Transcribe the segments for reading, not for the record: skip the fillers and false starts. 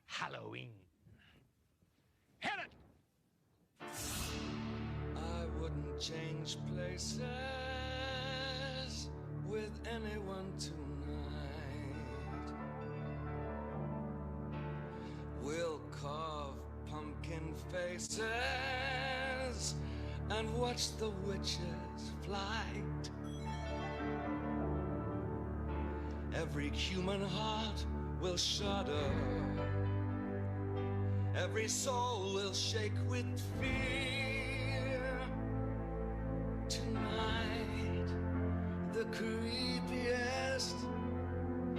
Halloween. Hit it! I wouldn't change places with anyone tonight. We'll carve pumpkin faces and watch the witches' flight. Every human heart will shudder. Every soul will shake with fear. Tonight, the creepiest.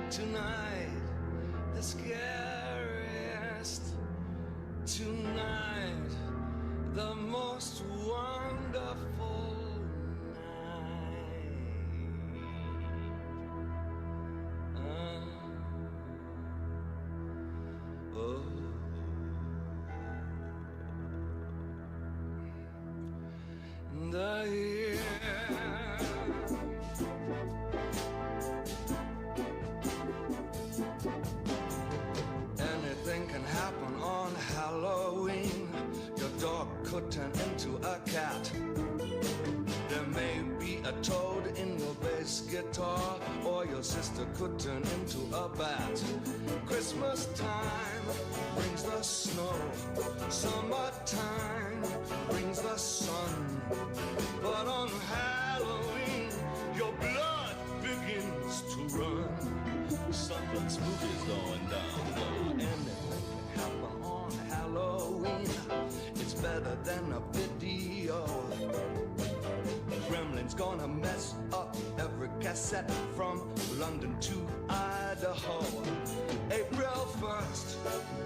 Tonight, the scariest. Tonight, the most wonderful night. The year anything can happen on Halloween. Your dog could turn into a cat. There may be a toad in your bass guitar, or your sister could turn into a bat. Christmas time brings the snow. Summertime brings the sun. But on Halloween, your blood begins to run. Something spooky's going down. Anything can happen on Halloween. It's better than a video. Gremlin's gonna mess up every cassette from London to Idaho. April 1st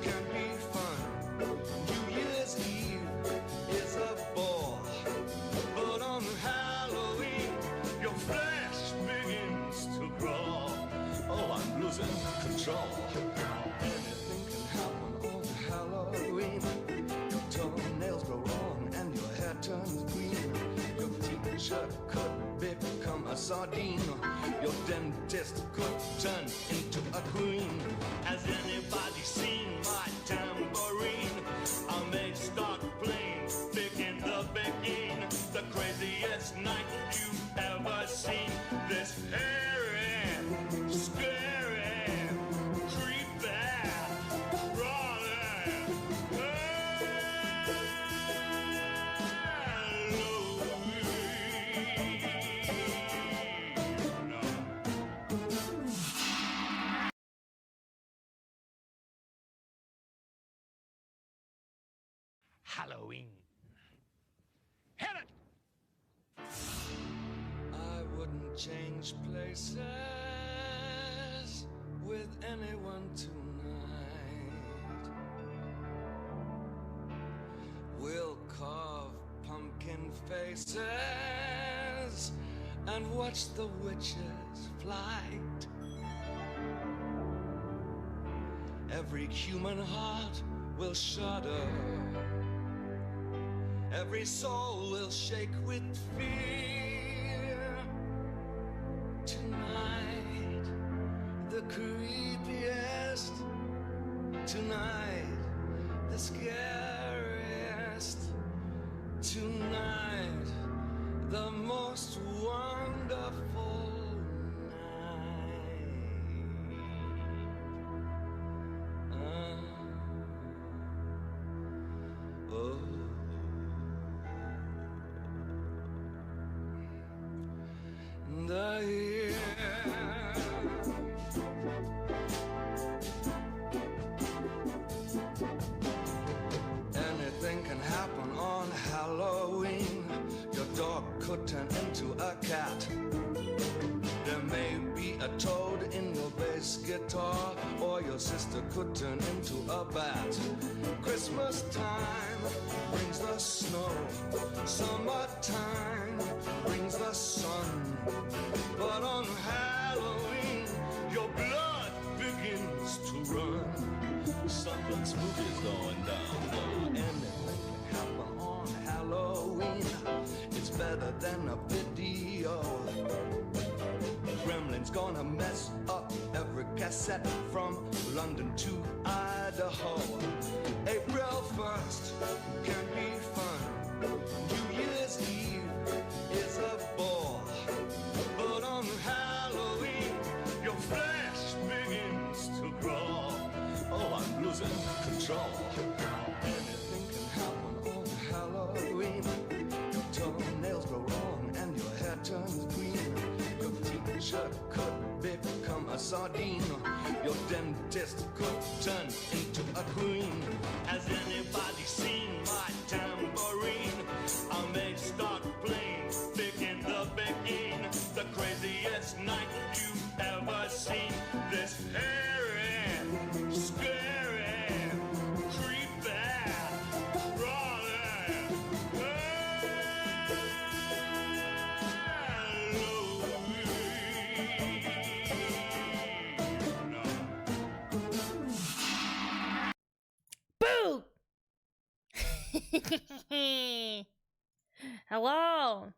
can be fun. New Year's Eve is a bore. But on Halloween, your flesh begins to crawl. Oh, I'm losing control. Anything can happen on Halloween. Your toenails grow long and your hair turns green. Your teacher could become a sardine. Your dentist could turn into a queen. Has anybody seen my tambourine? I may start playing big in the beginning. The craziest night you've ever seen. This hairy, scary, creepy, crawling Halloween. Hit it! I wouldn't change places with anyone tonight. We'll carve pumpkin faces and watch the witches' flight. Every human heart will shudder. Every soul will shake with fear. Tonight, the creepiest. Tonight, the scariest. Tonight, the most wonderful night. The year anything can happen on Halloween. Your dog could turn into a cat. There may be a toad in your bass guitar, or your sister could turn into a bat. Christmas time brings the snow. Summertime brings the sun. But on Halloween, your blood begins to run. Something spooky's going down. Anything can happen on Halloween. It's better than a video. Gremlin's gonna mess up every cassette from London to Idaho. doctor could become a sardine. Your dentist could turn into a queen. Has anybody seen my tambourine? I may start playing big in the beginning. The craziest night you've ever seen. This hairy, scary, creepy, crawling Boo! Hello.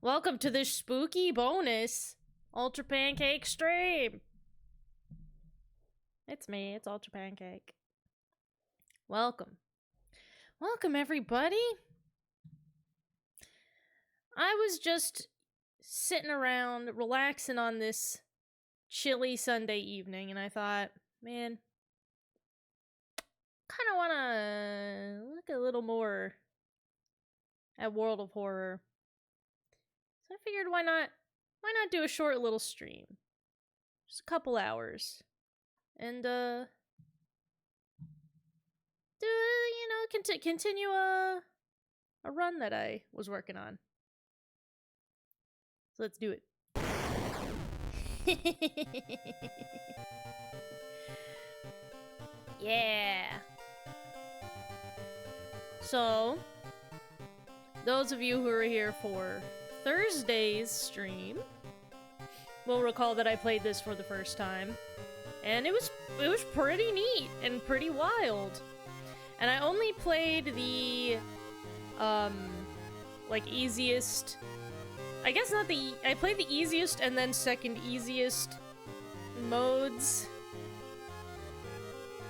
Welcome to this spooky bonus Ultra Pancake stream. It's me, it's Ultra Pancake. Welcome. Welcome, everybody. I was just sitting around relaxing on this chilly Sunday evening, and I thought, man, kind of want to look a little more at World of Horror. So I figured, why not do a short little stream? Just a couple hours. And, continue a run that I was working on. So let's do it. Yeah. So, those of you who are here for Thursday's stream will recall that I played this for the first time, and it was pretty neat and pretty wild. And I only played the easiest, I guess not the, I played the easiest and then second easiest modes.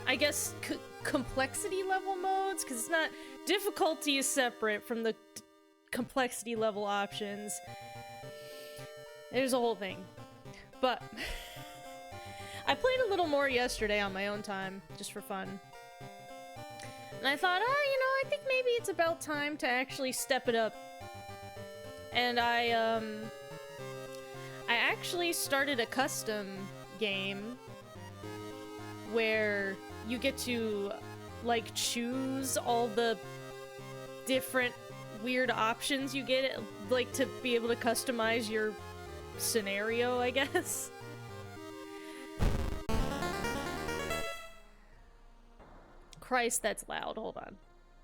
I guess complexity level modes, because it's not, difficulty is separate from the complexity level options. There's a whole thing. But I played a little more yesterday on my own time, just for fun. And I thought, I think maybe it's about time to actually step it up. And I actually started a custom game where you get to, like, choose all the different weird options you get, like, to be able to customize your scenario, I guess. Christ, that's loud. Hold on.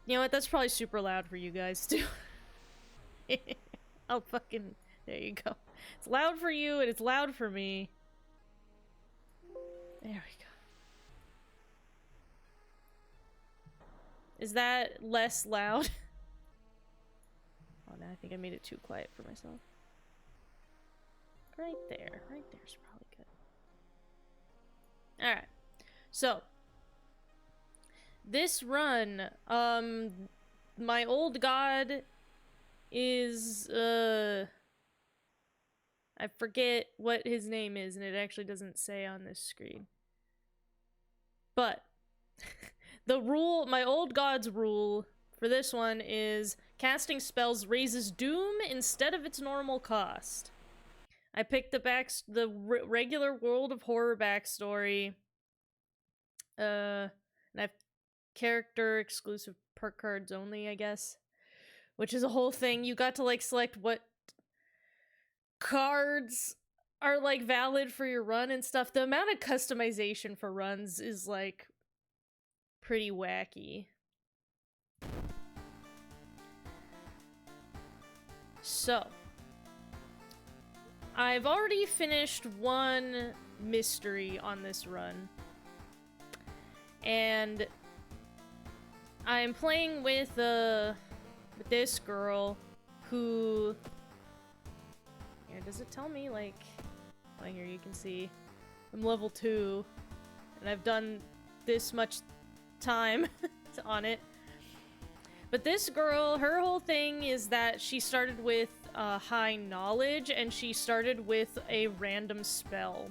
You know what? That's probably super loud for you guys, too. I'll fucking... There you go. It's loud for you, and it's loud for me. There we go. Is that less loud? Oh, no, I think I made it too quiet for myself. Right there. Right there's probably good. Alright. So, this run, my old god is, I forget what his name is, and it actually doesn't say on this screen. But, my old god's rule for this one is casting spells raises doom instead of its normal cost. I picked the regular World of Horror backstory, and I've character exclusive perk cards only, I guess, which is a whole thing. You got to, like, select what cards are, like, valid for your run and stuff. The amount of customization for runs is, like, pretty wacky. So, I've already finished one mystery on this run, and I'm playing with this girl who... Here, does it tell me, like... Oh, here you can see. I'm level 2, and I've done this much time on it. But this girl, her whole thing is that she started with high knowledge, and she started with a random spell.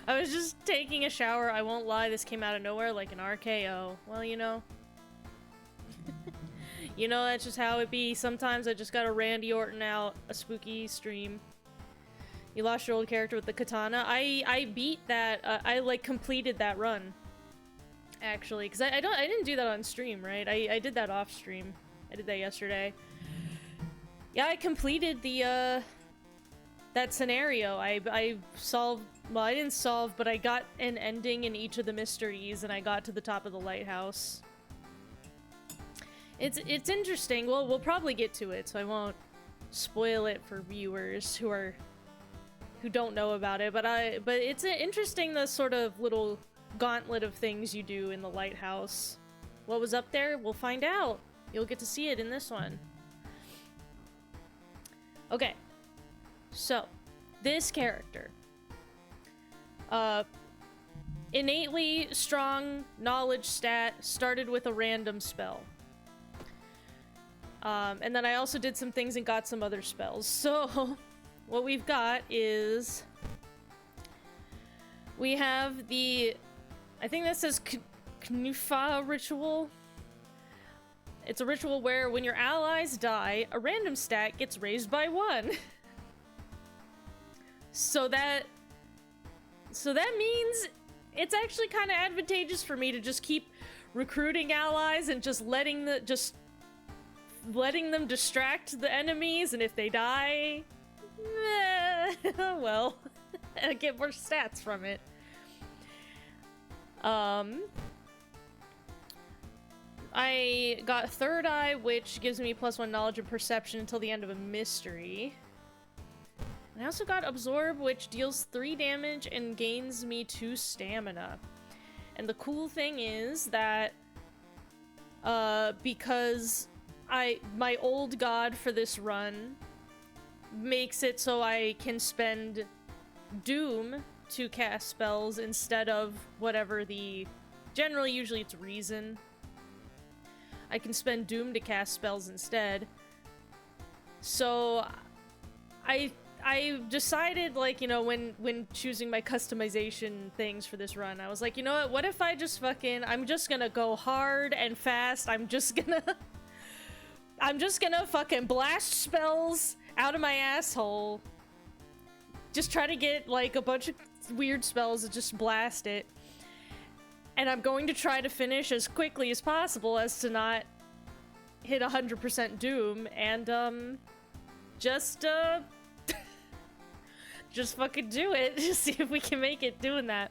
I was just taking a shower, I won't lie, this came out of nowhere like an RKO. Well, you know. You know, that's just how it be. Sometimes I just gotta Randy Orton out a spooky stream. You lost your old character with the katana. I beat that. I like completed that run. Actually, because I didn't do that on stream, right? I did that off stream. I did that yesterday. Yeah, I completed the that scenario. I solved. Well, I didn't solve, but I got an ending in each of the mysteries, and I got to the top of the lighthouse. It's interesting. Well, we'll probably get to it, so I won't spoil it for viewers who don't know about it. But it's interesting, the sort of little gauntlet of things you do in the lighthouse. What was up there? We'll find out. You'll get to see it in this one. Okay. So, this character. Innately strong knowledge stat, started with a random spell. And then I also did some things and got some other spells. So, what we've got is... we have the... I think that says Knufa ritual. It's a ritual where when your allies die, a random stat gets raised by 1. So that means it's actually kind of advantageous for me to just keep recruiting allies and just letting them distract the enemies, and if they die, well, I get more stats from it. I got Third Eye, which gives me +1 knowledge and perception until the end of a mystery. And I also got Absorb, which deals 3 damage and gains me 2 stamina. And the cool thing is that, because my old god for this run makes it so I can spend Doom to cast spells instead of whatever generally, usually it's Reason. I can spend Doom to cast spells instead. So, I decided, like, you know, when choosing my customization things for this run, I was like, you know what if I just I'm just gonna go hard and fast. I'm just gonna fucking blast spells out of my asshole. Just try to get, like, a bunch of weird spells and just blast it. And I'm going to try to finish as quickly as possible as to not hit 100% Doom, and, just fucking do it. Just see if we can make it doing that.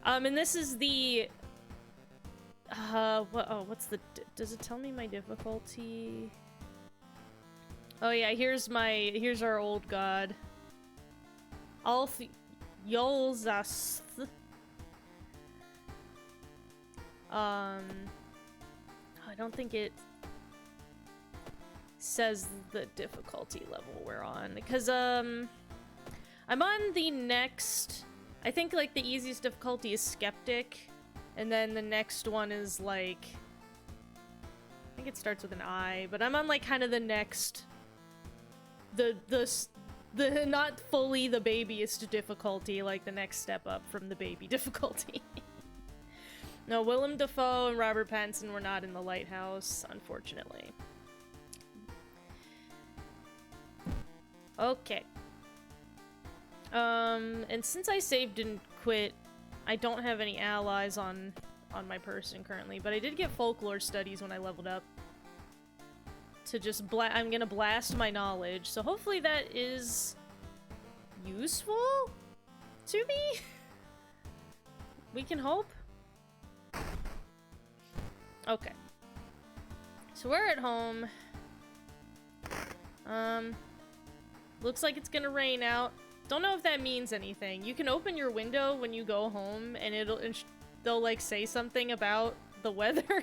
And this is the... does it tell me my difficulty? Oh yeah, here's our old god. Yolzast. I don't think it says the difficulty level we're on, because, I'm on the next... I think, like, the easiest difficulty is Skeptic, and then the next one is, like... I think it starts with an I, but I'm on, like, kind of the next... The not fully the babyest difficulty, like, the next step up from the baby difficulty. No, Willem Dafoe and Robert Pattinson were not in the lighthouse, unfortunately. Okay. And since I saved and quit, I don't have any allies on my person currently, but I did get Folklore Studies when I leveled up. To just I'm gonna blast my knowledge, so hopefully that is useful to me? We can hope? Okay. So we're at home. Looks like it's gonna rain out. Don't know if that means anything. You can open your window when you go home, and they'll like say something about the weather.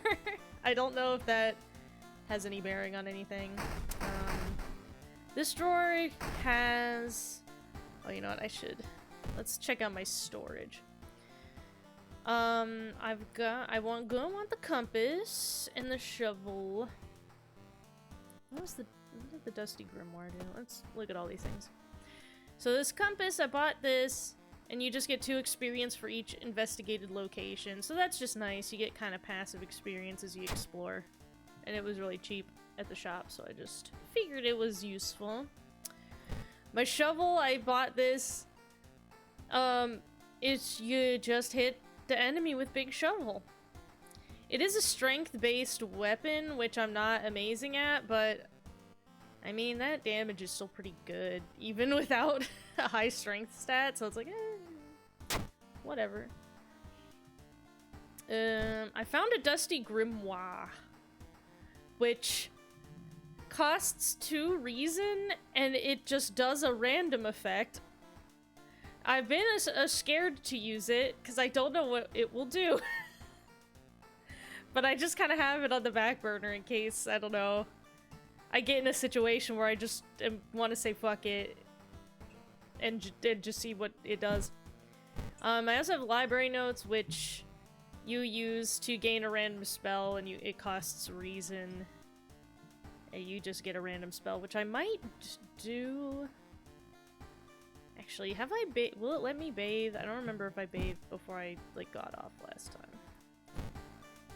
I don't know if that has any bearing on anything. This drawer has... Oh, you know what? Let's check out my storage. I want the compass and the shovel. What did the Dusty Grimoire do? Let's look at all these things. So this compass, I bought this, and you just get 2 experience for each investigated location. So that's just nice. You get kind of passive experience as you explore. and it was really cheap at the shop, so I just figured it was useful. My shovel, I bought this. It's you just hit the enemy with big shovel. It is a strength-based weapon, which I'm not amazing at, but I mean, that damage is still pretty good, even without a high strength stat, so it's like, whatever. I found a dusty grimoire, which costs 2 reason, and it just does a random effect. I've been scared to use it, because I don't know what it will do. But I just kind of have it on the back burner in case, I don't know, I get in a situation where I just want to say fuck it, and just see what it does. I also have library notes, which you use to gain a random spell, and it costs reason. And you just get a random spell, which I might do. Actually, will it let me bathe? I don't remember if I bathed before I, like, got off last time.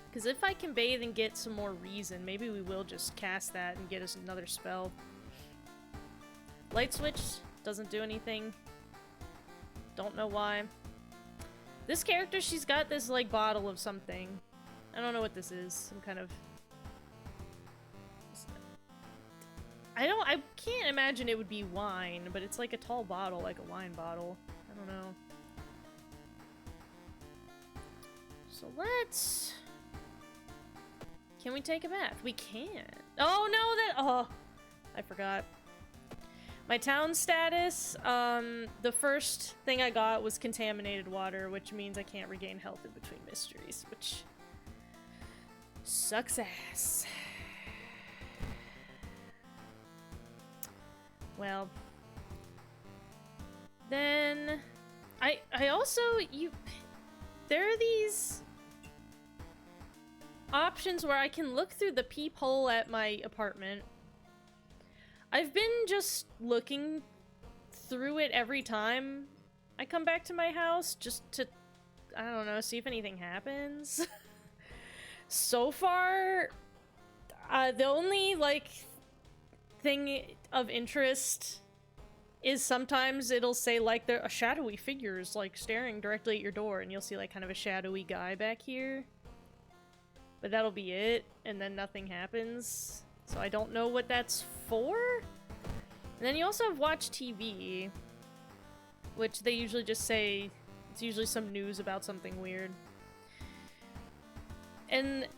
Because if I can bathe and get some more reason, maybe we will just cast that and get us another spell. Light switch doesn't do anything. Don't know why. This character, she's got this, like, bottle of something. I don't know what this is. Some kind of... I can't imagine it would be wine, but it's like a tall bottle, like a wine bottle. I don't know. So let's... Can we take a bath? We can't. Oh no, oh, I forgot. My town status, the first thing I got was contaminated water, which means I can't regain health in between mysteries, which sucks ass. Well, then I also, there are these options where I can look through the peephole at my apartment. I've been just looking through it every time I come back to my house just to, I don't know, see if anything happens. So far, the only, like, thing of interest is sometimes it'll say, like, there are shadowy figures, like, staring directly at your door, and you'll see, like, kind of a shadowy guy back here. But that'll be it, and then nothing happens. So I don't know what that's for. And then you also have Watch TV, which they usually just say, it's usually some news about something weird. And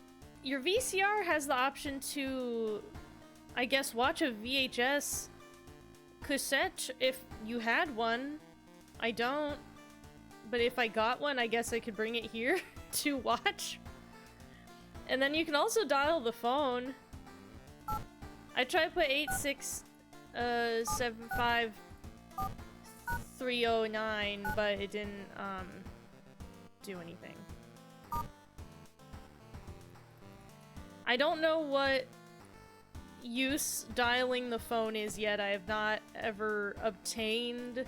your VCR has the option to, I guess, watch a VHS cassette if you had one. I don't. But if I got one, I guess I could bring it here to watch. And then you can also dial the phone. I tried to put 8675309, but it didn't do anything. I don't know what use dialing the phone is yet. I have not ever obtained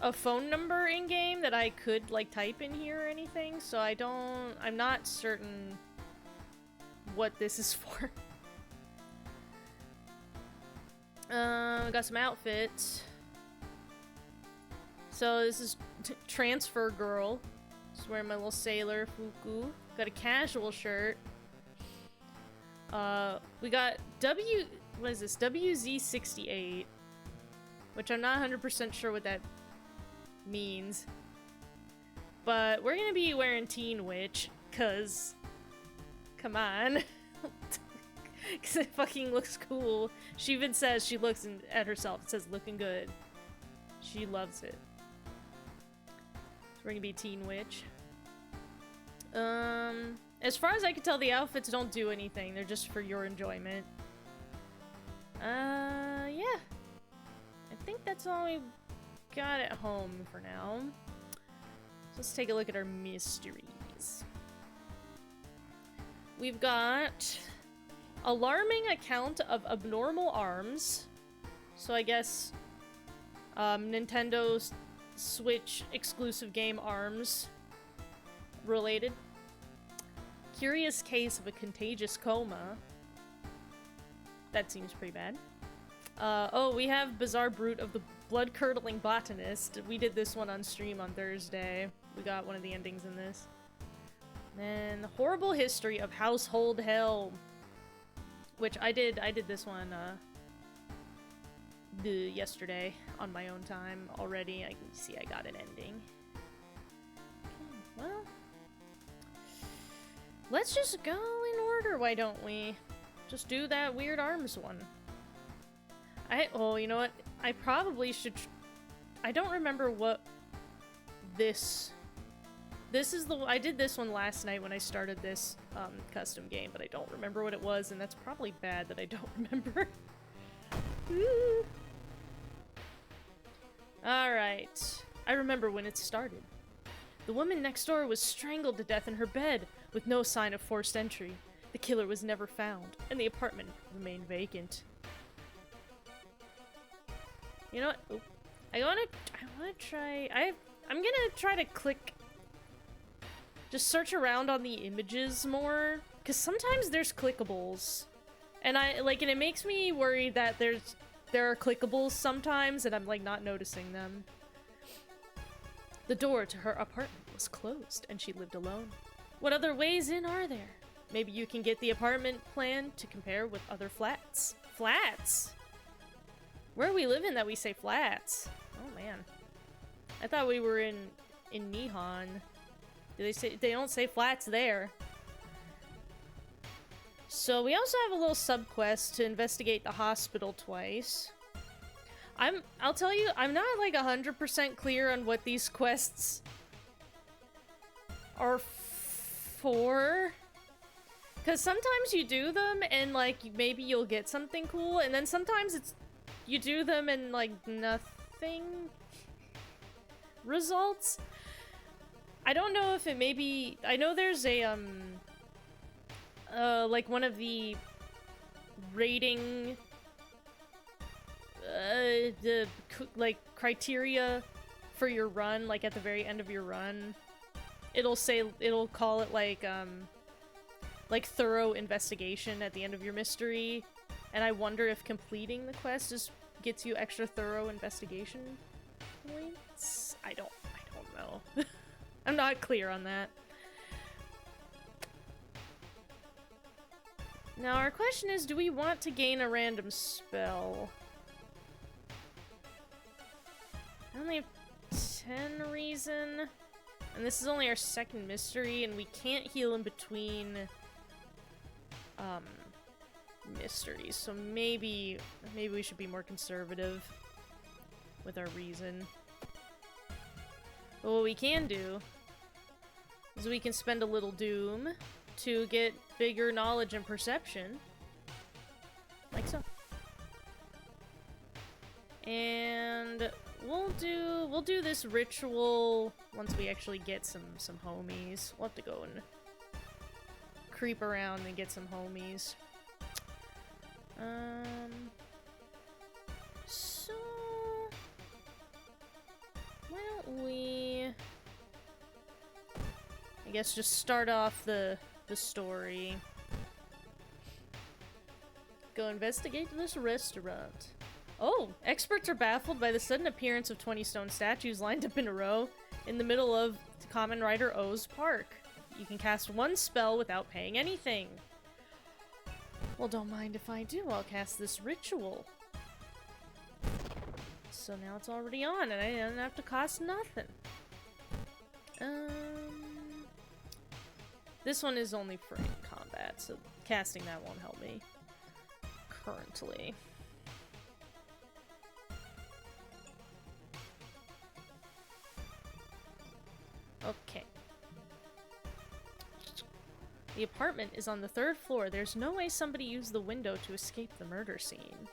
a phone number in game that I could, like, type in here or anything, so I'm not certain what this is for. We got some outfits. So this is Transfer Girl. Just wearing my little sailor fuku. Got a casual shirt. We got what is this? WZ68. Which I'm not 100% sure what that means. But we're gonna be wearing Teen Witch, cause come on. Cause it fucking looks cool. She even says, she looks at herself, it says looking good. She loves it. So we're gonna be Teen Witch. As far as I can tell, the outfits don't do anything. They're just for your enjoyment. Yeah. I think that's all we got at home for now. So let's take a look at our mysteries. We've got alarming account of abnormal arms. So I guess Nintendo Switch exclusive game ARMS related. curious case of a contagious coma. That seems pretty bad. Oh, we have Bizarre Brute of the Blood-Curdling Botanist. We did this one on stream on Thursday. We got one of the endings in this. Then the Horrible History of Household Hell, which I did this one yesterday on my own time already. I can see I got an ending. Well, let's just go in order, why don't we? Just do that Weird Arms one. Oh, you know what? I probably should... I don't remember what this is the... I did this one last night when I started this custom game, but I don't remember what it was, and that's probably bad that I don't remember. Alright. I remember when it started. The woman next door was strangled to death in her bed, with no sign of forced entry. The killer was never found, and the apartment remained vacant. You know what? Oop. I wanna try... I'm gonna try to click... Just search around on the images more, because sometimes there's clickables. And and it makes me worry that there are clickables sometimes, and I'm, like, not noticing them. The door to her apartment was closed, and she lived alone. What other ways in are there? Maybe you can get the apartment plan to compare with other flats. Flats? Where are we living that we say flats? Oh, man. I thought we were in Nihon. They don't say flats there. So we also have a little sub-quest to investigate the hospital twice. I'll tell you, I'm not like 100% clear on what these quests are for. Because sometimes you do them and like maybe you'll get something cool, and then sometimes you do them and like nothing results. I don't know if it may be... I know there's a, like one of the rating, like criteria for your run, like at the very end of your run, it'll call it like thorough investigation at the end of your mystery, and I wonder if completing the quest just gets you extra thorough investigation points? I don't know. I'm not clear on that. Now our question is, do we want to gain a random spell? I only have 10 reason, and this is only our second mystery, and we can't heal in between mysteries, so maybe we should be more conservative with our reason. But what we can do is we can spend a little doom to get bigger knowledge and perception, like so. And we'll do this ritual once we actually get some homies. We'll have to go and creep around and get some homies. So why don't we, I guess, just start off the story. Go investigate this restaurant. Oh, experts are baffled by the sudden appearance of 20 stone statues lined up in a row in the middle of Kamen Rider O's park. You can cast one spell without paying anything. Well, don't mind if I do. I'll cast this ritual. So now it's already on, and I don't have to cost nothing. This one is only for combat, so casting that won't help me currently. Okay. The apartment is on the 3rd floor. There's no way somebody used the window to escape the murder scene.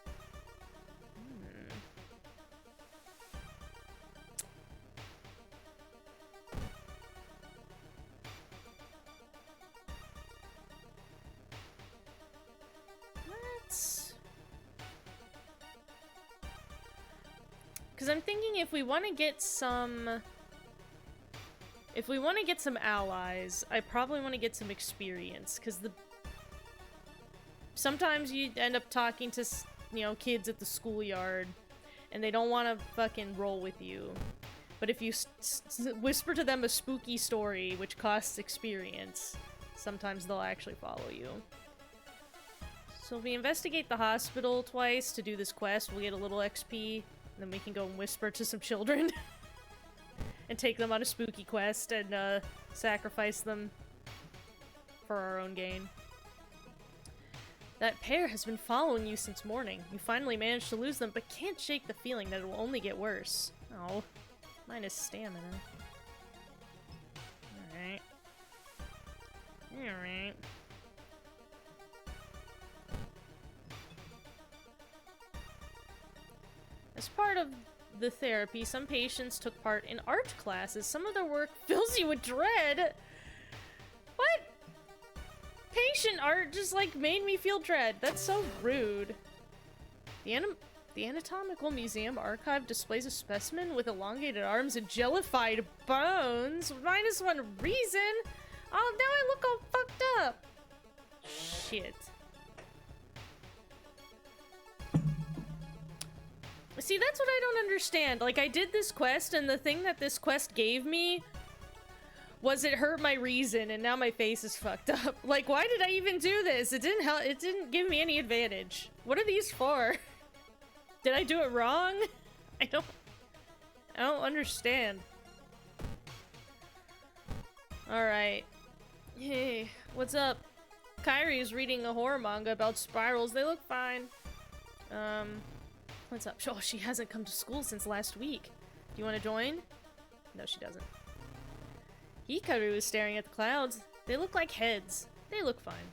Because I'm thinking if we want to get some... If we want to get some allies, I probably want to get some experience, because sometimes you end up talking to, you know, kids at the schoolyard, and they don't want to fucking roll with you. But if you whisper to them a spooky story, which costs experience, sometimes they'll actually follow you. So if we investigate the hospital twice to do this quest, we'll get a little XP, and then we can go and whisper to some children. And take them on a spooky quest and sacrifice them for our own gain. That pair has been following you since morning. You finally managed to lose them, but can't shake the feeling that it will only get worse. Oh, minus stamina. Alright. Alright. As part of the therapy, some patients took part in art classes. Some of their work fills you with dread. What? Patient art just, like, made me feel dread. That's so rude. The Anatomical Museum archive displays a specimen with elongated arms and jellified bones. -1 reason? Oh, now I look all fucked up. Shit. See, that's what I don't understand. Like, I did this quest, and the thing that this quest gave me was it hurt my reason, and now my face is fucked up. Like, why did I even do this? It didn't help. It didn't give me any advantage. What are these for? Did I do it wrong? I don't understand. Alright. Hey, what's up? Kairi is reading a horror manga about spirals. They look fine. What's up? Oh, she hasn't come to school since last week. Do you want to join? No, she doesn't. Hikaru is staring at the clouds. They look like heads. They look fine.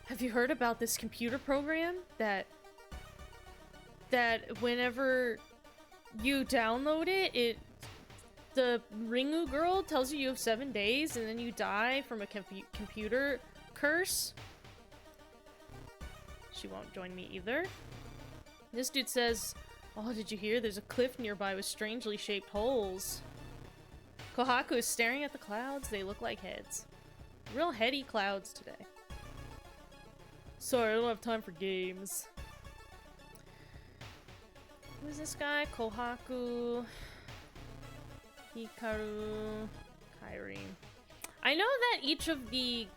Have you heard about this computer program that whenever you download it, the Ringu girl tells you have 7 days and then you die from a computer curse? She won't join me either. This dude says, oh, did you hear? There's a cliff nearby with strangely shaped holes. Kohaku is staring at the clouds. They look like heads. Real heady clouds today. Sorry, I don't have time for games. Who's this guy? Kohaku, Hikaru, Kairi. I know that each of the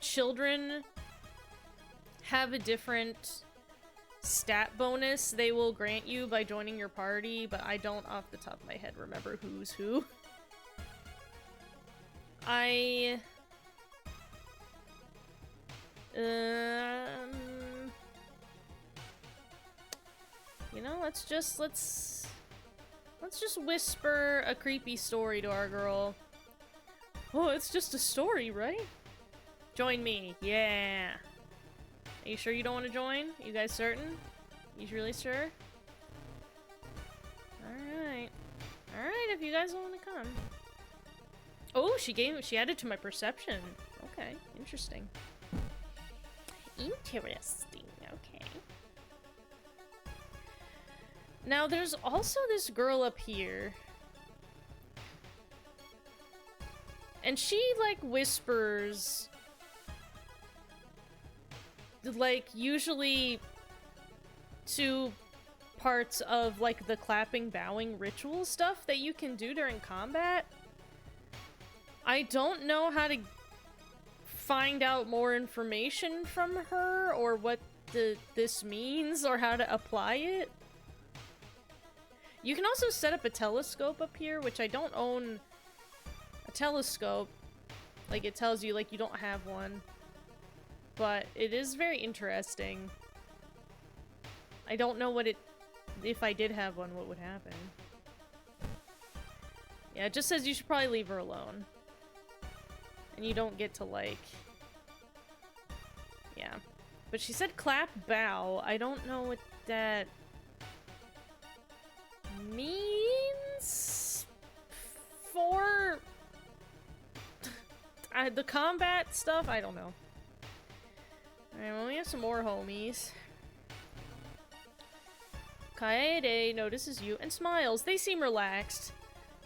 children have a different stat bonus they will grant you by joining your party, but I don't off the top of my head remember who's who. You know, let's just whisper a creepy story to our girl. Oh, it's just a story, right? Join me. Yeah. Are you sure you don't want to join? You guys certain? You really sure? Alright. Alright, if you guys don't want to come. Oh, she added to my perception. Okay, interesting. Interesting, okay. Now, there's also this girl up here. And she, like, whispers... like, usually 2 parts of, like, the clapping, bowing ritual stuff that you can do during combat. I don't know how to find out more information from her, or what this means, or how to apply it. You can also set up a telescope up here, which I don't own a telescope. Like, it tells you, like, you don't have one. But it is very interesting. I don't know what if I did have one, what would happen. Yeah, it just says you should probably leave her alone. And you don't get to, like... yeah. But she said clap, bow. I don't know what that... means? For... the combat stuff? I don't know. Alright, well, we have some more homies. Kaede notices you and smiles. They seem relaxed.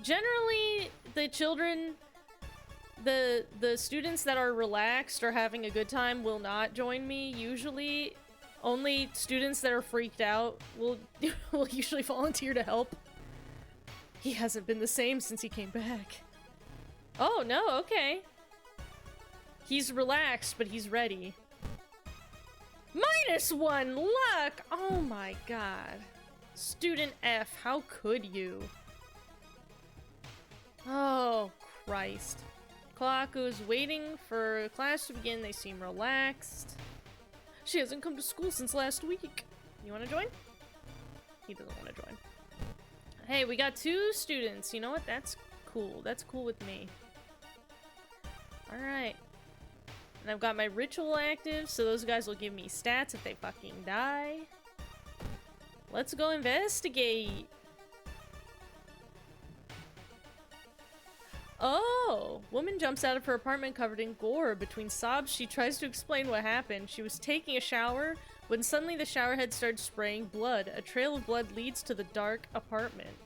Generally, the children, the students that are relaxed or having a good time will not join me. Usually, only students that are freaked out will will usually volunteer to help. He hasn't been the same since he came back. Oh, no, okay. He's relaxed, but he's ready. -1 luck! Oh my god. Student F, how could you? Oh, Christ. Clock is waiting for class to begin. They seem relaxed. She hasn't come to school since last week. You want to join? He doesn't want to join. Hey, we got 2 students. You know what? That's cool. That's cool with me. Alright. And I've got my ritual active, so those guys will give me stats if they fucking die. Let's go investigate. Oh! Woman jumps out of her apartment covered in gore. Between sobs, she tries to explain what happened. She was taking a shower when suddenly the shower head started spraying blood. A trail of blood leads to the dark apartment.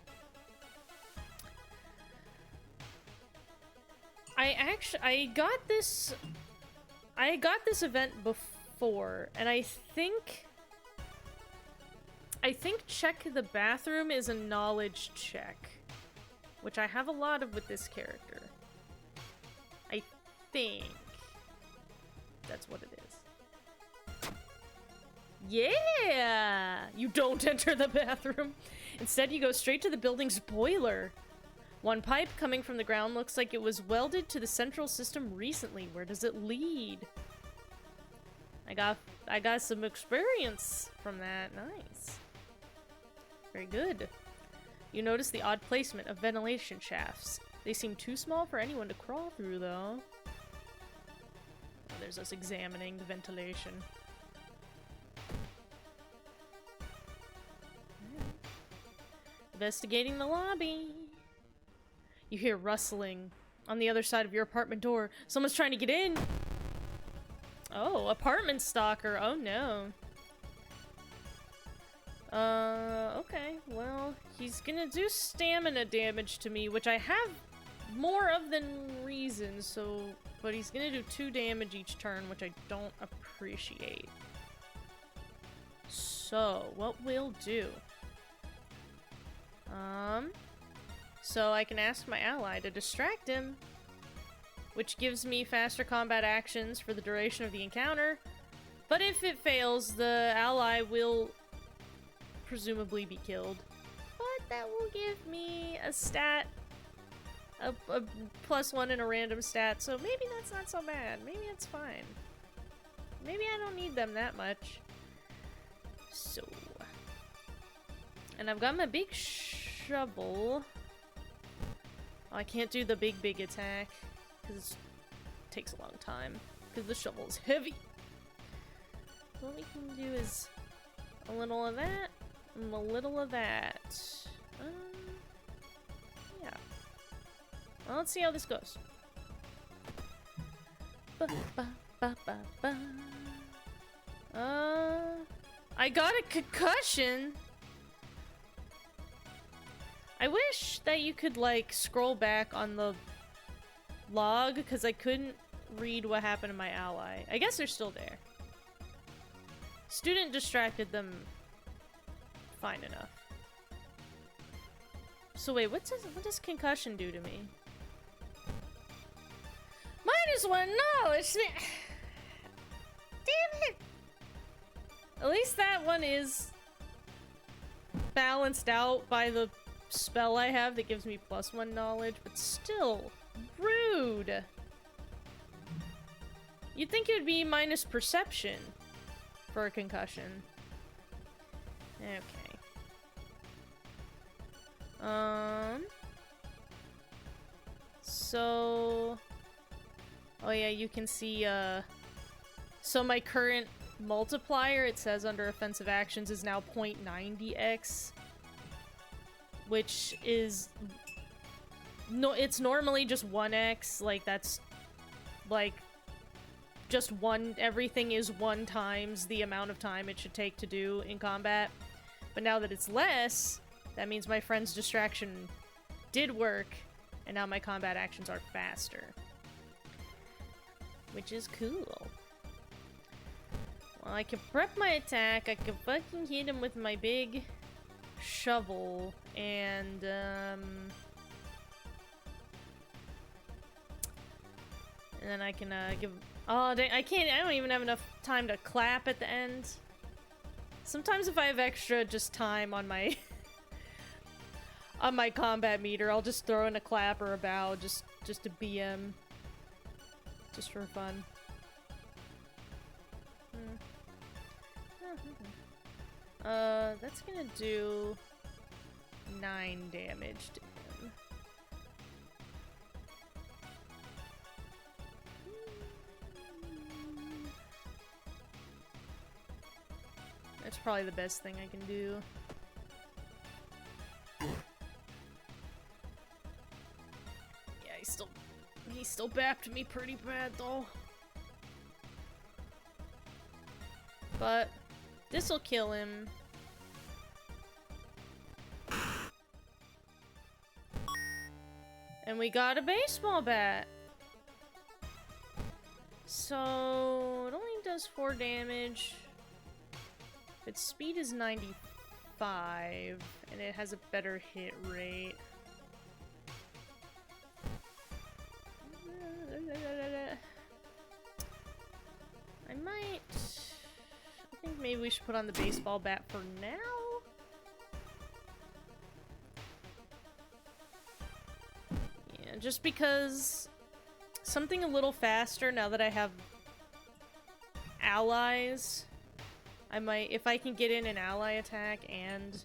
I got this event before, and I think check the bathroom is a knowledge check, which I have a lot of with this character. I think that's what it is. Yeah! You don't enter the bathroom. Instead, you go straight to the building's boiler. One pipe coming from the ground looks like it was welded to the central system recently. Where does it lead? I got some experience from that. Nice. Very good. You notice the odd placement of ventilation shafts. They seem too small for anyone to crawl through, though. Oh, there's us examining the ventilation. Investigating the lobby. You hear rustling on the other side of your apartment door. Someone's trying to get in. Oh, apartment stalker. Oh no. Okay. Well, he's gonna do stamina damage to me, which I have more of than reason, so... But he's gonna do 2 damage each turn, which I don't appreciate. So, what we'll do... So I can ask my ally to distract him, which gives me faster combat actions for the duration of the encounter. But if it fails, the ally will presumably be killed. But that will give me a stat, a +1 and a random stat, so maybe that's not so bad. Maybe it's fine. Maybe I don't need them that much. So... And I've got my big shovel. Oh, I can't do the big attack, because it takes a long time, because the shovel is heavy. What we can do is a little of that, and a little of that. Yeah. Well, let's see how this goes. I got a concussion! I wish that you could, like, scroll back on the log, because I couldn't read what happened to my ally. I guess they're still there. Student distracted them fine enough. So wait, what does concussion do to me? -1 knowledge! Damn it! At least that one is balanced out by the spell I have that gives me +1 knowledge, but still rude. You'd think it would be minus perception for a concussion. Okay. So... Oh yeah, you can see, so my current multiplier, it says under offensive actions, is now 0.90x. Which is... No, it's normally just 1x, like that's... Like... Just one... Everything is 1 times the amount of time it should take to do in combat. But now that it's less, that means my friend's distraction did work, and now my combat actions are faster. Which is cool. Well, I can prep my attack, I can fucking hit him with my big shovel, and, and then I can, give... Oh, dang, I don't even have enough time to clap at the end. Sometimes if I have extra just time on my... on my combat meter, I'll just throw in a clap or a bow, just to BM. Just for fun. That's gonna do 9 damage to him. That's probably the best thing I can do. Yeah, he still bapped me pretty bad though. But this'll kill him. And we got a baseball bat. So it only does 4 damage. Its speed is 95, and it has a better hit rate. I think maybe we should put on the baseball bat for now. Yeah, just because something a little faster now that I have allies. I might, if I can get in an ally attack and,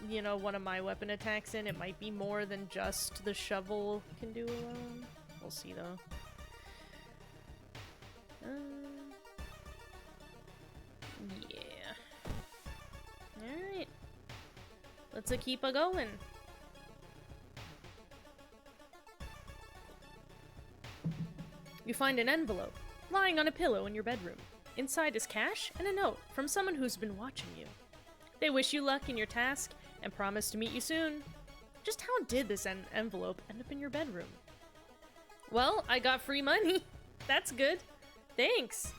you know, one of my weapon attacks in, it might be more than just the shovel can do alone. We'll see though. Yeah. Alright. Let's keep a going. You find an envelope lying on a pillow in your bedroom. Inside is cash and a note from someone who's been watching you. They wish you luck in your task and promise to meet you soon. Just how did this envelope end up in your bedroom? Well, I got free money. That's good. Thanks.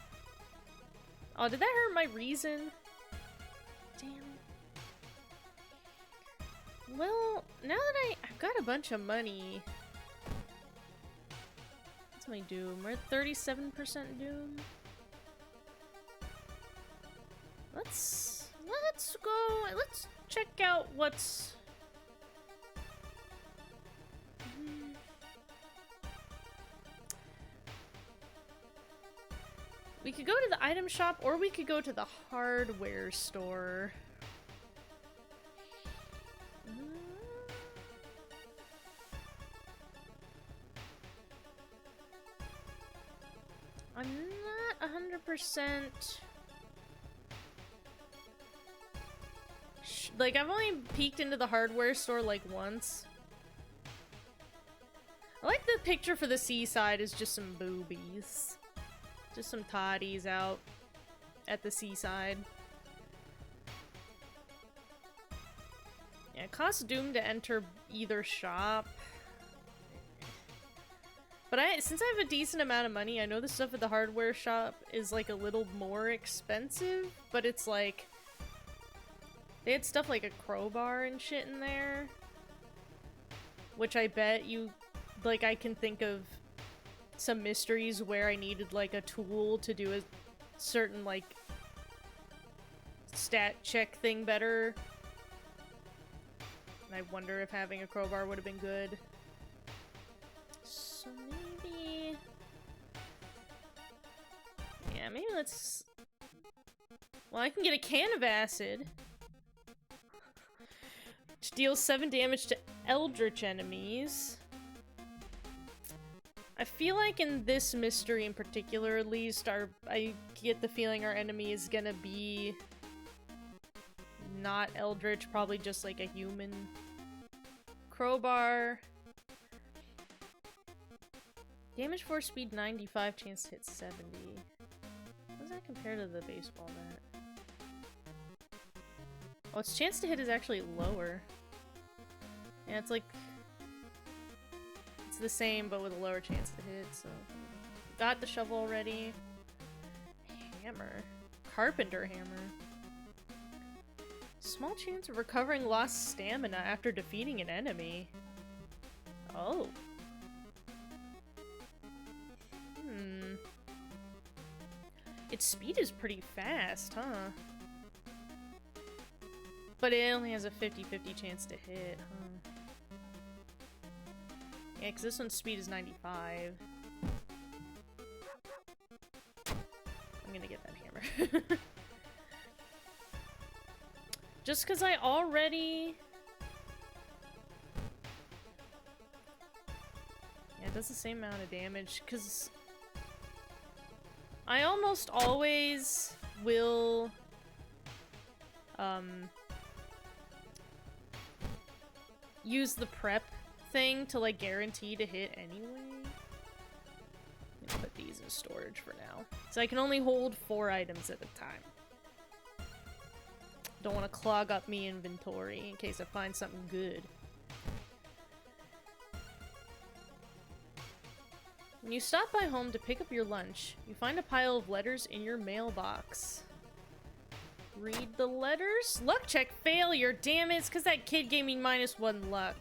Oh, did that hurt my reason? Damn it. Well, now that I've got a bunch of money... What's my doom? We're at 37% doom. Let's check out what's... We could go to the item shop, or we could go to the hardware store. I'm not 100%... Like, I've only peeked into the hardware store, like, once. I like the picture for the seaside is just some boobies. Just some toddies out at the seaside. Yeah, it costs Doom to enter either shop. But since I have a decent amount of money, I know the stuff at the hardware shop is, like, a little more expensive, but it's, like... They had stuff like a crowbar and shit in there. Which I bet you... Like, I can think of some mysteries where I needed, like, a tool to do a certain, like, stat check thing better. And I wonder if having a crowbar would have been good. So maybe... Yeah, maybe let's... Well, I can get a can of acid. Which deals 7 damage to eldritch enemies. I feel like in this mystery in particular, at least, I get the feeling our enemy is gonna be not eldritch, probably just like a human. Crowbar. Damage 4, speed 95, chance to hit 70. How does that compare to the baseball bat? Oh, its chance to hit is actually lower. Yeah, it's like... It's the same, but with a lower chance to hit, so... Got the shovel already. Hammer. Carpenter hammer. Small chance of recovering lost stamina after defeating an enemy. Oh. Its speed is pretty fast, huh? But it only has a 50-50 chance to hit, huh? Yeah, because this one's speed is 95. I'm gonna get that hammer. Just because I already... Yeah, it does the same amount of damage, because... I almost always will... use the prep thing to, like, guarantee to hit anyway. Let me put these in storage for now. So I can only hold 4 items at a time. Don't want to clog up me inventory in case I find something good. When you stop by home to pick up your lunch, you find a pile of letters in your mailbox. Read the letters? Luck check failure, damn it, it's because that kid gave me -1 luck.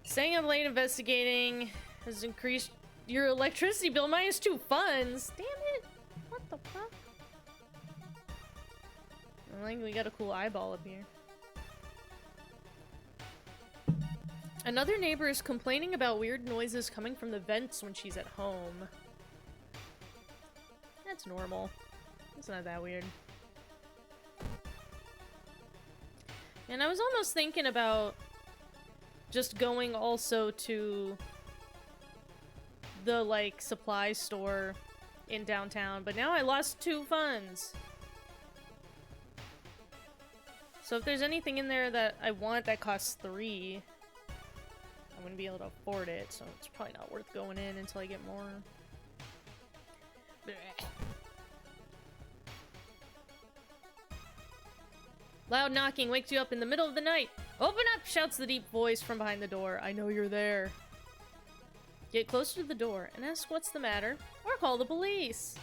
Staying up late investigating has increased your electricity bill -2 funds. Damn it! What the fuck? I think we got a cool eyeball up here. Another neighbor is complaining about weird noises coming from the vents when she's at home. That's normal. It's not that weird. And I was almost thinking about just going also to the, like, supply store in downtown, but now I lost 2 funds. So if there's anything in there that I want that costs 3, I wouldn't be able to afford it, so it's probably not worth going in until I get more. Blech. Loud knocking wakes you up in the middle of the night. Open up, shouts the deep voice from behind the door. I know you're there. Get closer to the door and ask what's the matter, or call the police.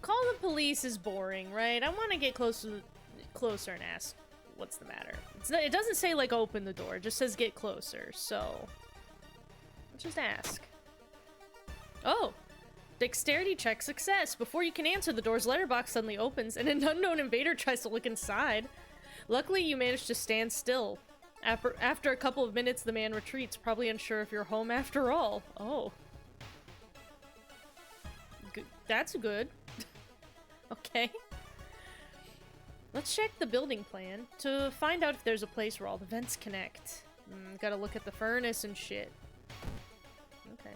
Call the police is boring, right? I want to get closer and ask what's the matter. It doesn't say, like, open the door. It just says get closer, so... Let's just ask. Oh! Dexterity check success! Before you can answer, the door's letterbox suddenly opens, and an unknown invader tries to look inside. Luckily, you manage to stand still. After a couple of minutes, the man retreats, probably unsure if you're home after all. Oh. That's good. Okay. Let's check the building plan to find out if there's a place where all the vents connect. Gotta look at the furnace and shit. Okay.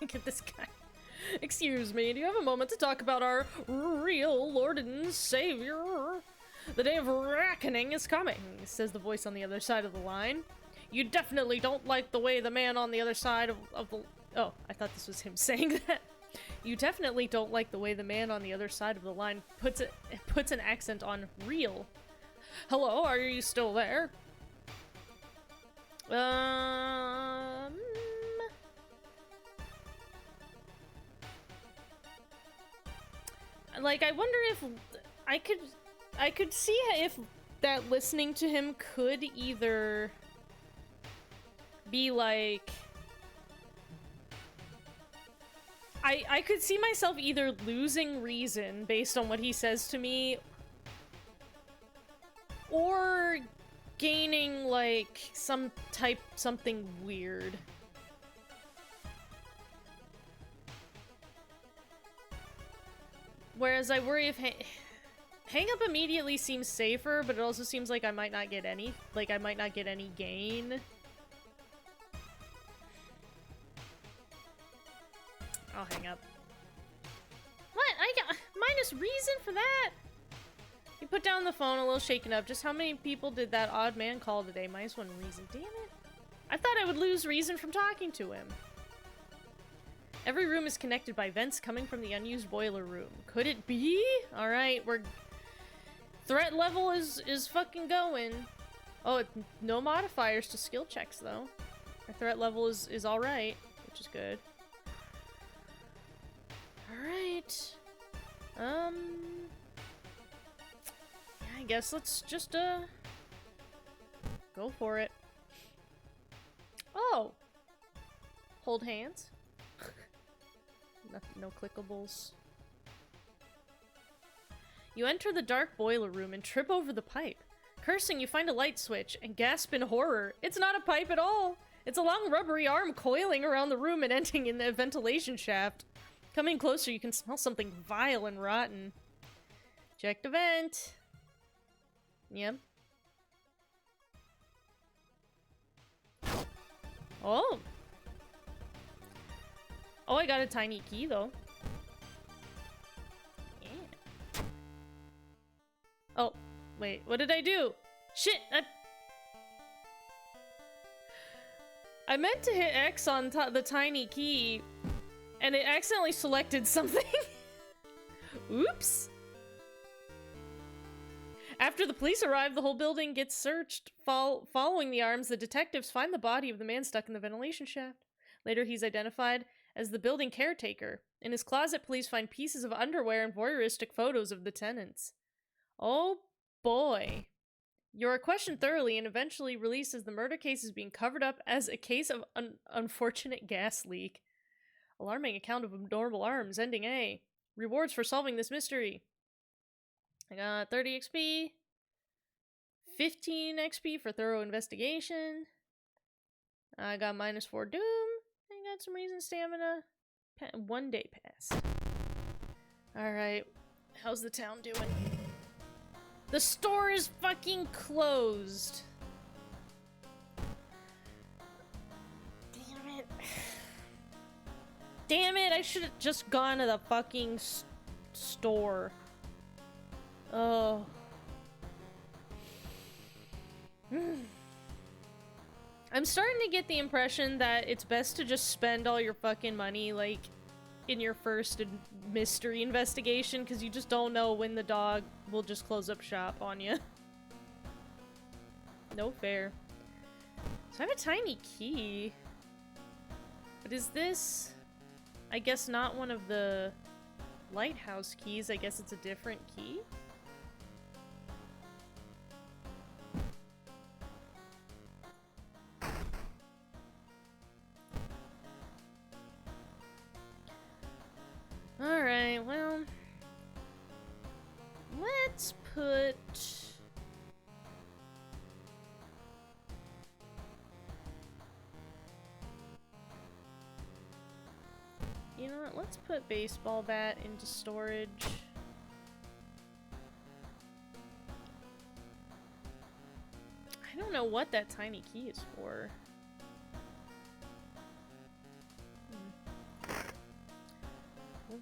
Look at this guy. Excuse me, do you have a moment to talk about our real Lord and Savior? The day of reckoning is coming, says the voice on the other side of the line. You definitely don't like the way the man on the other side of the... Oh, I thought this was him saying that. You definitely don't like the way the man on the other side of the line puts an accent on real. Hello, are you still there? Like, I wonder if I could see if that listening to him could either be like... I could see myself either losing reason based on what he says to me, or gaining, like, something weird. Whereas I worry if hang up immediately seems safer, but it also seems like I might not get any, gain. I'll hang up. What? I got minus reason for that? You put down the phone, a little shaken up. Just how many people did that odd man call today? Minus one reason. Damn it. I thought I would lose reason from talking to him. Every room is connected by vents coming from the unused boiler room. Could it be? Alright, we're... Threat level is fucking going. Oh, no modifiers to skill checks, though. Our threat level is alright, which is good. Alright. Yeah, I guess let's just, go for it. Oh! Hold hands. No clickables. You enter the dark boiler room and trip over the pipe. Cursing, you find a light switch and gasp in horror. It's not a pipe at all! It's a long rubbery arm coiling around the room and ending in the ventilation shaft. Coming closer, you can smell something vile and rotten. Check the vent. Yep. Oh! Oh, I got a tiny key, though. Yeah. Oh, wait, what did I do? Shit! I meant to hit X on the tiny key, and it accidentally selected something. Oops! After the police arrive, the whole building gets searched. Following the arms, the detectives find the body of the man stuck in the ventilation shaft. Later, he's identified as the building caretaker. In his closet, police find pieces of underwear and voyeuristic photos of the tenants. Oh boy. You are questioned thoroughly and eventually released as the murder case is being covered up as a case of unfortunate gas leak. Alarming account of abnormal arms, ending A. Rewards for solving this mystery. I got 30 XP, 15 XP for thorough investigation. I got -4 doom. I got some reason stamina. 1 day passed. Alright, how's the town doing? The store is fucking closed. Damn it. Damn it, I should have just gone to the fucking store. Oh. I'm starting to get the impression that it's best to just spend all your fucking money, like, in your first mystery investigation, because you just don't know when the dog will just close up shop on you. No fair. So I have a tiny key. But is this... I guess not one of the lighthouse keys. I guess it's a different key? Alright, well... let's put... you know what, let's put baseball bat into storage. I don't know what that tiny key is for.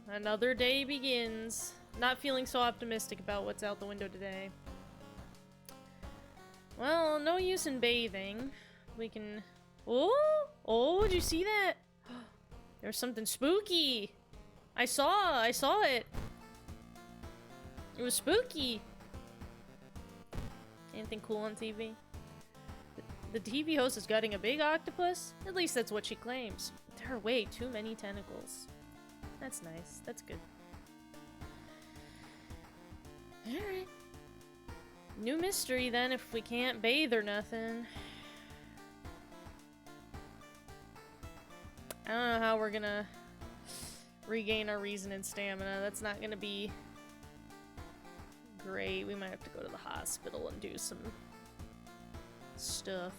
Another day begins. Not feeling so optimistic about what's out the window today. Well, no use in bathing. We can... oh! Oh, did you see that? There's something spooky! I saw it! It was spooky! Anything cool on TV? The TV host is gutting a big octopus? At least that's what she claims. There are way too many tentacles. That's nice. That's good. Alright. New mystery then if we can't bathe or nothing. I don't know how we're gonna regain our reason and stamina. That's not gonna be great. We might have to go to the hospital and do some stuff.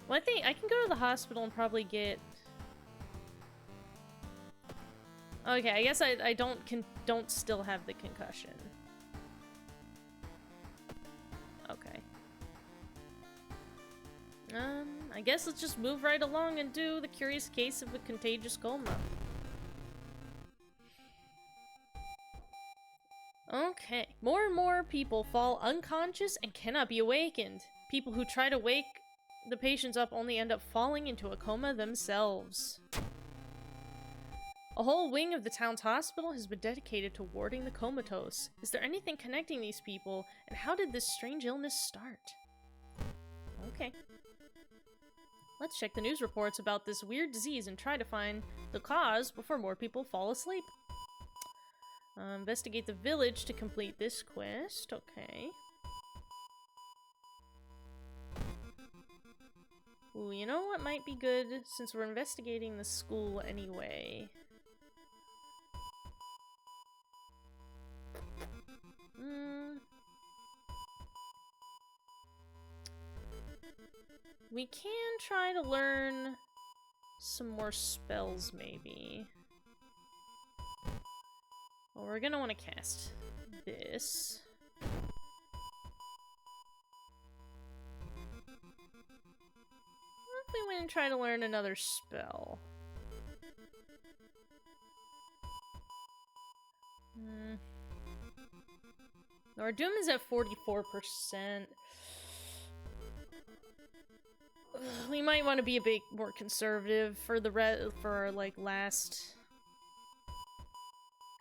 Well, I think I can go to the hospital and probably get... okay, I guess I don't still have the concussion. Okay. I guess let's just move right along and do the curious case of a contagious coma. Okay. More and more people fall unconscious and cannot be awakened. People who try to wake the patients up only end up falling into a coma themselves. A whole wing of the town's hospital has been dedicated to warding the comatose. Is there anything connecting these people, and how did this strange illness start? Okay. Let's check the news reports about this weird disease and try to find the cause before more people fall asleep. Investigate the village to complete this quest. Okay. Ooh, you know what might be good since we're investigating the school anyway? We can try to learn some more spells, maybe. Well, we're gonna want to cast this. What if we went and try to learn another spell? Our doom is at 44%. We might want to be a bit more conservative for the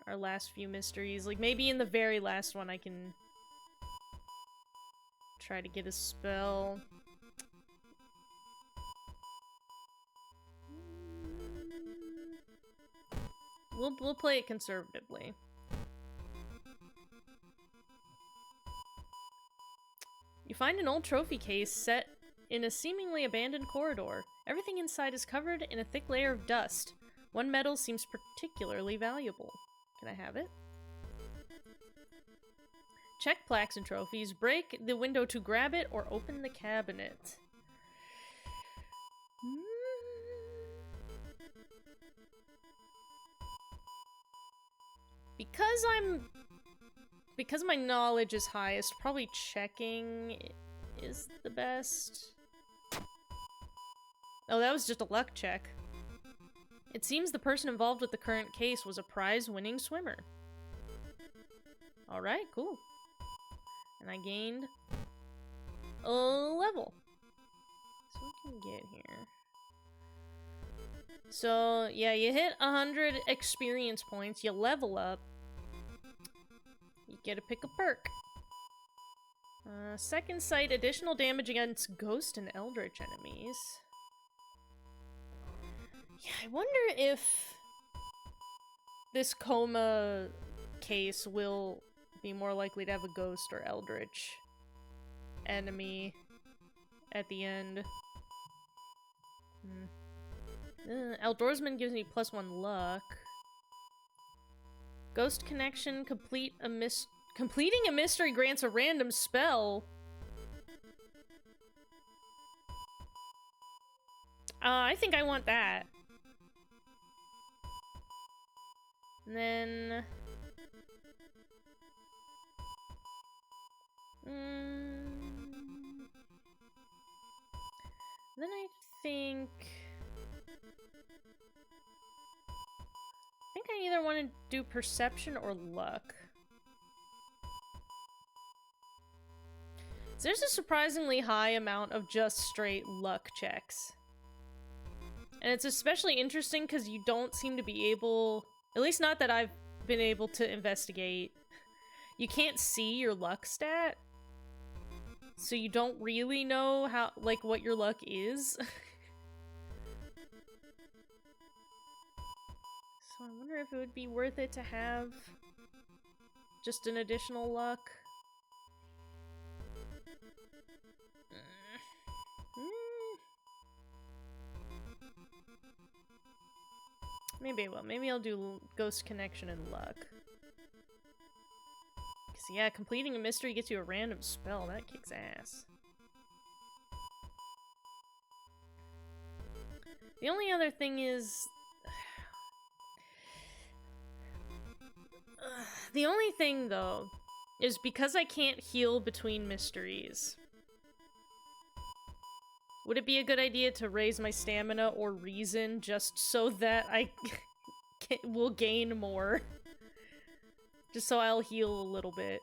our last few mysteries. Like maybe in the very last one I can try to get a spell. We'll play it conservatively. You find an old trophy case set in a seemingly abandoned corridor. Everything inside is covered in a thick layer of dust. One medal seems particularly valuable. Can I have it? Check plaques and trophies. Break the window to grab it or open the cabinet. Because my knowledge is highest, probably checking is the best. Oh, that was just a luck check. It seems the person involved with the current case was a prize-winning swimmer. Alright, cool. And I gained a level. So what can we get here? So, yeah, you hit 100 experience points, you level up, you get to pick a perk. Second sight, additional damage against ghost and eldritch enemies. Yeah, I wonder if this coma case will be more likely to have a ghost or eldritch enemy at the end. Outdoorsman gives me +1 luck. Ghost connection, completing a mystery grants a random spell. I think I want that. And then... then I think I either want to do perception or luck. So there's a surprisingly high amount of just straight luck checks. And it's especially interesting because you don't seem to be able, at least not that I've been able to investigate, you can't see your luck stat. So you don't really know how, like, what your luck is. So I wonder if it would be worth it to have just an additional luck. Maybe I will. Maybe I'll do Ghost Connection and luck. Because, yeah, completing a mystery gets you a random spell. That kicks ass. The only other thing is... the only thing, though, is because I can't heal between mysteries. Would it be a good idea to raise my stamina or reason just so that I will gain more? Just so I'll heal a little bit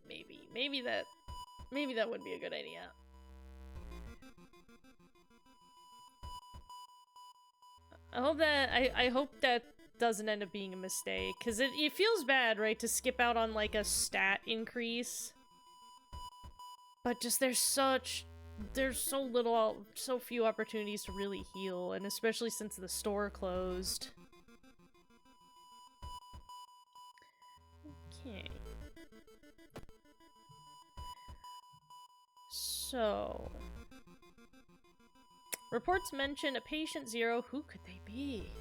Maybe that would be a good idea. I hope that doesn't end up being a mistake, because it feels bad, right, to skip out on like a stat increase. But just there's so few opportunities to really heal, and especially since the store closed. Okay. So, reports mention a patient 0. Who could they be?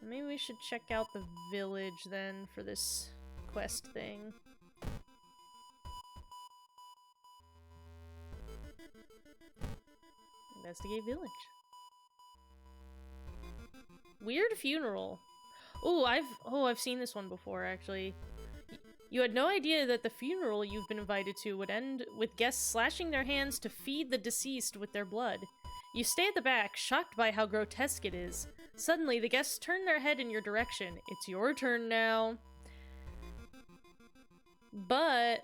Maybe we should check out the village then for this quest thing. Investigate village. Weird funeral. Oh, I've seen this one before, actually. You had no idea that the funeral you've been invited to would end with guests slashing their hands to feed the deceased with their blood. You stay at the back, shocked by how grotesque it is. Suddenly, the guests turn their head in your direction. It's your turn now. But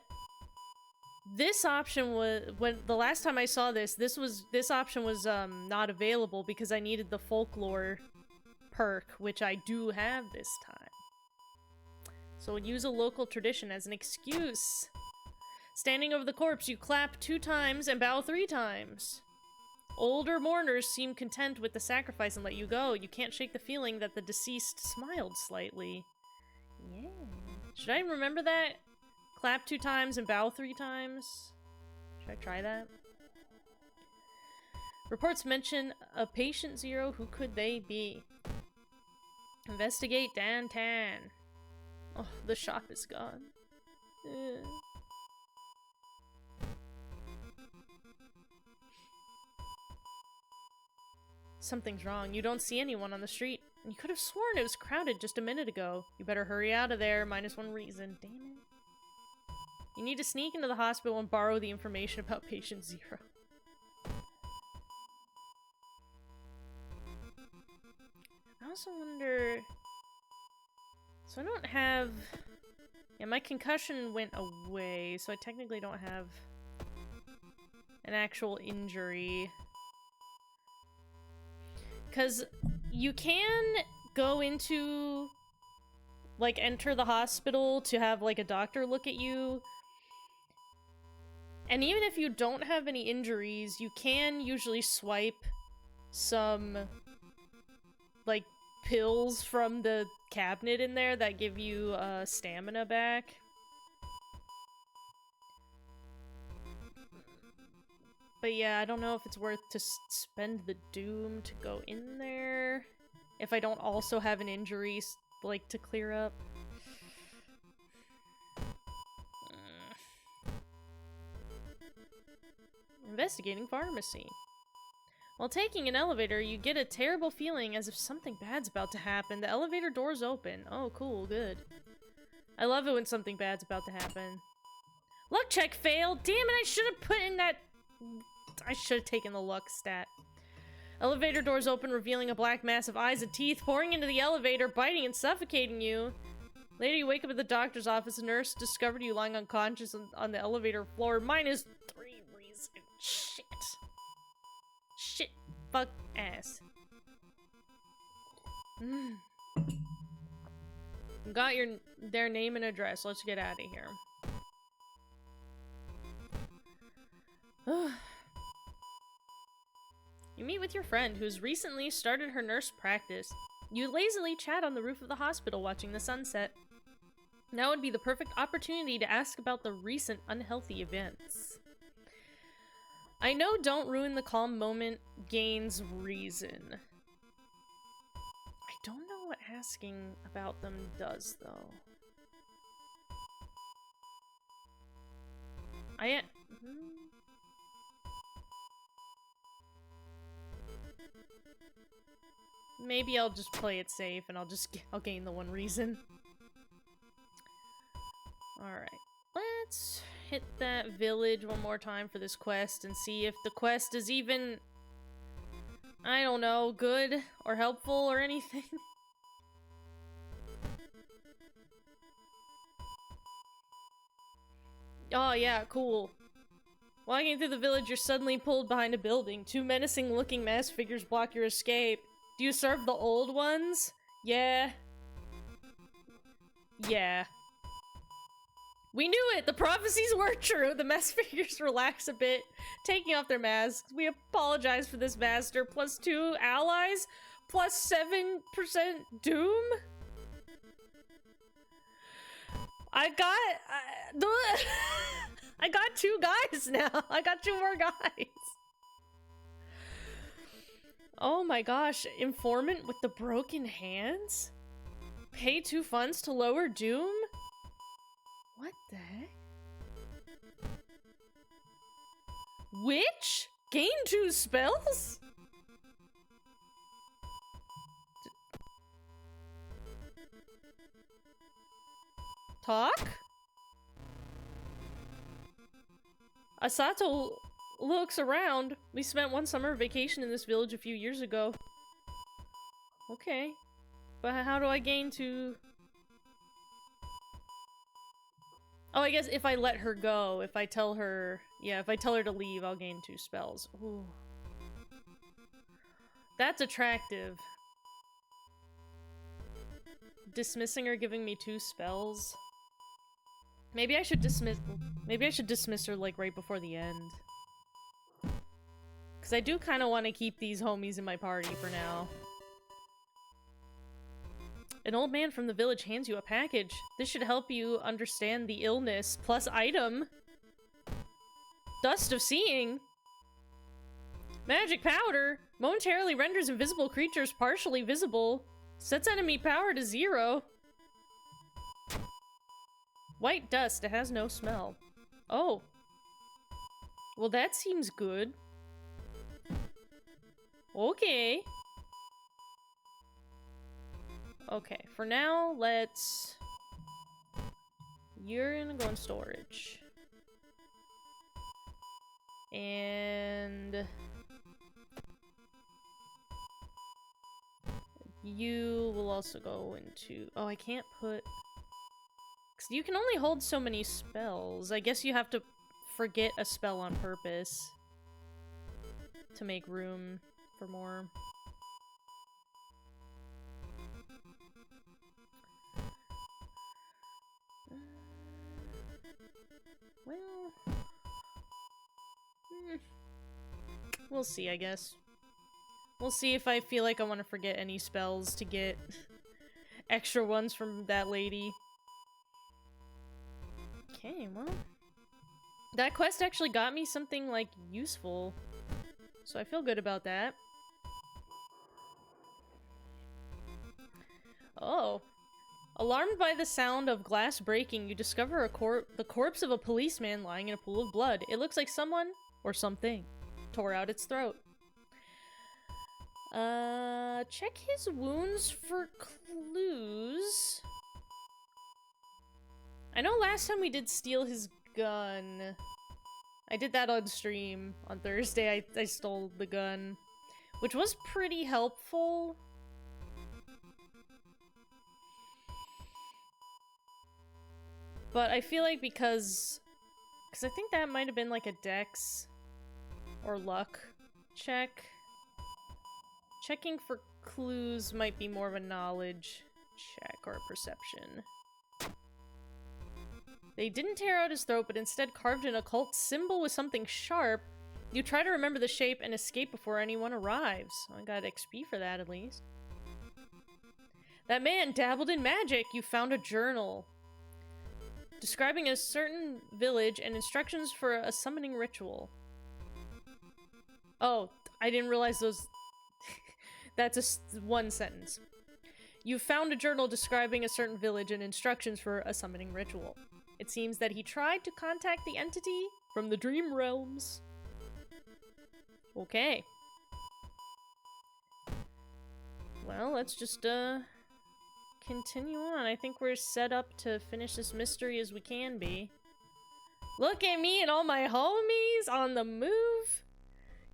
this option was, when the last time I saw this option was not available because I needed the folklore perk, which I do have this time. So use a local tradition as an excuse. Standing over the corpse, you clap 2 times and bow 3 times. Older mourners seem content with the sacrifice and let you go. You can't shake the feeling that the deceased smiled slightly. Yeah. Should I remember that? Clap 2 times and bow 3 times? Should I try that? Reports mention a patient 0. Who could they be? Investigate downtown. Oh, the shop is gone. Something's wrong. You don't see anyone on the street. You could have sworn it was crowded just a minute ago. You better hurry out of there. -1 reason. Damn it. You need to sneak into the hospital and borrow the information about patient 0. I also wonder... So I don't have... Yeah, my concussion went away, so I technically don't have an actual injury. Because you can go into, like, enter the hospital to have, like, a doctor look at you. And even if you don't have any injuries, you can usually swipe some, like, pills from the cabinet in there that give you stamina back. But yeah, I don't know if it's worth to spend the doom to go in there if I don't also have an injury, like, to clear up. Investigating pharmacy. While taking an elevator, you get a terrible feeling as if something bad's about to happen. The elevator doors open. Oh, cool, good. I love it when something bad's about to happen. Luck check failed! Damn it, I should have put in that... I should have taken the luck stat. Elevator doors open, revealing a black mass of eyes and teeth pouring into the elevator, biting and suffocating you. Later, you wake up at the doctor's office. A nurse discovered you lying unconscious on the elevator floor. -3 reason. Shit. Shit. Fuck ass. Got their name and address. Let's get out of here. You meet with your friend who's recently started her nurse practice. You lazily chat on the roof of the hospital watching the sunset. Now would be the perfect opportunity to ask about the recent unhealthy events. I know don't ruin the calm moment gains reason. I don't know what asking about them does, though. Maybe I'll just play it safe and I'll gain the 1 reason. Alright. Let's hit that village one more time for this quest and see if the quest is even, I don't know, good or helpful or anything. Oh yeah, cool. Walking through the village, you're suddenly pulled behind a building. Two menacing-looking masked figures block your escape. Do you serve the old ones? Yeah. Yeah. We knew it! The prophecies were true! The masked figures relax a bit, taking off their masks. We apologize for this, Master. +2 allies? +7% doom? I got 2 guys now. I got 2 more guys. Oh my gosh. Informant with the broken hands? Pay 2 funds to lower doom? What the heck? Witch? Gain 2 spells? Talk? Asato looks around. We spent one summer vacation in this village a few years ago. Okay. But how do I gain to... Oh, I guess if I let her go, if I tell her... Yeah, if I tell her to leave, I'll gain 2 spells. Ooh. That's attractive. Dismissing her, giving me 2 spells. Maybe I should dismiss her, like, right before the end. Because I do kind of want to keep these homies in my party for now. An old man from the village hands you a package. This should help you understand the illness. Plus item. Dust of Seeing. Magic powder. Momentarily renders invisible creatures partially visible. Sets enemy power to 0. White dust. It has no smell. Oh. Well, that seems good. Okay. Okay, for now, let's... You're gonna go in storage. And... You will also go into... Oh, I can't put... Because you can only hold so many spells. I guess you have to forget a spell on purpose to make room for more. Well... We'll see, I guess. We'll see if I feel like I want to forget any spells to get extra ones from that lady. Okay, well... That quest actually got me something, like, useful. So I feel good about that. Oh. Alarmed by the sound of glass breaking, you discover the corpse of a policeman lying in a pool of blood. It looks like someone, or something, tore out its throat. Check his wounds for clues. I know last time we did steal his gun. I did that on stream on Thursday. I stole the gun, which was pretty helpful. But I feel like because I think that might have been like a dex or luck check. Checking for clues might be more of a knowledge check or a perception. They didn't tear out his throat, but instead carved an occult symbol with something sharp. You try to remember the shape and escape before anyone arrives. I got XP for that, at least. That man dabbled in magic. You found a journal describing a certain village and instructions for a summoning ritual. Oh, I didn't realize those... That's one sentence. You found a journal describing a certain village and instructions for a summoning ritual. It seems that he tried to contact the entity from the dream realms. Okay. Well, let's just, continue on. I think we're set up to finish this mystery as we can be. Look at me and all my homies on the move!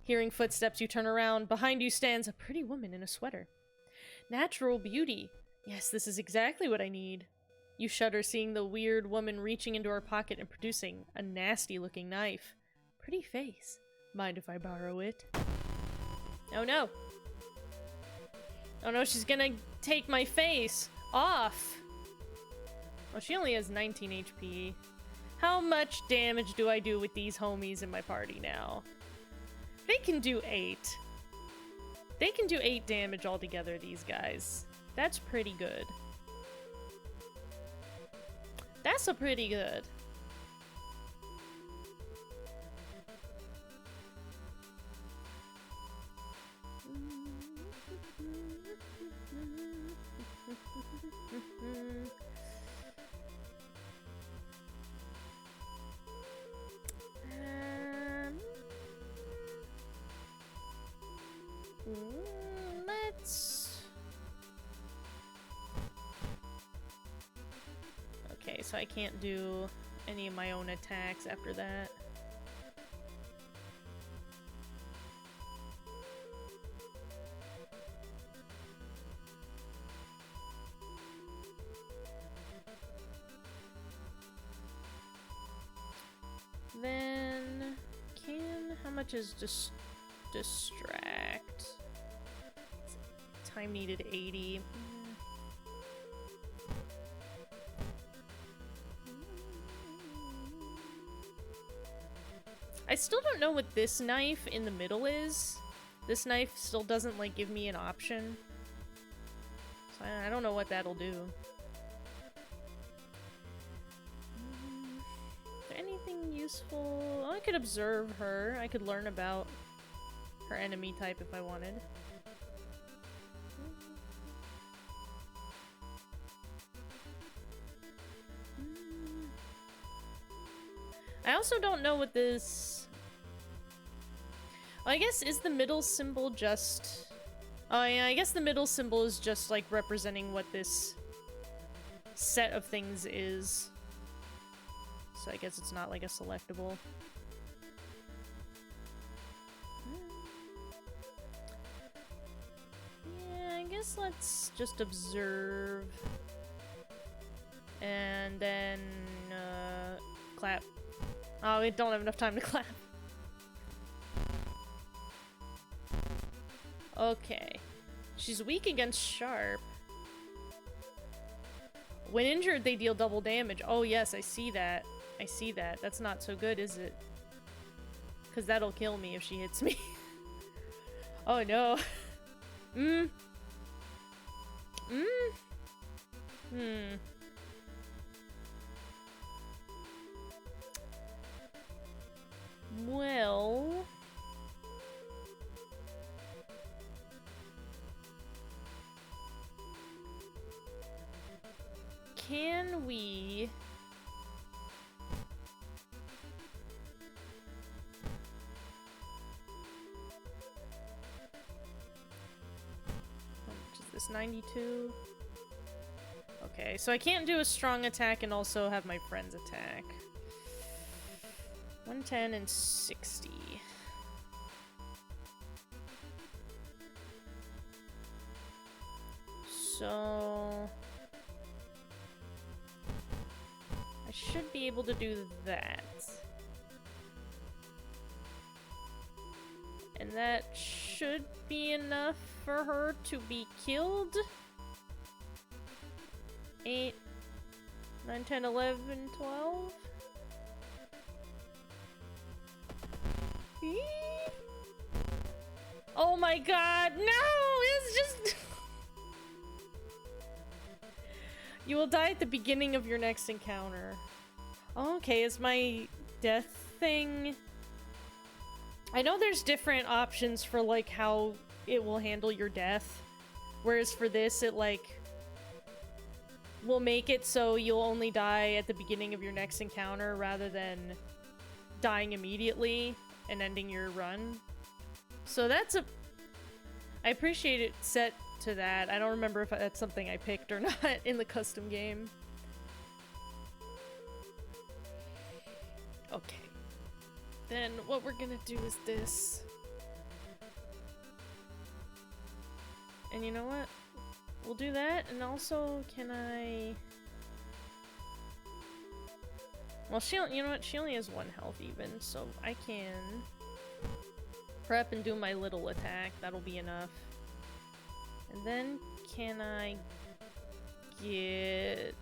Hearing footsteps, you turn around. Behind you stands a pretty woman in a sweater. Natural beauty. Yes, this is exactly what I need. You shudder seeing the weird woman reaching into her pocket and producing a nasty-looking knife. Pretty face. Mind if I borrow it? Oh no. Oh no, she's gonna take my face off. Well, she only has 19 HP. How much damage do I do with these homies in my party now? They can do 8. They can do 8 damage altogether, these guys. That's pretty good. That's a pretty good. Let's... Okay, so I can't do any of my own attacks after that. Then how much is distract? Time needed 80. I still don't know what this knife in the middle is. This knife still doesn't like give me an option. So I don't know what that'll do. Is there anything useful? Oh, I could observe her. I could learn about her enemy type if I wanted. I also don't know what this... Well, I guess, is the middle symbol just... Oh yeah, I guess the middle symbol is just, like, representing what this set of things is. So I guess it's not, like, a selectable. Yeah, I guess let's just observe. And then, clap. Oh, we don't have enough time to clap. Okay. She's weak against sharp. When injured, they deal double damage. Oh, yes, I see that. I see that. That's not so good, is it? Because that'll kill me if she hits me. Oh, no. Well... Can we... How much is this? 92? Okay, so I can't do a strong attack and also have my friends attack. 110 and 60. So... I should be able to do that. And that should be enough for her to be killed. 8, 9, 10, 11, 12. Oh my god, no! It's just... You will die at the beginning of your next encounter. Okay, is my death thing... I know there's different options for, like, how it will handle your death. Whereas for this, it, like... will make it so you'll only die at the beginning of your next encounter rather than dying immediately and ending your run. So that's a... I appreciate it set to that. I don't remember if that's something I picked or not in the custom game. Okay. Then what we're gonna do is this. And you know what? We'll do that, and also, can I... Well, you know what? She only has 1 health even, so I can prep and do my little attack. That'll be enough. And then can I get...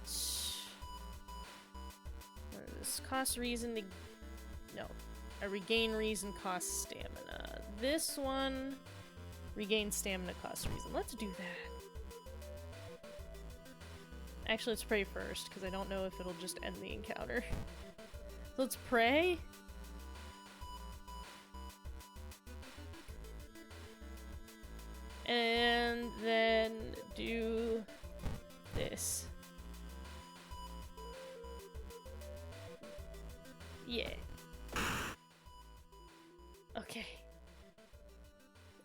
This costs reason to... No. I regain reason costs stamina. This one... Regain stamina costs reason. Let's do that. Actually, let's pray first, because I don't know if it'll just end the encounter. So let's pray. And then do this. Yeah. Okay.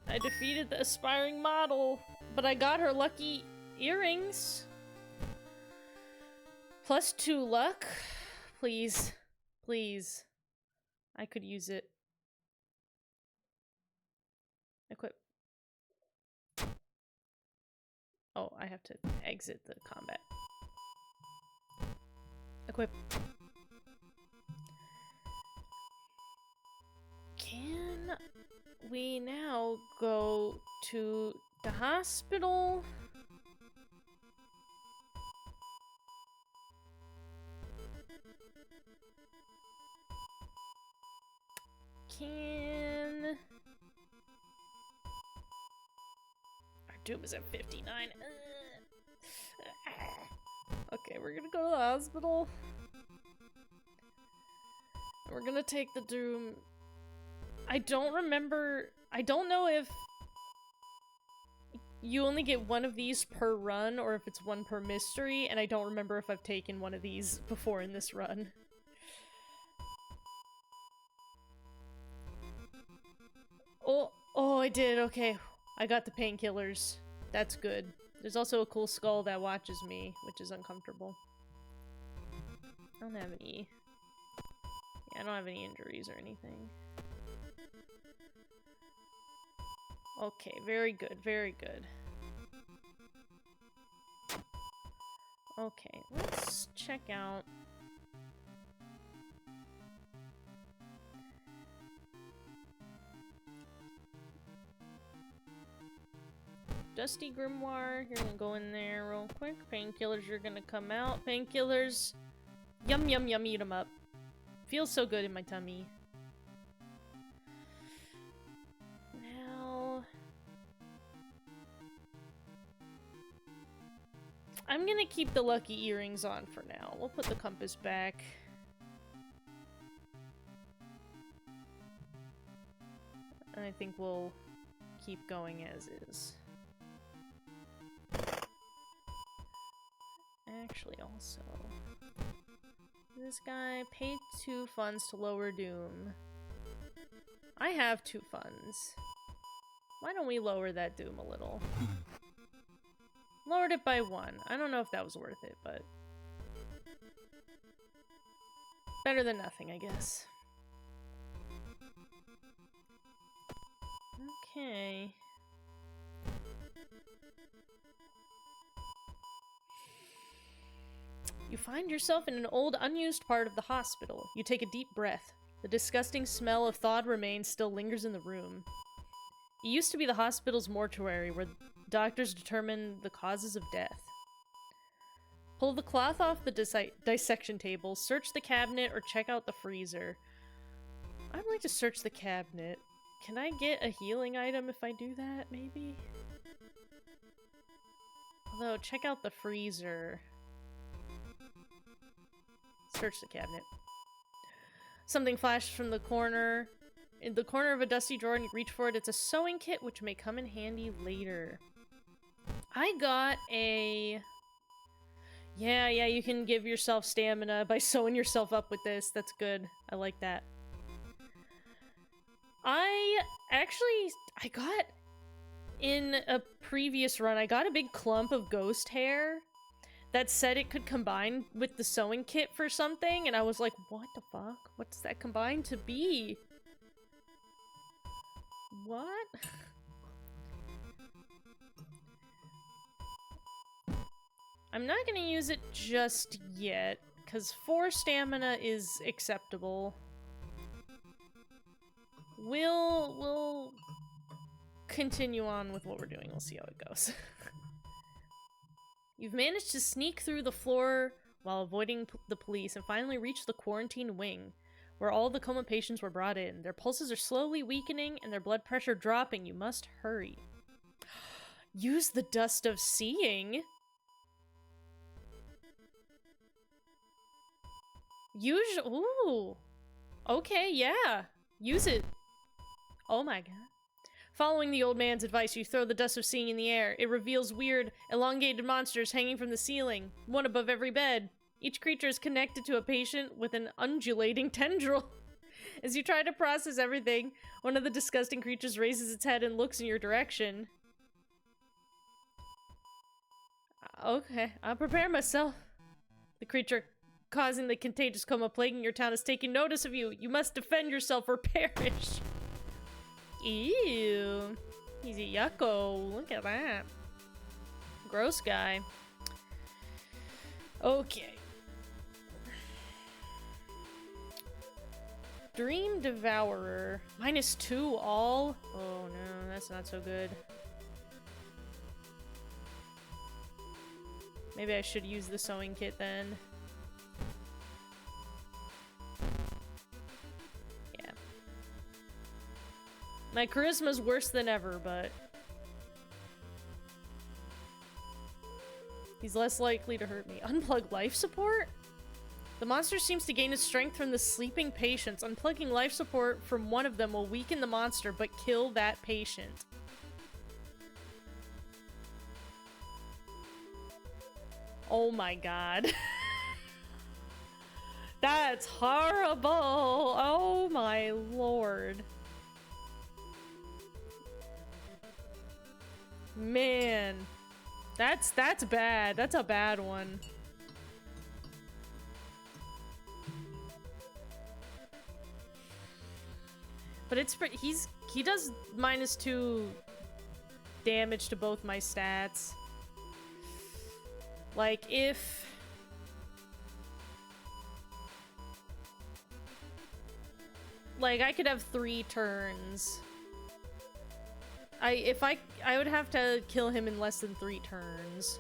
I defeated the aspiring model, but I got her lucky earrings. +2 luck. Please. Please. I could use it. Equip. Oh, I have to exit the combat. Equip. Can we now go to the hospital? Can... Our doom is at 59. Okay, we're gonna go to the hospital. We're gonna take the doom. I don't remember... I don't know if you only get 1 of these per run or if it's 1 per mystery, and I don't remember if I've taken 1 of these before in this run. Oh, I did. Okay. I got the painkillers. That's good. There's also a cool skull that watches me, which is uncomfortable. I don't have any... Yeah, I don't have any injuries or anything. Okay, very good, very good. Okay, let's check out... Dusty Grimoire, you're gonna go in there real quick. Painkillers, you're gonna come out. Painkillers, yum yum yum, eat them up. Feels so good in my tummy. Now... I'm gonna keep the lucky earrings on for now. We'll put the compass back. And I think we'll keep going as is. Actually, also... This guy paid 2 funds to lower doom. I have 2 funds. Why don't we lower that doom a little? Lowered it by 1. I don't know if that was worth it, but... Better than nothing, I guess. Okay... You find yourself in an old, unused part of the hospital. You take a deep breath. The disgusting smell of thawed remains still lingers in the room. It used to be the hospital's mortuary, where doctors determine the causes of death. Pull the cloth off the dissection table, search the cabinet, or check out the freezer. I'd like to search the cabinet. Can I get a healing item if I do that, maybe? Although, check out the freezer. Search the cabinet. Something flashed from the corner. In the corner of a dusty drawer, and you reach for it. It's a sewing kit, which may come in handy later. I got a... Yeah, you can give yourself stamina by sewing yourself up with this. That's good. I like that. I got... In a previous run, I got a big clump of ghost hair that said it could combine with the sewing kit for something, and I was like, what the fuck? What does that combine to be? What? I'm not gonna use it just yet. because 4 stamina is acceptable. We'll continue on with what we're doing. We'll see how it goes. You've managed to sneak through the floor while avoiding the police and finally reach the quarantine wing, where all the coma patients were brought in. Their pulses are slowly weakening and their blood pressure dropping. You must hurry. Use the dust of seeing. Ooh. Okay, yeah. Use it. Oh my god. Following the old man's advice, you throw the dust of seeing in the air. It reveals weird, elongated monsters hanging from the ceiling, one above every bed. Each creature is connected to a patient with an undulating tendril. As you try to process everything, one of the disgusting creatures raises its head and looks in your direction. Okay, I'll prepare myself. The creature causing the contagious coma plaguing your town is taking notice of you. You must defend yourself or perish. Ew. He's a yucko. Look at that. Gross guy. Okay. Dream Devourer. -2 all? Oh no, that's not so good. Maybe I should use the sewing kit then. Yeah. My charisma's worse than ever, but he's less likely to hurt me. Unplug life support? The monster seems to gain its strength from the sleeping patients. Unplugging life support from one of them will weaken the monster, but kill that patient. Oh my god. That's horrible! Oh my lord. Man. That's bad. That's a bad one. But it's he does -2 damage to both my stats. Like if I could have 3 turns. I would have to kill him in less than 3 turns.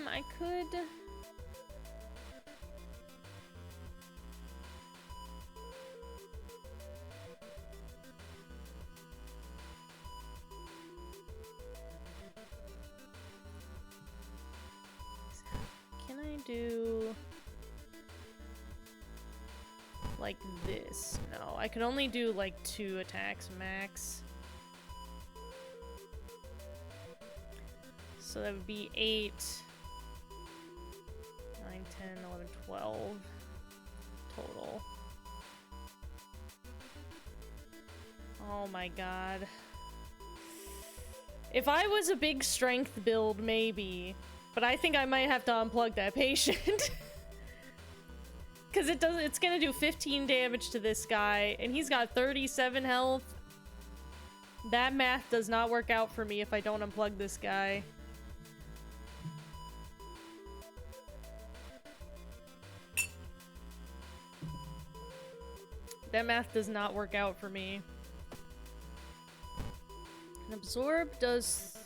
I could. Can I do like this? No, I can only do like 2 attacks max. So that would be 8, 9, 10, 11, 12 total. Oh my god. If I was a big strength build, maybe. But I think I might have to unplug that patient. Cause it's gonna do 15 damage to this guy, and he's got 37 health. That math does not work out for me if I don't unplug this guy. That math does not work out for me. And absorb does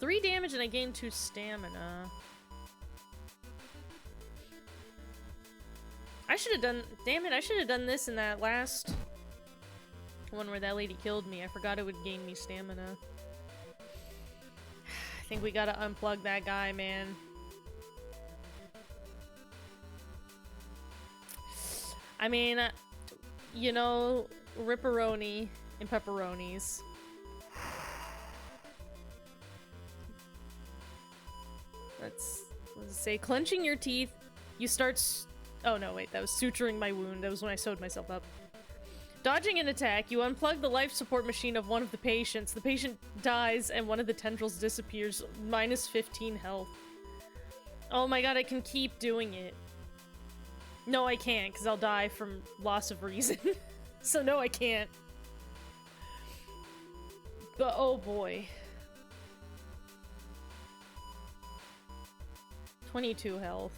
3 damage and I gain 2 stamina. I should have done... Damn it, I should have done this in that last one where that lady killed me. I forgot it would gain me stamina. I think we gotta unplug that guy, man. I mean, you know, ripperoni and pepperonis. Let's say clenching your teeth, you start oh no, wait, that was suturing my wound. That was when I sewed myself up. Dodging an attack, you unplug the life support machine of one of the patients. The patient dies and one of the tendrils disappears, -15 health. Oh my god, I can keep doing it. No, I can't, because I'll die from loss of reason. So no, I can't. But oh boy. 22 health.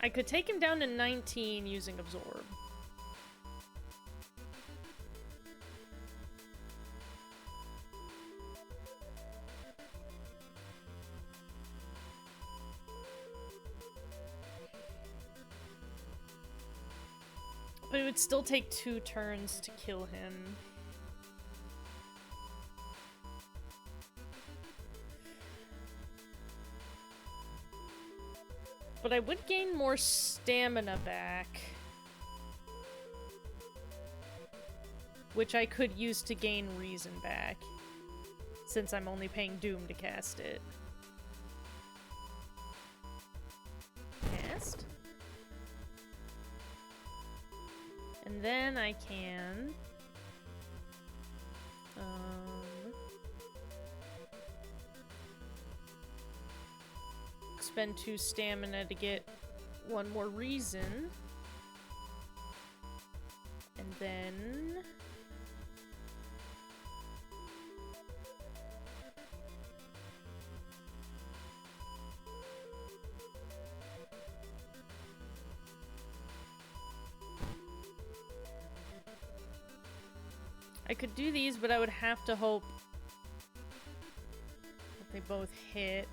I could take him down to 19 using Absorb. But it would still take 2 turns to kill him. But I would gain more stamina back. Which I could use to gain reason back. Since I'm only paying Doom to cast it. Cast. And then I can... spend 2 stamina to get 1 more reason. And then... I could do these, but I would have to hope that they both hit.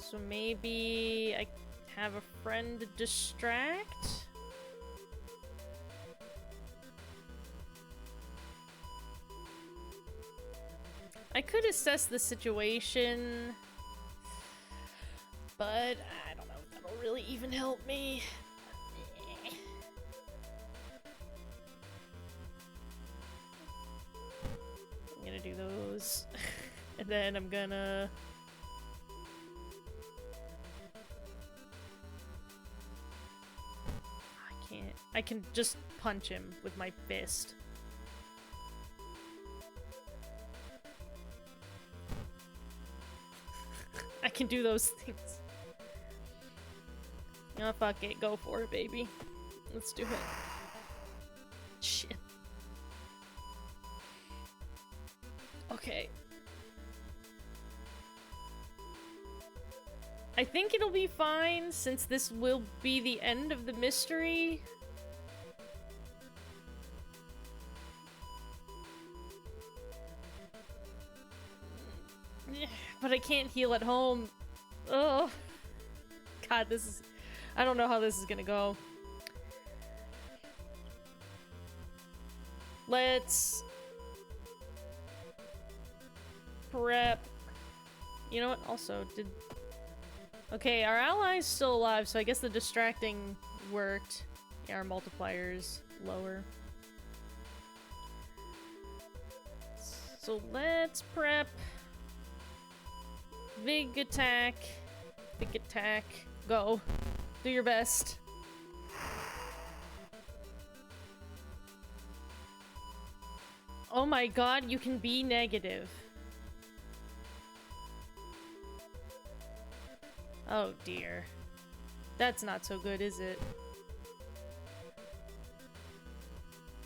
So maybe I have a friend to distract? I could assess the situation, but I don't know if that'll really even help me. I'm gonna do those, and then I'm gonna... I can just punch him with my fist. I can do those things. Oh, fuck it. Go for it, baby. Let's do it. Shit. Okay. I think it'll be fine, since this will be the end of the mystery. But I can't heal at home. Oh, God, this is... I don't know how this is gonna go. Let's... prep. You know what? Also, did... Okay, our ally's still alive, so I guess the distracting worked. Yeah, our multiplier's lower. So let's prep. Big attack. Big attack. Go. Do your best. Oh my god, you can be negative. Oh dear. That's not so good, is it?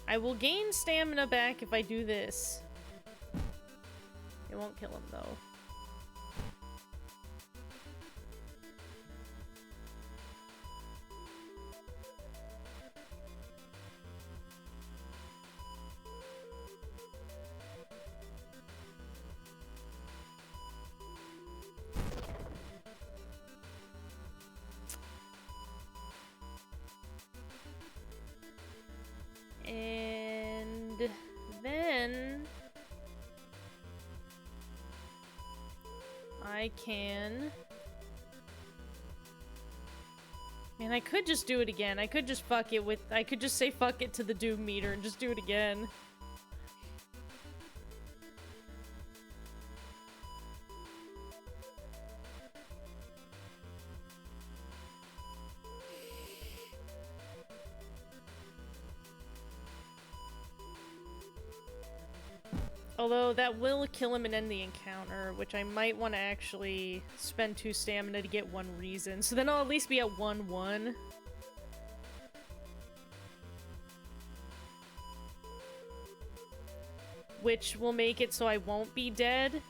I will gain stamina back if I do this. It won't kill him, though. And then I can... Man, I could just do it again. I could just fuck it with... I could just say fuck it to the Doom meter and just do it again. Although that will kill him and end the encounter, which I might want to actually spend 2 stamina to get 1 reason. So then I'll at least be at 1-1. Which will make it so I won't be dead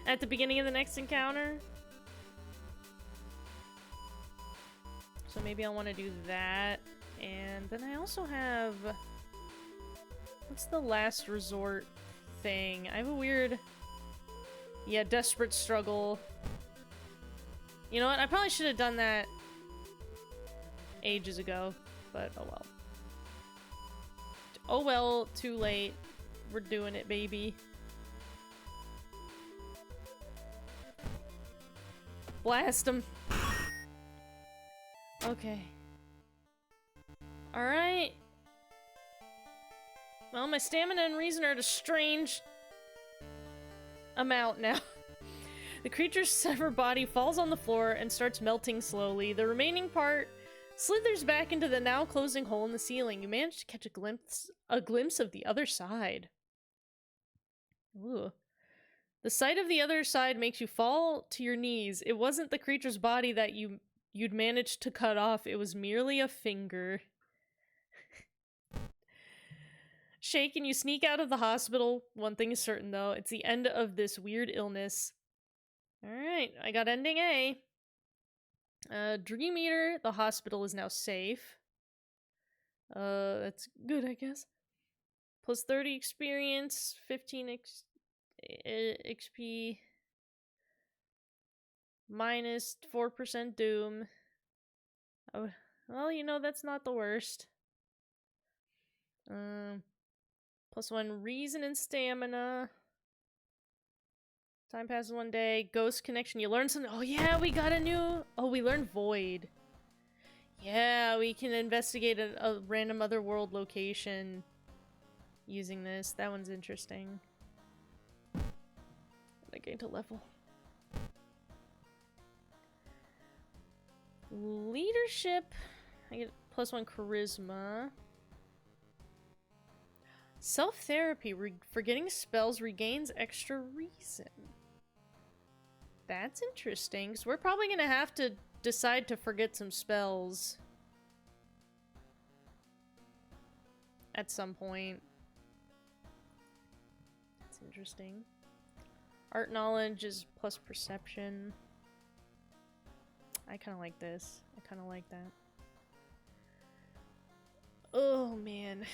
at the beginning of the next encounter. So maybe I'll want to do that. And then I also have... What's the last resort thing? I have a weird... Yeah, desperate struggle. You know what? I probably should have done that ages ago. But oh well. Oh well, too late. We're doing it, baby. Blast him. Okay. Alright. Well, my stamina and reason are at a strange amount now. The creature's severed body falls on the floor and starts melting slowly. The remaining part slithers back into the now closing hole in the ceiling. You manage to catch a glimpse of the other side. Ooh. The sight of the other side makes you fall to your knees. It wasn't the creature's body that you'd managed to cut off. It was merely a finger. Shaken, you sneak out of the hospital. One thing is certain, though. It's the end of this weird illness. Alright, I got ending A. Dream Eater, the hospital is now safe. That's good, I guess. Plus 30 experience, 15 XP. Minus 4% doom. Oh, well, you know, that's not the worst. Plus 1 reason and stamina. Time passes 1 day. Ghost connection. You learn something. Oh yeah, we got a new... Oh, we learned Void. Yeah, we can investigate a random other world location using this. That one's interesting. I gained a level. Leadership. I get plus 1 charisma. Self-therapy. Forgetting spells regains extra reason. That's interesting, so we're probably gonna have to decide to forget some spells at some point. That's interesting. Art knowledge is plus perception. I kind of like this. I kind of like that. Oh man.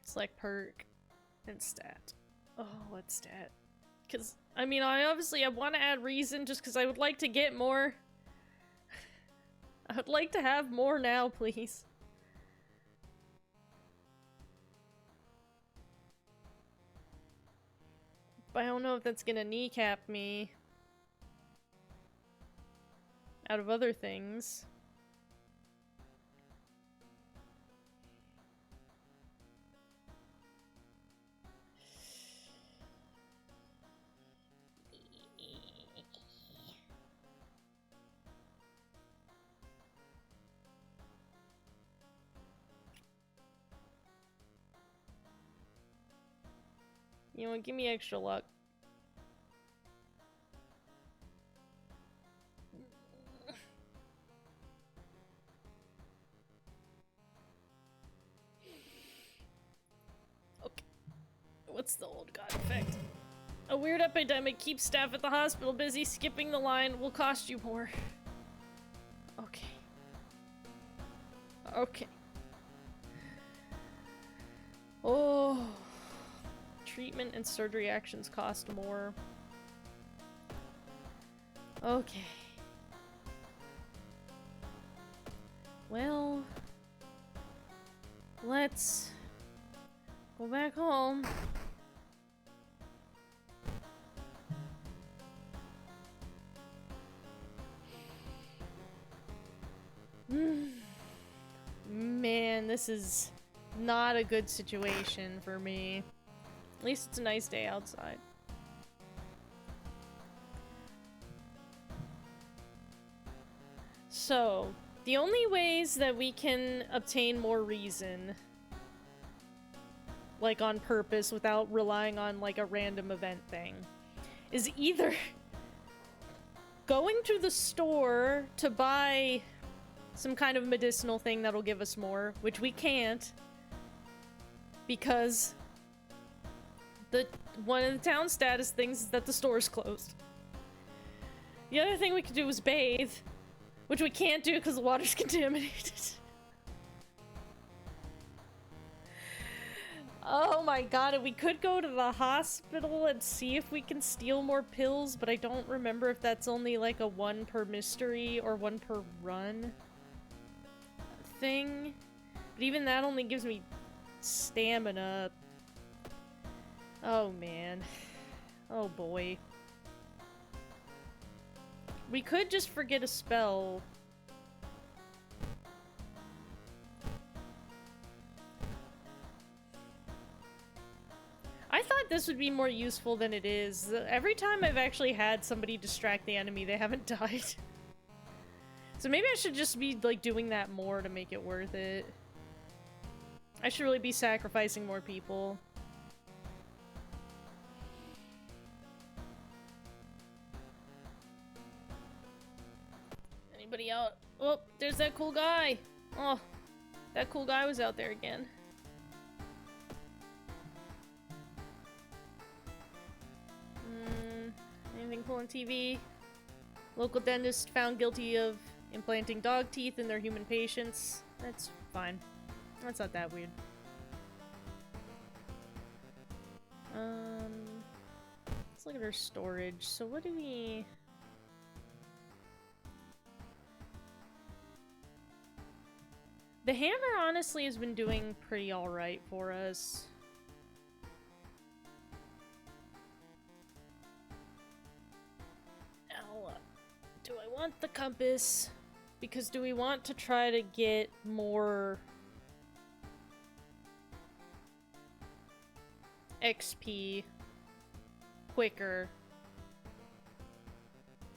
Select perk and stat. Oh, what stat? Because, I mean, I want to add reason just because I would like to get more. I would like to have more now, please. But I don't know if that's gonna kneecap me. Out of other things. You know what, give me extra luck. Okay. What's the old god effect? A weird epidemic keeps staff at the hospital busy. Skipping the line will cost you more. Okay. Okay. Oh. Treatment and surgery actions cost more. Okay. Well, let's go back home. Man, this is not a good situation for me. At least it's a nice day outside. So, the only ways that we can obtain more reason like on purpose without relying on like a random event thing, is either going to the store to buy some kind of medicinal thing that'll give us more, which we can't because one of the town status things is that the store's closed. The other thing we could do is bathe, which we can't do because the water's contaminated. Oh my god, and we could go to the hospital and see if we can steal more pills, but I don't remember if that's only like a 1 per mystery or 1 per run thing. But even that only gives me stamina. Oh man. Oh boy. We could just forget a spell. I thought this would be more useful than it is. Every time I've actually had somebody distract the enemy, they haven't died. So maybe I should just be, like, doing that more to make it worth it. I should really be sacrificing more people. Anybody out? Oh, there's that cool guy! Oh, that cool guy was out there again. Anything cool on TV? Local dentist found guilty of implanting dog teeth in their human patients. That's fine. That's not that weird. Let's look at our storage. So what do we... The hammer honestly has been doing pretty alright for us. Do I want the compass? Because do we want to try to get more XP quicker?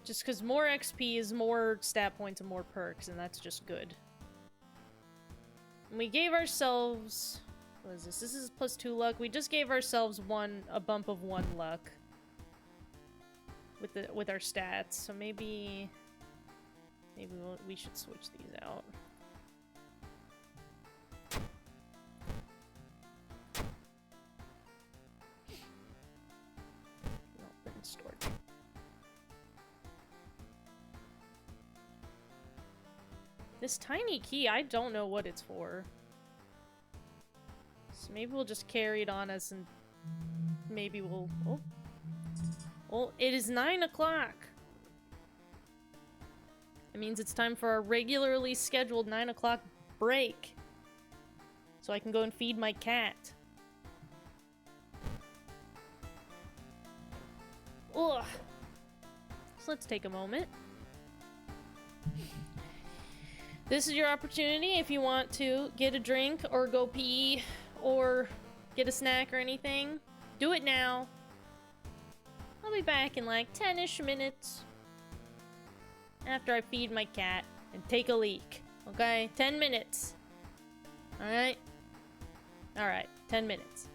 Just because more XP is more stat points and more perks, and that's just good. And we gave ourselves... What is this? This is +2 luck. We just gave ourselves a bump of 1 luck. With our stats, so maybe we should switch these out. No, put in storage. This tiny key, I don't know what it's for. So maybe we'll just carry it on us and maybe we'll... Oh. Well, it is 9 o'clock. It means it's time for our regularly scheduled 9 o'clock break. So I can go and feed my cat. Ugh. So let's take a moment. This is your opportunity if you want to get a drink or go pee or get a snack or anything. Do it now. I'll be back in like 10-ish minutes after I feed my cat and take a leak. Okay? 10 minutes. Alright? Alright, 10 minutes.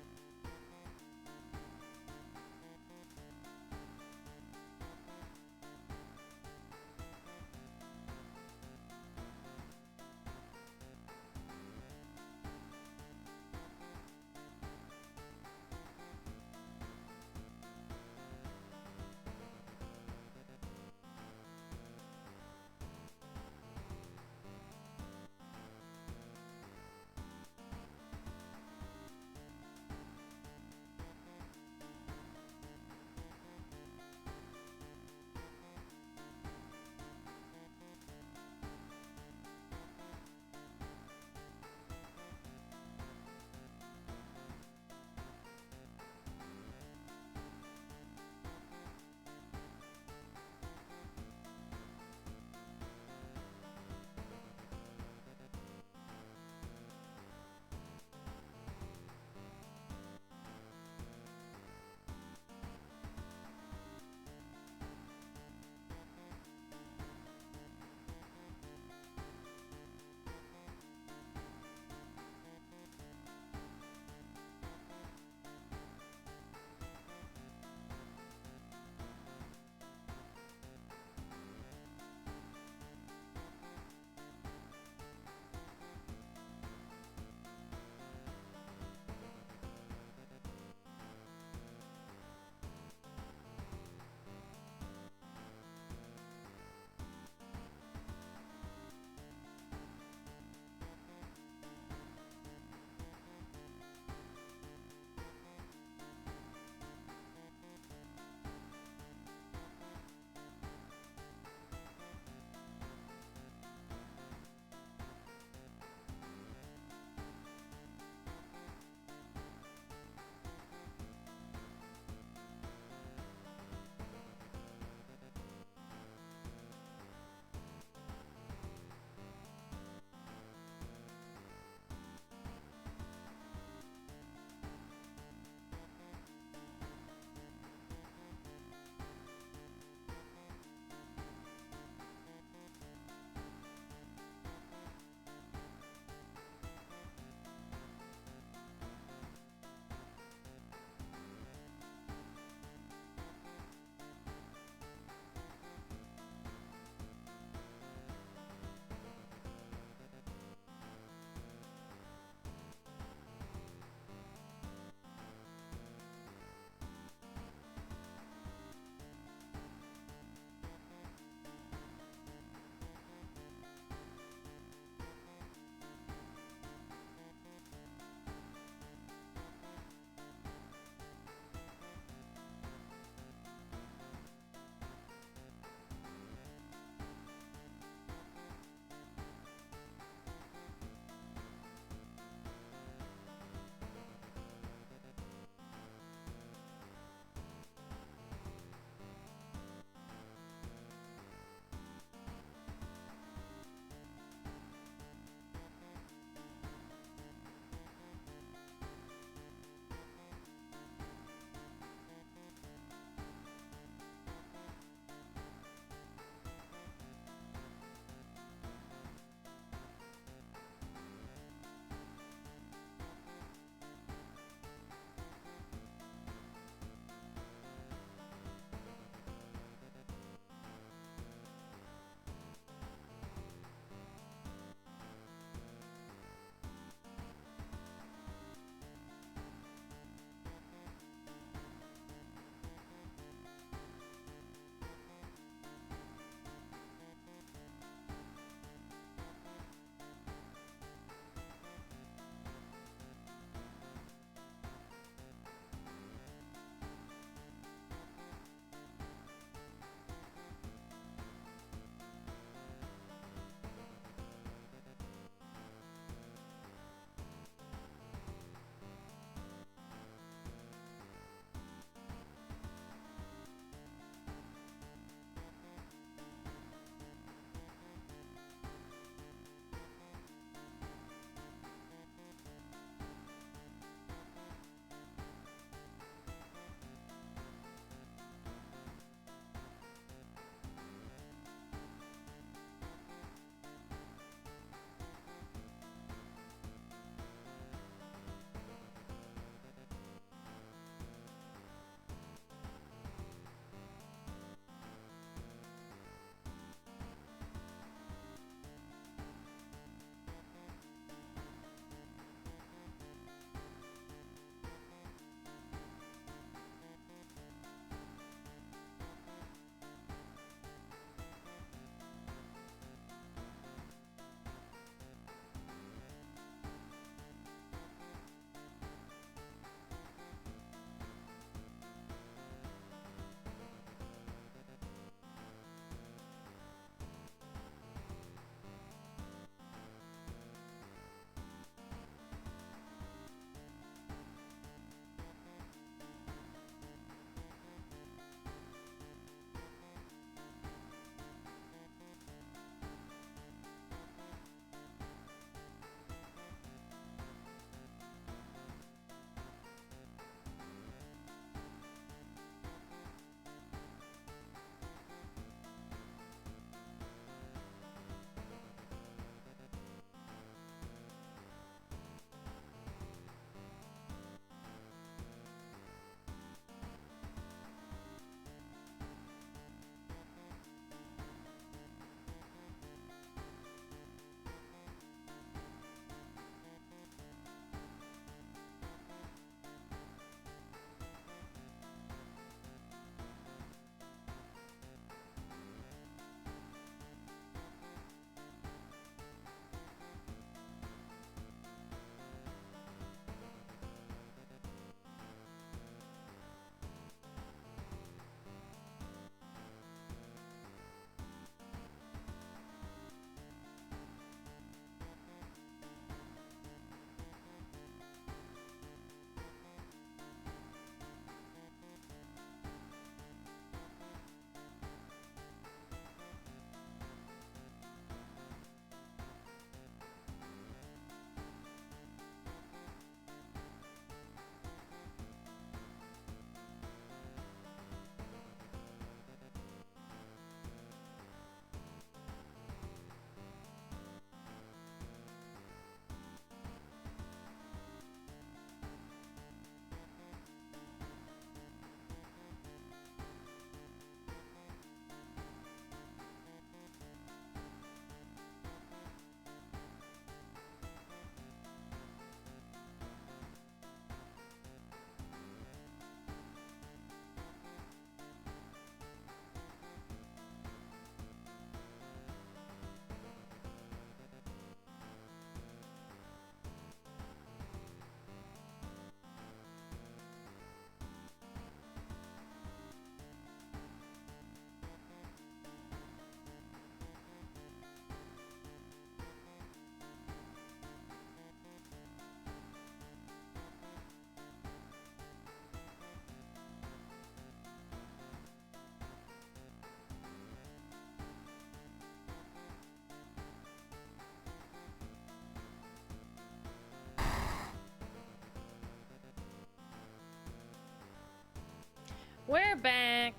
We're back.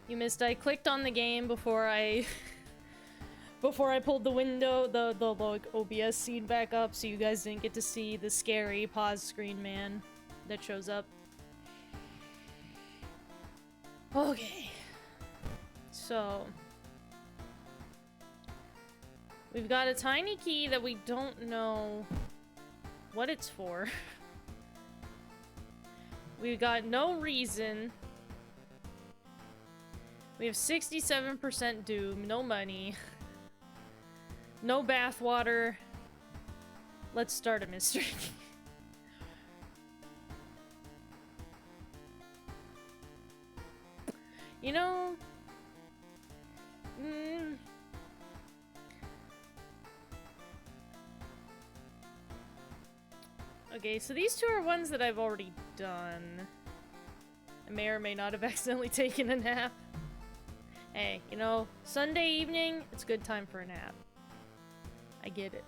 You missed. I clicked on the game before I before I pulled the window, the like OBS scene back up, so you guys didn't get to see the scary pause screen man that shows up. Okay. So we've got a tiny key that we don't know what it's for. We've got no reason. We have 67% doom, no money, no bathwater. Let's start a mystery. You know, okay, so these two are ones that I've already done. I may or may not have accidentally taken a nap. Hey, you know, Sunday evening, it's a good time for a nap. I get it.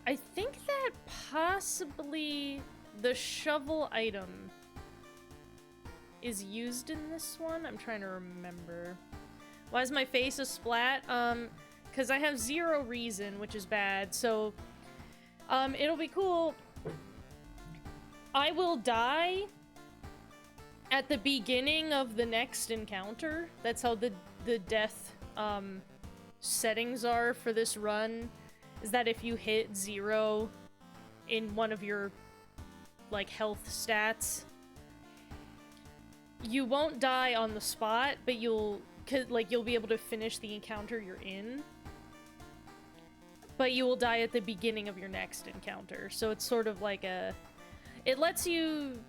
I think that possibly the shovel item is used in this one. I'm trying to remember. Why is my face a splat? Because I have 0 reason, which is bad. So, it'll be cool. I will die at the beginning of the next encounter. That's how the death, settings are for this run. Is that if you hit 0 in one of your, like, health stats, you won't die on the spot, but you'll be able to finish the encounter you're in. But you will die at the beginning of your next encounter. So it's sort of like a... It lets you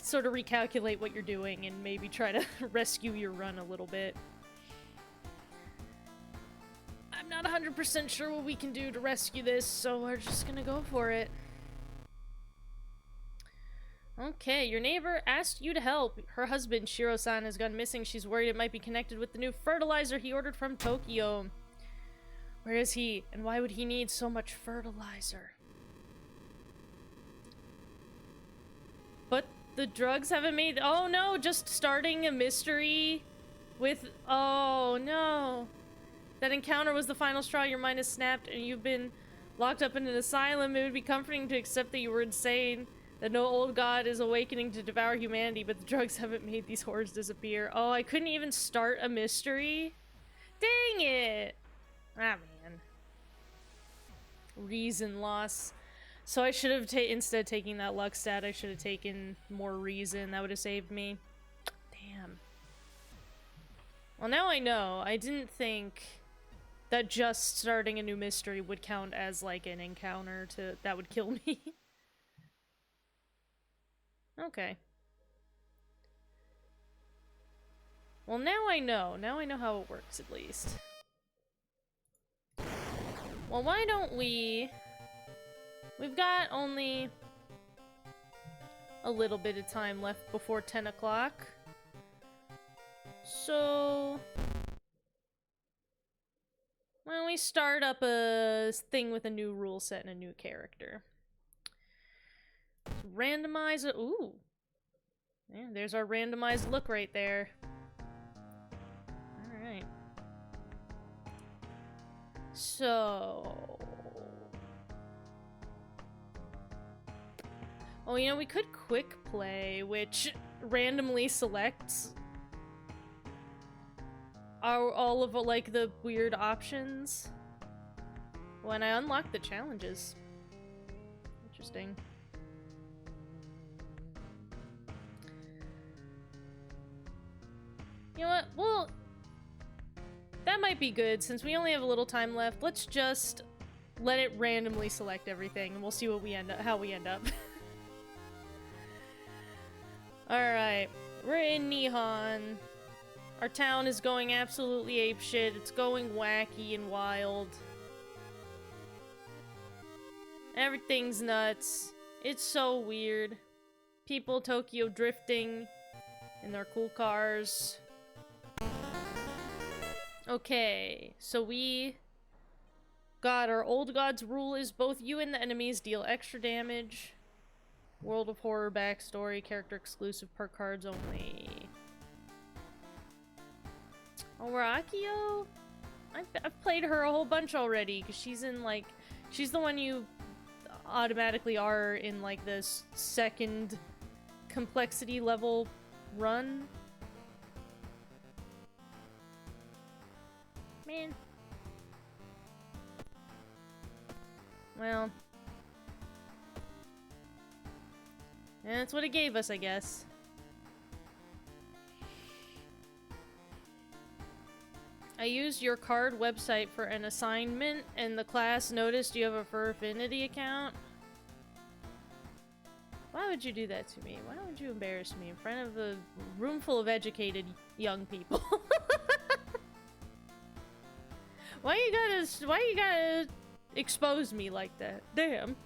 sort of recalculate what you're doing and maybe try to rescue your run a little bit. I'm not 100% sure what we can do to rescue this, so we're just gonna go for it. Okay, your neighbor asked you to help. Her husband, Shiro-san, has gone missing. She's worried it might be connected with the new fertilizer he ordered from Tokyo. Where is he, and why would he need so much fertilizer? But the drugs haven't made... Oh no, just starting a mystery with... Oh no. That encounter was the final straw. Your mind has snapped and you've been locked up in an asylum. It would be comforting to accept that you were insane. That no old god is awakening to devour humanity, but the drugs haven't made these horrors disappear. Oh, I couldn't even start a mystery? Dang it! Ah, man. Reason loss. So I should have instead of taking that luck stat, I should have taken more reason. That would have saved me. Damn. Well, now I know. I didn't think that just starting a new mystery would count as, like, an encounter that would kill me. Okay. Well, now I know. Now I know how it works, at least. Well, why don't we... We've got only a little bit of time left before 10 o'clock. So... why don't we start up a thing with a new rule set and a new character? Randomize it. Ooh. Yeah, there's our randomized look right there. Alright. So... oh, you know, we could quick play, which randomly selects all of, like, the weird options when I unlock the challenges. Interesting. You know what? Well, that might be good since we only have a little time left. Let's just let it randomly select everything and we'll see what how we end up. Alright, we're in Nihon. Our town is going absolutely apeshit. It's going wacky and wild. Everything's nuts. It's so weird. People Tokyo drifting in their cool cars. Okay, so we God, our old god's rule is both you and the enemies deal extra damage. World of Horror backstory, character exclusive, perk cards only. Oh, Rakio? I've played her a whole bunch already, because she's in, like, she's the one you automatically are in, like, this second complexity level run. Man. Well. And that's what it gave us, I guess. I used your card website for an assignment, and the class noticed you have a Fur Affinity account. Why would you do that to me? Why would you embarrass me in front of a room full of educated young people? Why you gotta expose me like that? Damn.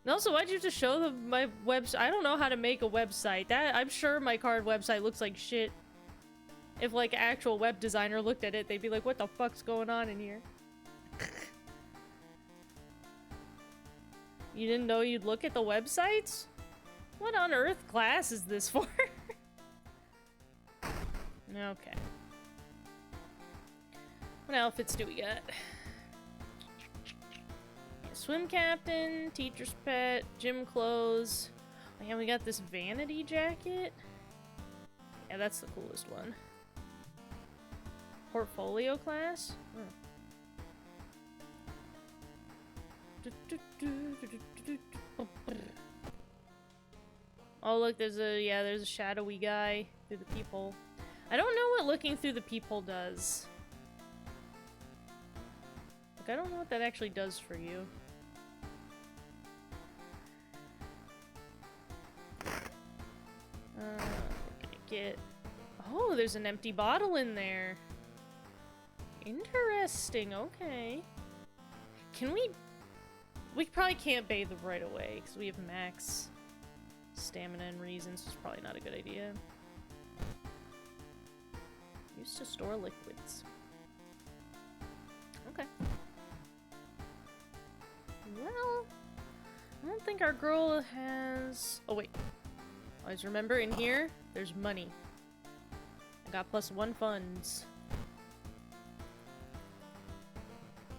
And also, why'd you just show my website? I don't know how to make a website. I'm sure my card website looks like shit. If, like, an actual web designer looked at it, they'd be like, what the fuck's going on in here? You didn't know you'd look at the websites? What on earth class is this for? Okay. What outfits do we got? Swim captain, teacher's pet, gym clothes. Oh, yeah, we got this vanity jacket. Yeah, that's the coolest one. Portfolio class? Oh, look, there's a shadowy guy through the peephole. I don't know what looking through the peephole does. Like, I don't know what that actually does for you. We're gonna get... Oh, there's an empty bottle in there. Interesting, okay. Can we... We probably can't bathe right away, because we have max stamina and reasons. It's probably not a good idea. Used to store liquids. Okay. Well... I don't think our girl has... Oh, wait. Always remember, in here, there's money. I got +1 funds.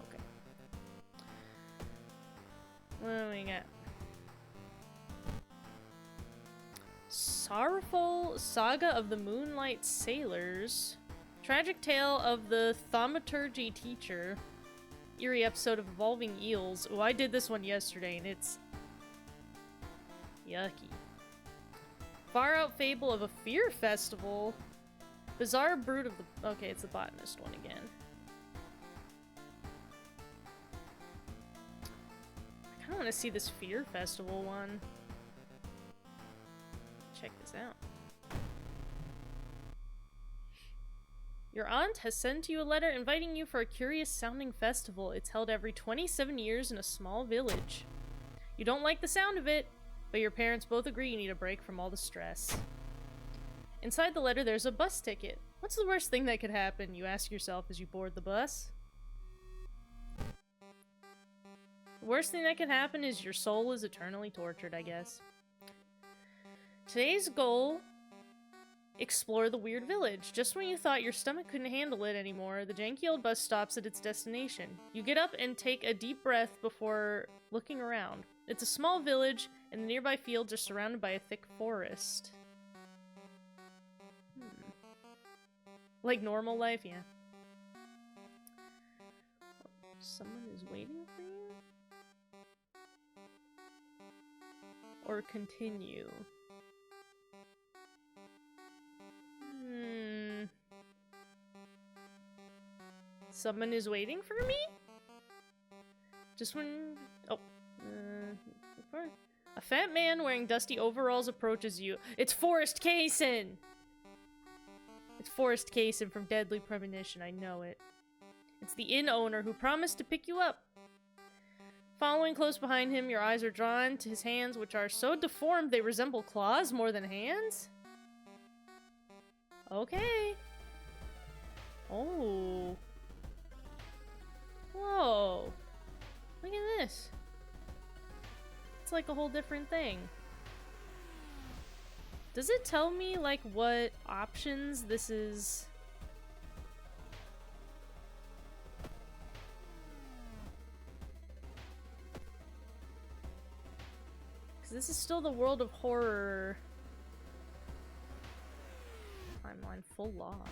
Okay. What do we got? Sorrowful Saga of the Moonlight Sailors. Tragic Tale of the Thaumaturgy Teacher. Eerie episode of Evolving Eels. Oh, I did this one yesterday, and it's... yucky. Far Out Fable of a Fear Festival. Bizarre Brood of the... Okay, it's the botanist one again. I kind of want to see this Fear Festival one. Check this out. Your aunt has sent you a letter inviting you for a curious-sounding festival. It's held every 27 years in a small village. You don't like the sound of it, but your parents both agree you need a break from all the stress. Inside the letter, there's a bus ticket. What's the worst thing that could happen, you ask yourself as you board the bus? The worst thing that could happen is your soul is eternally tortured, I guess. Today's goal... explore the weird village. Just when you thought your stomach couldn't handle it anymore, the janky old bus stops at its destination. You get up and take a deep breath before looking around. It's a small village, and the nearby fields are surrounded by a thick forest. Like normal life, yeah. Someone is waiting for you? Or continue? Someone is waiting for me? Just when... Oh. A fat man wearing dusty overalls approaches you. It's Forrest Kaysen! It's Forrest Kaysen from Deadly Premonition, I know it. It's the inn owner who promised to pick you up. Following close behind him, your eyes are drawn to his hands, which are so deformed they resemble claws more than hands? Okay. Oh. Whoa. Look at this. It's like a whole different thing. Does it tell me, like, what options this is? Because this is still the World of Horror timeline full log.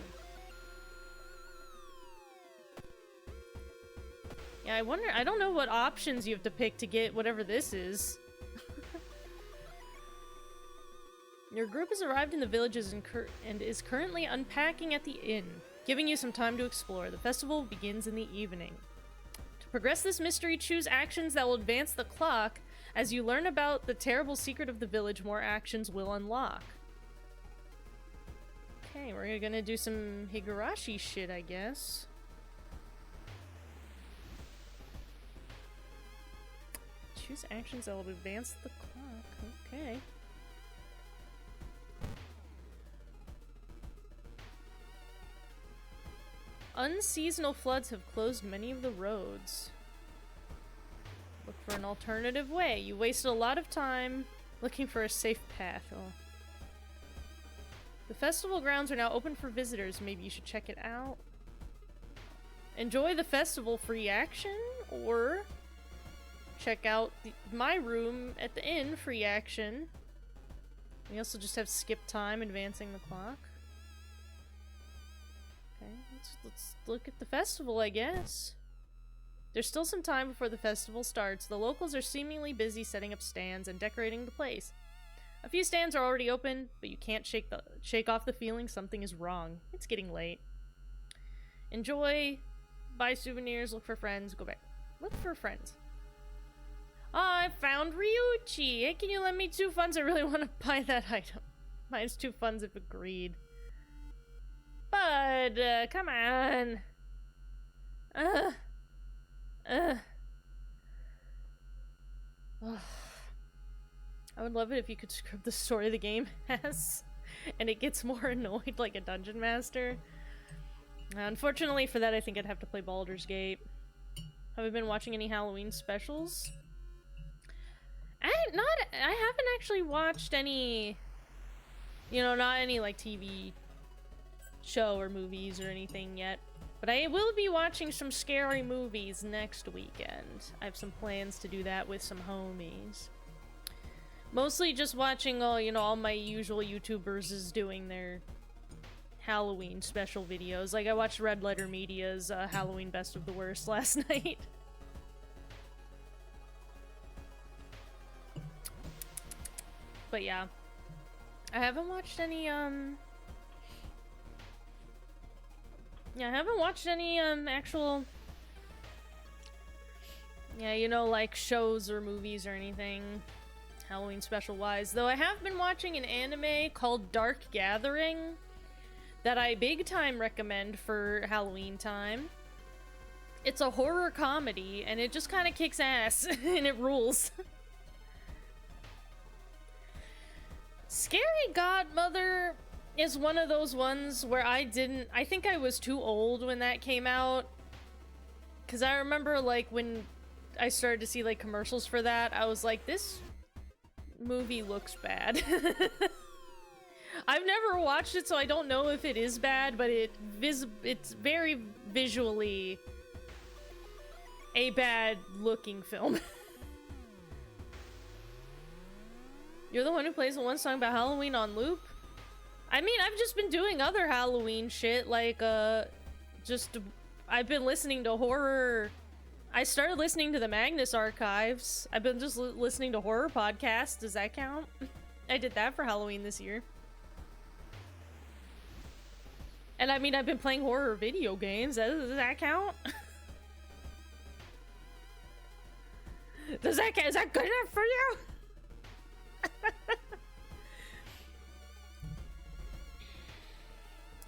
Yeah, I wonder, I don't know what options you have to pick to get whatever this is. Your group has arrived in the villages and is currently unpacking at the inn, giving you some time to explore. The festival begins in the evening. To progress this mystery, choose actions that will advance the clock. As you learn about the terrible secret of the village, more actions will unlock. Okay, we're gonna do some Higurashi shit, I guess. Choose actions that will advance the clock. Okay. Unseasonal floods have closed many of the roads. Look for an alternative way. You wasted a lot of time looking for a safe path. Oh. The festival grounds are now open for visitors. Maybe you should check it out. Enjoy the festival free action, or check out my room at the inn free action. We also just have skip time advancing the clock. Okay, let's look at the festival, I guess. There's still some time before the festival starts. The locals are seemingly busy setting up stands and decorating the place. A few stands are already open, but you can't shake off the feeling something is wrong. It's getting late. Enjoy, buy souvenirs, look for friends, go back. Look for friends. Oh, I found Ryuichi! Hey, can you lend me 2 funds? I really want to buy that item. Mine's 2 funds if agreed. Bud, come on. Ugh. I would love it if you could script the story the game has, and it gets more annoyed like a dungeon master. Unfortunately for that, I think I'd have to play Baldur's Gate. Have I been watching any Halloween specials? I haven't actually watched any, you know, not any like TV show or movies or anything yet, but I will be watching some scary movies next weekend. I have some plans to do that with some homies. Mostly just watching all my usual YouTubers is doing their Halloween special videos. Like I watched Red Letter Media's Halloween Best of the Worst last night. But yeah, I haven't watched any actual, like shows or movies or anything Halloween special wise. Though I have been watching an anime called Dark Gathering that I big time recommend for Halloween time. It's a horror comedy and it just kind of kicks ass and it rules. Scary Godmother is one of those ones where I think I was too old when that came out. Cause I remember like when I started to see like commercials for that, I was like, this movie looks bad. I've never watched it, so I don't know if it is bad, but it's very visually a bad looking film. You're the one who plays the one song about Halloween on loop? I mean, I've just been doing other Halloween shit, like, I've been listening to horror. I started listening to the Magnus Archives. I've been just listening to horror podcasts. Does that count? I did that for Halloween this year. And I mean, I've been playing horror video games. Does that count? Is that good enough for you?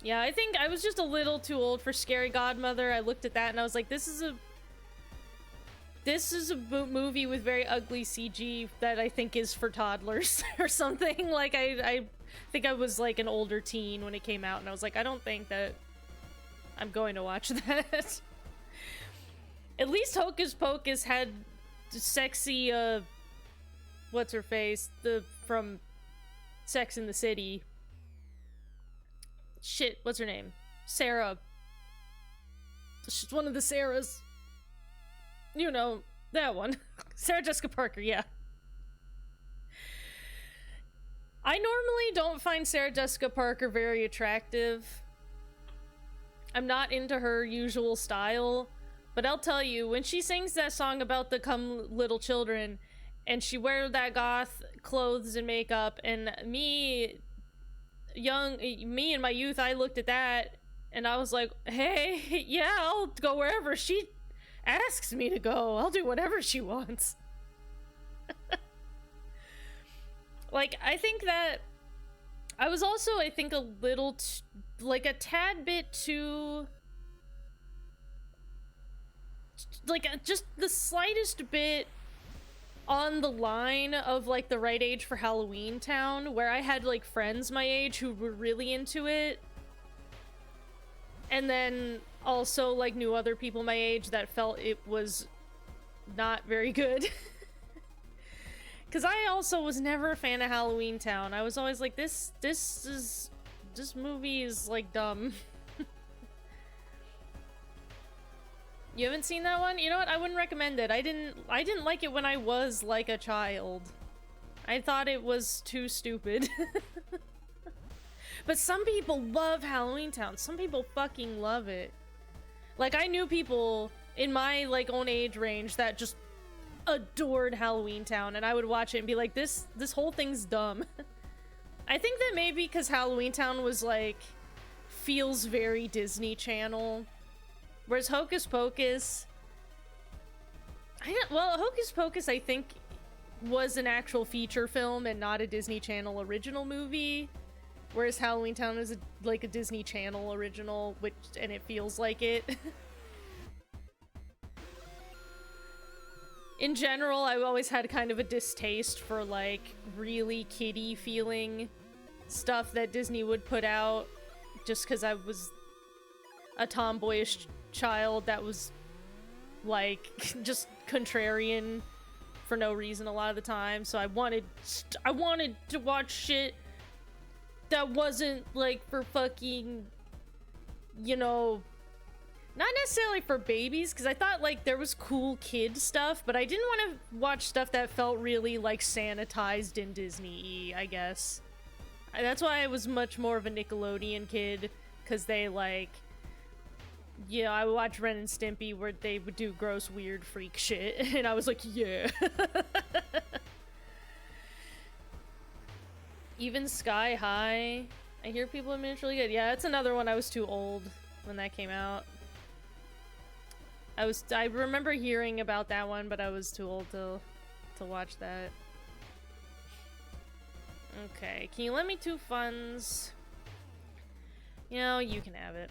Yeah, I think I was just a little too old for Scary Godmother. I looked at that and I was like, this is a movie with very ugly CG that I think is for toddlers or something. Like, I think I was like an older teen when it came out and I was like, I don't think that I'm going to watch that. At least Hocus Pocus had sexy, what's her face? From Sex in the City. Shit, what's her name? Sarah. She's one of the Sarahs. You know, that one. Sarah Jessica Parker, yeah. I normally don't find Sarah Jessica Parker very attractive. I'm not into her usual style, but I'll tell you, when she sings that song about the Come Little Children, and she wears that goth clothes and makeup, and me in my youth, I looked at that, and I was like, hey, yeah, I'll go wherever she asks me to go. I'll do whatever she wants. Like, I think that I was also, I think, a little, like, a tad bit too, like, just the slightest bit on the line of, like, the right age for Halloween Town, where I had, like, friends my age who were really into it, and then also, like, knew other people my age that felt it was not very good. Because I also was never a fan of Halloween Town. I was always like, this movie is, like, dumb. You haven't seen that one? You know what? I wouldn't recommend it. I didn't like it when I was, like, a child. I thought it was too stupid. But some people love Halloween Town. Some people fucking love it. Like, I knew people in my, like, own age range that just adored Halloween Town, and I would watch it and be like, this whole thing's dumb. I think that maybe because Halloween Town was, like, feels very Disney Channel, whereas Hocus Pocus, Hocus Pocus, I think, was an actual feature film and not a Disney Channel original movie, whereas Halloween Town is like a Disney Channel original, and it feels like it. In general, I've always had kind of a distaste for, like, really kiddie feeling stuff that Disney would put out, just because I was a tomboyish child that was, like, just contrarian for no reason a lot of the time, so I wanted to watch shit that wasn't, like, for fucking, you know, not necessarily for babies, because I thought, like, there was cool kid stuff, but I didn't want to watch stuff that felt really, like, sanitized and Disney-y, I guess. That's why I was much more of a Nickelodeon kid, because they, like, you know, I would watch Ren and Stimpy where they would do gross, weird, freak shit, and I was like, yeah. Even Sky High, I hear people admit it's really good. Yeah, that's another one I was too old when that came out. I remember hearing about that one, but I was too old to watch that. Okay, can you lend me 2 funds? You know, you can have it.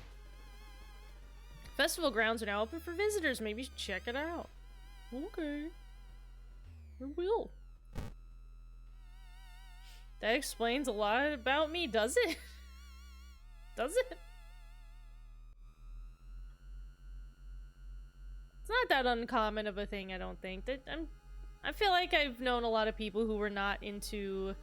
Festival grounds are now open for visitors. Maybe you should check it out. Okay. I will. That explains a lot about me, does it? Does it? It's not that uncommon of a thing, I don't think. I feel like I've known a lot of people who were not into,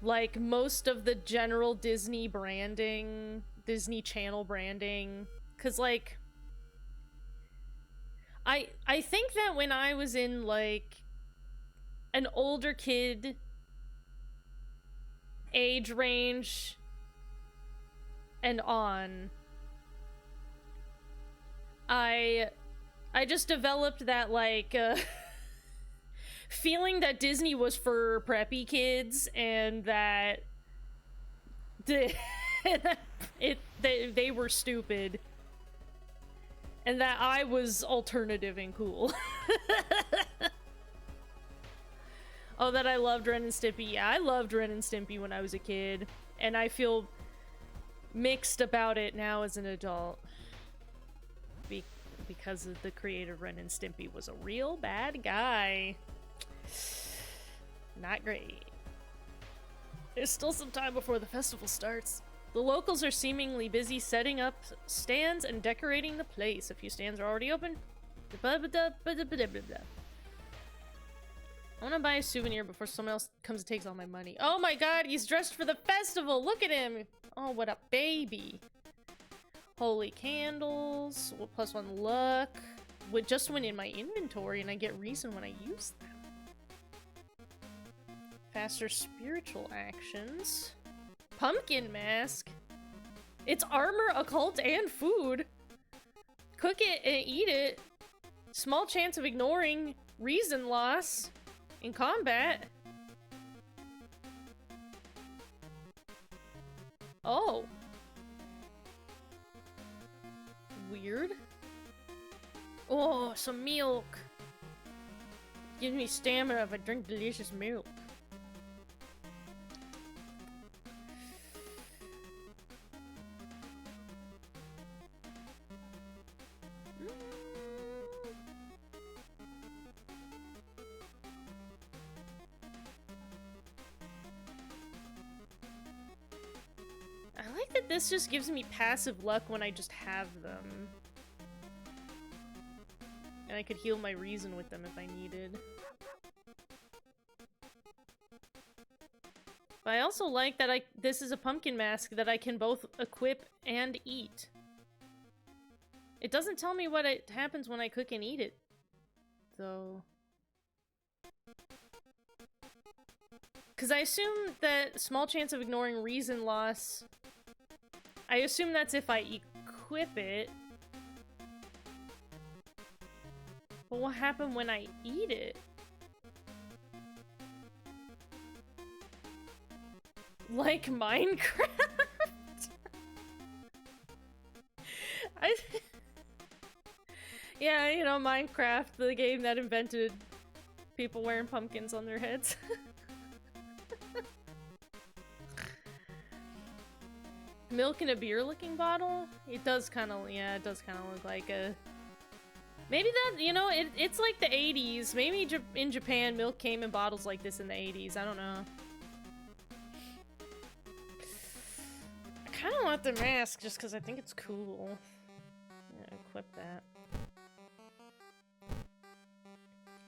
like, most of the general Disney branding, Disney Channel branding, because, like, I think that when I was in, like, an older kid age range and on, I just developed that, like, feeling that Disney was for preppy kids, and that they were stupid, and that I was alternative and cool. Oh, that I loved Ren and Stimpy. Yeah, I loved Ren and Stimpy when I was a kid, and I feel mixed about it now as an adult. Because of the creator of Ren and Stimpy was a real bad guy. Not great. There's still some time before the festival starts. The locals are seemingly busy setting up stands and decorating the place. A few stands are already open. I want to buy a souvenir before someone else comes and takes all my money. Oh my god, he's dressed for the festival! Look at him! Oh, what a baby. Holy candles. +1 luck. Would just went in my inventory and I get reason when I use them. Faster spiritual actions. Pumpkin mask. It's armor, occult, and food. Cook it and eat it. Small chance of ignoring reason loss in combat. Oh. Weird. Oh, some milk. Gives me stamina if I drink delicious milk. I like that this just gives me passive luck when I just have them. And I could heal my reason with them if I needed. But I also like that this is a pumpkin mask that I can both equip and eat. It doesn't tell me what happens when I cook and eat it, though. Because I assume that small chance of ignoring reason loss... I assume that's if I equip it. But what happened when I eat it? Like Minecraft? Yeah, you know, Minecraft, the game that invented people wearing pumpkins on their heads. Milk in a beer-looking bottle? It does kind of, yeah, it does kind of look like a... Maybe that, you know, it's like the 80s. Maybe in Japan, milk came in bottles like this in the 80s. I don't know. I kind of want the mask just because I think it's cool. Yeah, equip that.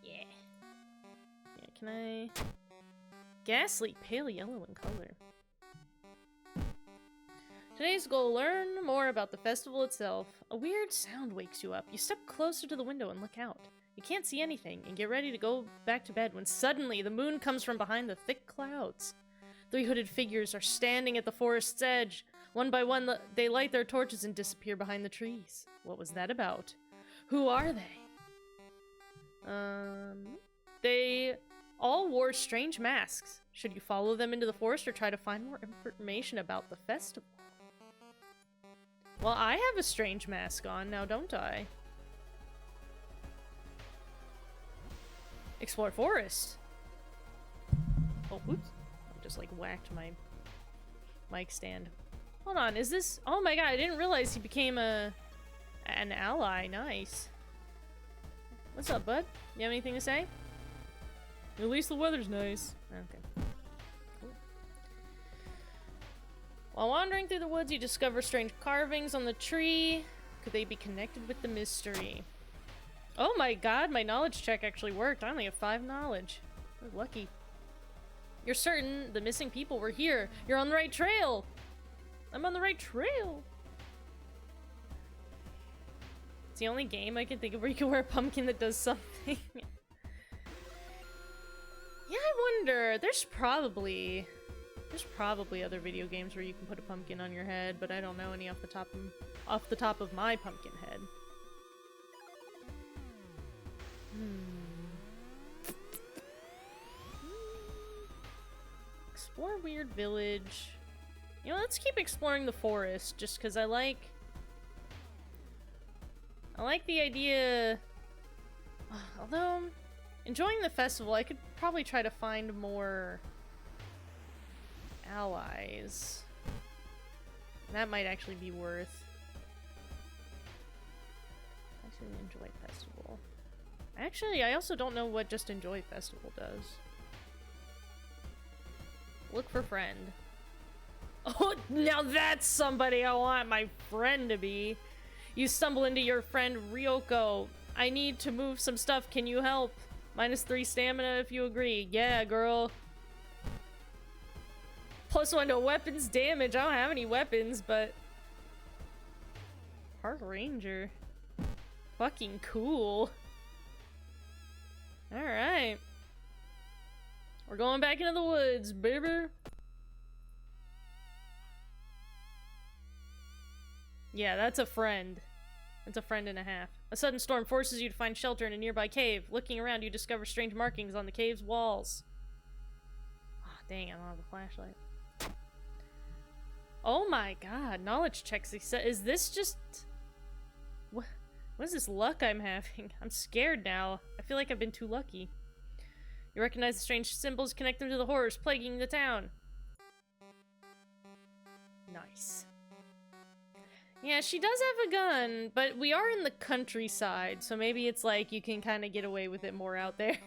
Yeah. Yeah, can I... Ghastly, pale yellow in color. Today's goal, learn more about the festival itself. A weird sound wakes you up. You step closer to the window and look out. You can't see anything and get ready to go back to bed when suddenly the moon comes from behind the thick clouds. 3 hooded figures are standing at the forest's edge. One by one, they light their torches and disappear behind the trees. What was that about? Who are they? They all wore strange masks. Should you follow them into the forest or try to find more information about the festival? Well, I have a strange mask on now, don't I? Explore forest. Oh, oops. I just like whacked my mic stand. Hold on, is this... Oh my god, I didn't realize he became an ally. Nice. What's up, bud? You have anything to say? At least the weather's nice. Okay. Cool. While wandering through the woods, you discover strange carvings on the tree. Could they be connected with the mystery? Oh my god, my knowledge check actually worked. I only have 5 knowledge. We're lucky. You're certain the missing people were here. You're on the right trail. I'm on the right trail. It's the only game I can think of where you can wear a pumpkin that does something. Yeah, I wonder. There's probably other video games where you can put a pumpkin on your head, but I don't know any off the top of my pumpkin head. Explore weird village. You know, let's keep exploring the forest just because I like the idea. Although enjoying the festival, I could probably try to find more allies. That might actually be worth. Actually, enjoy festival. Actually, I also don't know what just enjoy festival does. Look for friend. Oh, Now that's somebody I want my friend to be. You stumble into your friend Ryoko. I need to move some stuff. Can you help? -3 stamina if you agree. Yeah, girl. +1 to weapons damage. I don't have any weapons, but... Park Ranger. Fucking cool. Alright. We're going back into the woods, baby. Yeah, that's a friend. That's a friend and a half. A sudden storm forces you to find shelter in a nearby cave. Looking around, you discover strange markings on the cave's walls. Oh, dang, I don't have a flashlight. Oh my god, knowledge checks. Is this just... What is this luck I'm having? I'm scared now. I feel like I've been too lucky. You recognize the strange symbols, connect them to the horrors plaguing the town. Nice. Yeah, she does have a gun, but we are in the countryside, so maybe it's like you can kind of get away with it more out there.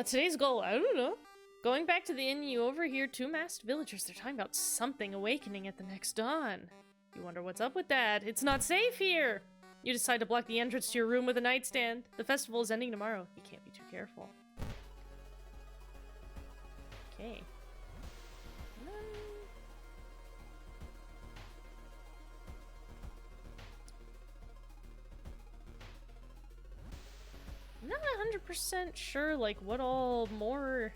Today's goal, I don't know. Going back to the inn, you overhear 2 masked villagers. They're talking about something awakening at the next dawn. You wonder what's up with that. It's not safe here! You decide to block the entrance to your room with a nightstand. The festival is ending tomorrow. You can't be too careful. Okay. I'm not 100% sure, like, what all more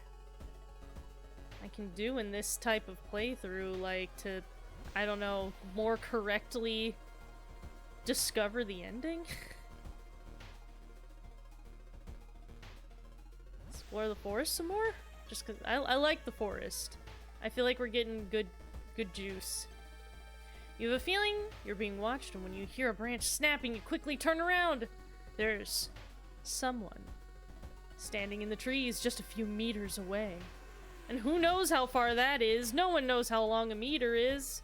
I can do in this type of playthrough, like, to, I don't know, more correctly discover the ending? Explore the forest some more? Just because I like the forest. I feel like we're getting good juice. You have a feeling you're being watched, and when you hear a branch snapping, you quickly turn around. There's someone standing in the trees just a few meters away. And who knows how far that is? No one knows how long a meter is.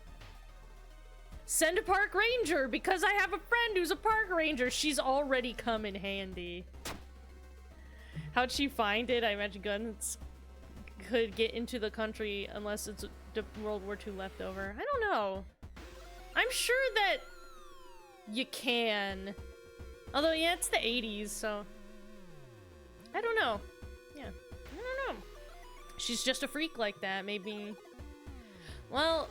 Send a park ranger, because I have a friend who's a park ranger. She's already come in handy. How'd she find it? I imagine guns could get into the country unless it's World War II leftover. I don't know. I'm sure that you can. Although, yeah, it's the 80s, so... I don't know. Yeah, I don't know. She's just a freak like that, maybe... Well...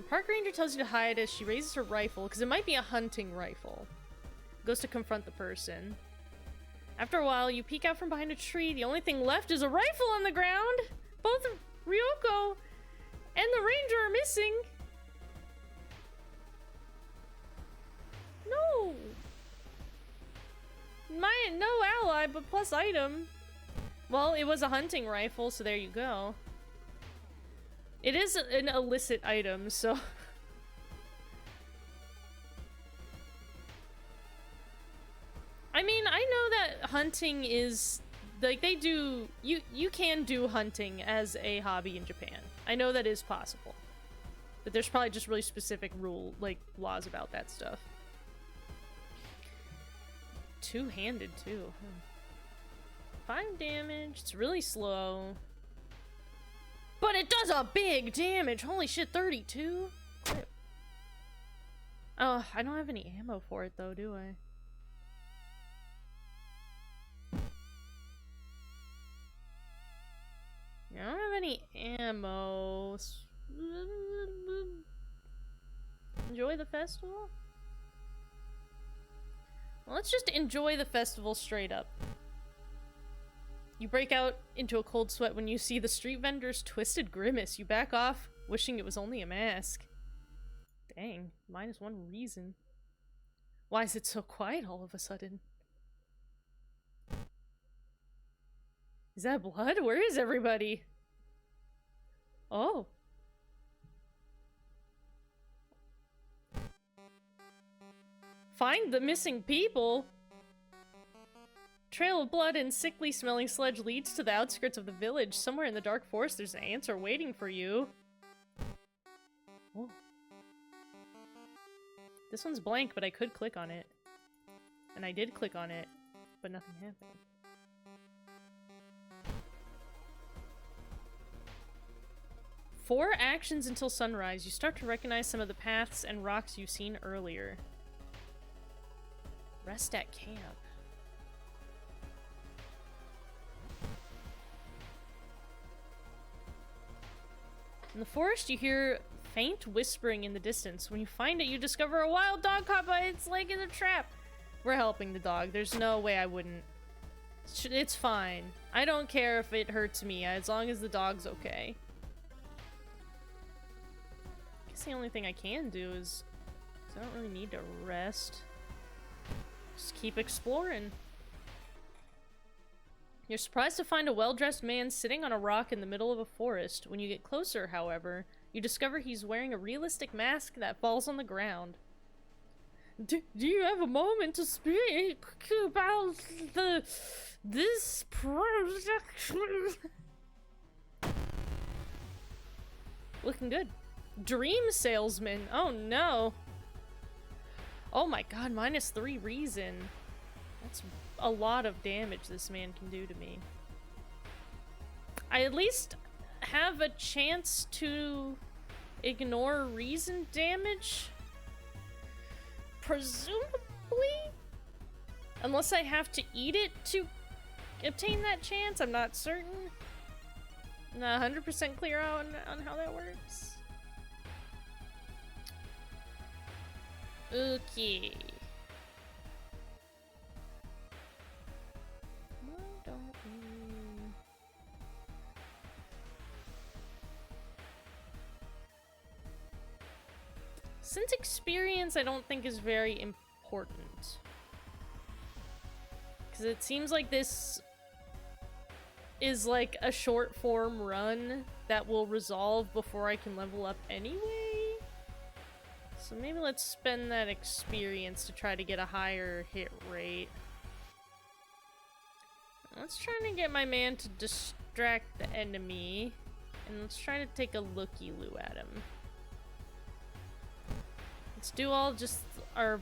Park Ranger tells you to hide as she raises her rifle, because it might be a hunting rifle. Goes to confront the person. After a while, you peek out from behind a tree. The only thing left is a rifle on the ground! Both Ryoko and the ranger are missing! No! No ally, but plus item. Well, it was a hunting rifle, so there you go. It is an illicit item, so... I mean, I know that hunting is... Like, they do... You can do hunting as a hobby in Japan. I know that is possible. But there's probably just really specific laws about that stuff. Two-handed, too. 5 damage. It's really slow. But it does a big damage! Holy shit, 32? Oh, I don't have any ammo for it, though, do I? I don't have any ammo. Enjoy the festival? Well, let's just enjoy the festival straight up. You break out into a cold sweat when you see the street vendor's twisted grimace. You back off, wishing it was only a mask. Dang, -1 reason. Why is it so quiet all of a sudden? Is that blood? Where is everybody? Oh. Find the missing people? Trail of blood and sickly smelling sludge leads to the outskirts of the village. Somewhere in the dark forest there's an answer waiting for you. Oh. This one's blank, but I could click on it. And I did click on it, but nothing happened. 4 actions until sunrise. You start to recognize some of the paths and rocks you've seen earlier. Rest at camp. In the forest, you hear faint whispering in the distance. When you find it, you discover a wild dog caught by its leg in a trap. We're helping the dog. There's no way I wouldn't. It's fine. I don't care if it hurts me, as long as the dog's okay. I guess the only thing I can do is... I don't really need to rest. Just keep exploring. You're surprised to find a well-dressed man sitting on a rock in the middle of a forest. When you get closer, however, you discover he's wearing a realistic mask that falls on the ground. Do you have a moment to speak about this project? Looking good. Dream salesman. Oh no. Oh my god, -3 reason. That's a lot of damage this man can do to me. I at least have a chance to ignore reason damage? Presumably? Unless I have to eat it to obtain that chance, I'm not certain. I'm not 100% clear on how that works. Okay. Why don't we... Since experience I don't think is very important. Because it seems like this is like a short form run that will resolve before I can level up anyway. So maybe let's spend that experience to try to get a higher hit rate. Let's try to get my man to distract the enemy. And let's try to take a looky-loo at him. Let's do all just our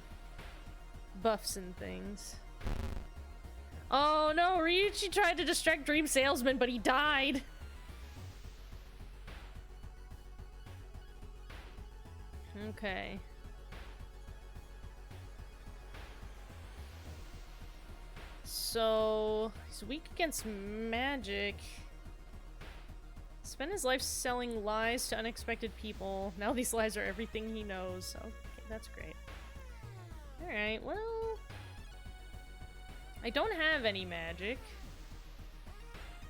buffs and things. Oh no, Ryuichi tried to distract Dream Salesman, but he died. Okay. So, he's weak against magic. Spent his life selling lies to unexpected people. Now these lies are everything he knows. Okay, that's great. Alright, well... I don't have any magic.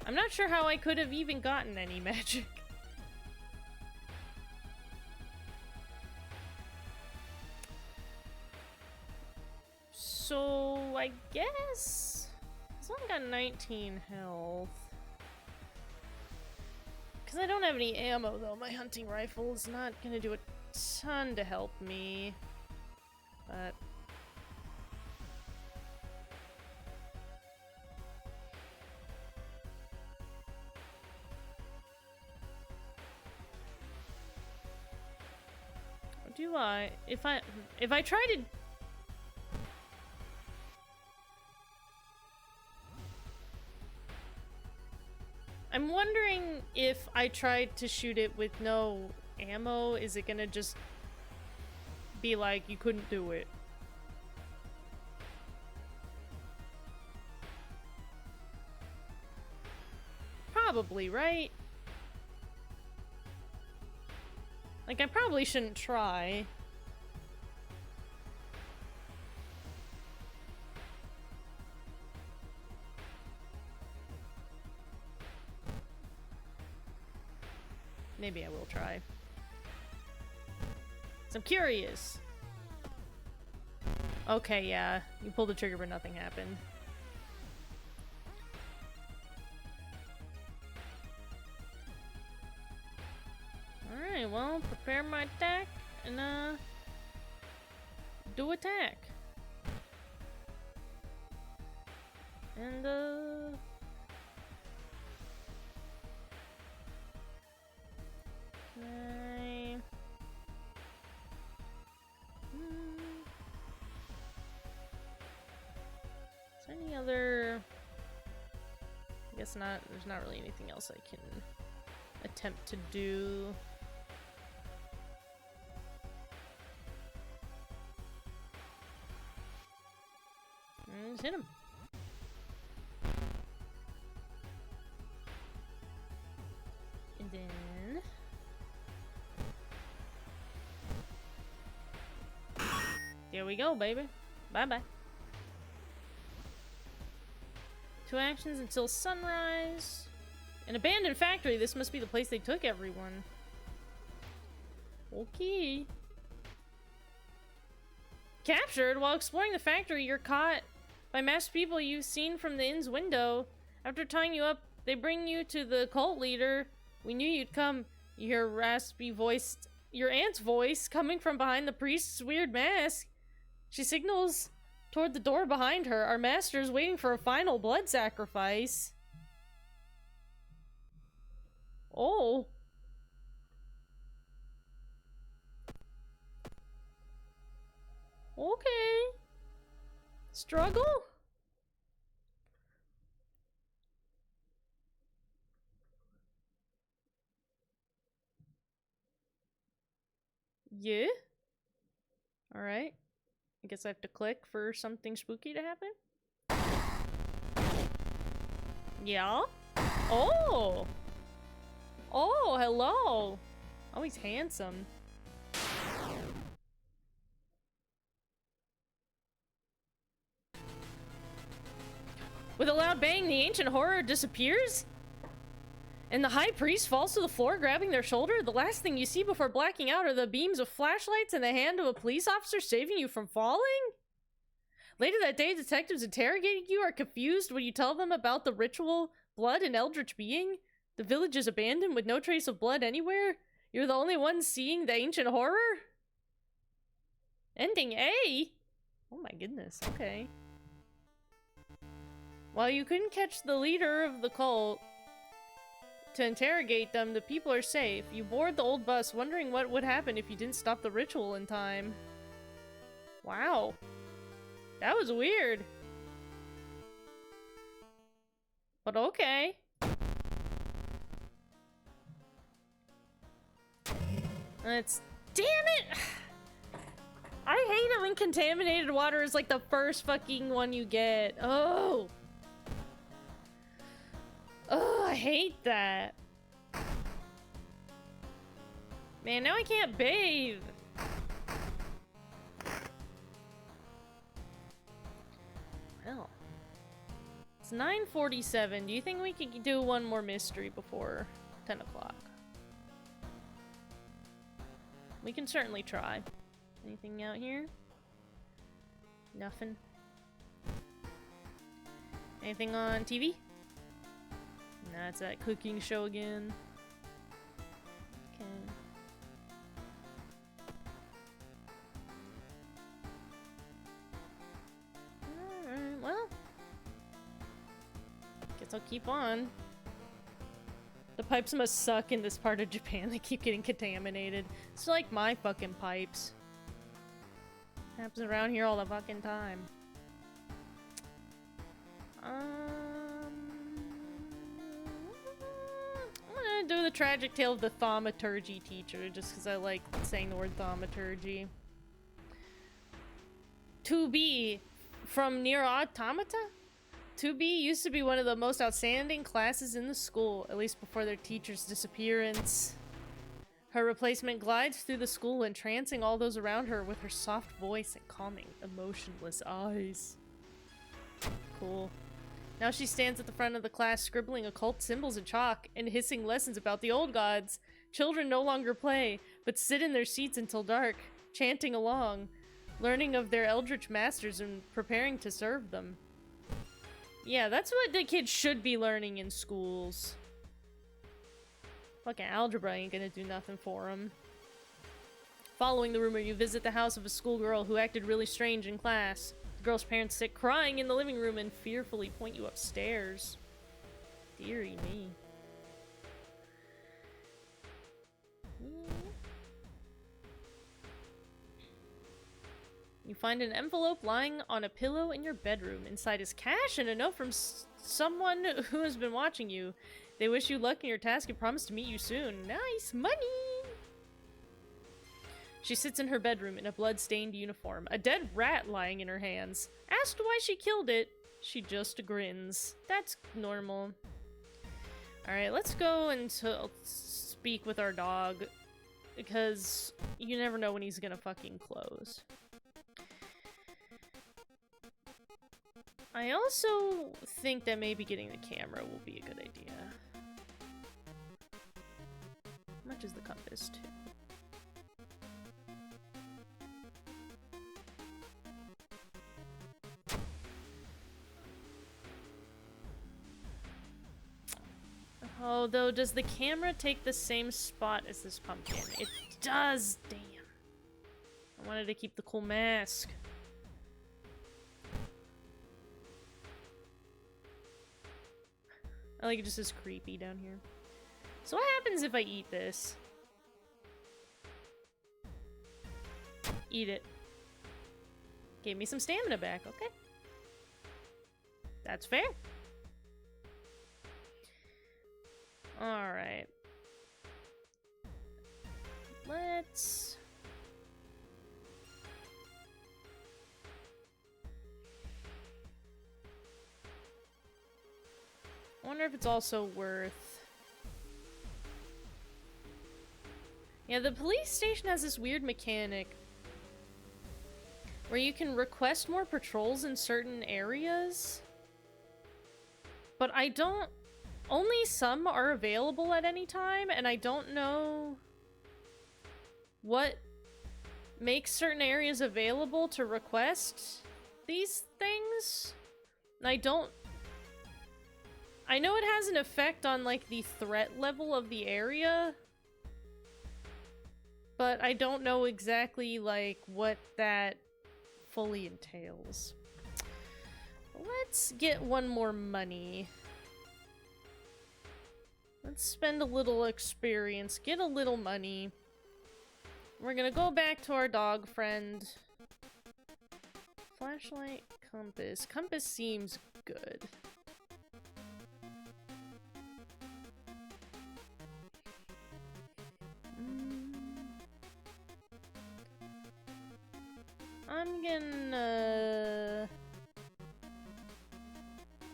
I'm not sure how I could have even gotten any magic. So, I guess... He's only got 19 health. Because I don't have any ammo, though. My hunting rifle is not gonna do a ton to help me. But... do I... If I try to... I'm wondering if I tried to shoot it with no ammo, is it gonna just be like, you couldn't do it? Probably, right? Like, I probably shouldn't try. Maybe I will try. So I'm curious. Okay, yeah. You pulled the trigger but nothing happened. Alright, well, prepare my attack and do attack. And okay. Is there any other... I guess not. There's not really anything else I attempt to do. Just hit him. And then... there we go, baby. Bye-bye. 2 actions until sunrise. An abandoned factory. This must be the place they took everyone. Okay. Captured? While exploring the factory, you're caught by masked people you've seen from the inn's window. After tying you up, they bring you to the cult leader. We knew you'd come. You hear raspy voiced... your aunt's voice coming from behind the priest's weird mask. She signals toward the door behind her. Our master is waiting for a final blood sacrifice. Oh. Okay. Struggle? Yeah. Alright. I guess I have to click for something spooky to happen. Yeah? Oh! Oh, hello! Oh, he's handsome. With a loud bang, the ancient horror disappears? And the high priest falls to the floor, grabbing their shoulder. The last thing you see before blacking out are the beams of flashlights and the hand of a police officer saving you from falling? Later that day, detectives interrogating you are confused when you tell them about the ritual, blood, and eldritch being. The village is abandoned with no trace of blood anywhere. You're the only one seeing the ancient horror? Ending A? Oh my goodness, okay. While you couldn't catch the leader of the cult to interrogate them, the people are safe. You board the old bus, wondering what would happen if you didn't stop the ritual in time. Wow. That was weird. But okay. Damn it! I hate it when contaminated water is like the first fucking one you get. Oh! Oh, I hate that. Man, now I can't bathe. Well. It's 9:47. Do you think we could do one more mystery before 10 o'clock? We can certainly try. Anything out here? Nothing. Anything on TV? Nah, it's that cooking show again. Okay. Alright, well. Guess I'll keep on. The pipes must suck in this part of Japan. They keep getting contaminated. It's like my fucking pipes. Happens around here all the fucking time. I'm gonna do the tragic tale of the thaumaturgy teacher, just because I like saying the word thaumaturgy. To be from Nier Automata? 2B used to be one of the most outstanding classes in the school, at least before their teacher's disappearance. Her replacement glides through the school, entrancing all those around her with her soft voice and calming, emotionless eyes. Cool. Now she stands at the front of the class, scribbling occult symbols in chalk and hissing lessons about the old gods. Children no longer play, but sit in their seats until dark, chanting along, learning of their eldritch masters and preparing to serve them. Yeah, that's what the kids should be learning in schools. Fucking algebra ain't gonna do nothing for them. Following the rumor, you visit the house of a schoolgirl who acted really strange in class. The girl's parents sit crying in the living room and fearfully point you upstairs. Dearie me. You find an envelope lying on a pillow in your bedroom. Inside is cash and a note from someone who has been watching you. They wish you luck in your task and promise to meet you soon. Nice money! She sits in her bedroom in a blood-stained uniform, a dead rat lying in her hands. Asked why she killed it, she just grins. That's normal. Alright, let's go and speak with our dog, because you never know when he's gonna fucking close. I also think that maybe getting the camera will be a good idea. How much is the compass, too? Oh, though, does the camera take the same spot as this pumpkin? It does! Damn. I wanted to keep the cool mask. I like it just as creepy down here. So what happens if I eat this? Eat it. Gave me some stamina back, okay. That's fair. Alright. Let's... I wonder if it's also worth... Yeah, the police station has this weird mechanic where you can request more patrols in certain areas. But I don't... Only some are available at any time, and I don't know what makes certain areas available to request these things. And I don't... I know it has an effect on, like, the threat level of the area, but I don't know exactly, like, what that fully entails. Let's get one more money. Let's spend a little experience, get a little money. We're gonna go back to our dog friend. Flashlight, compass. Compass seems good.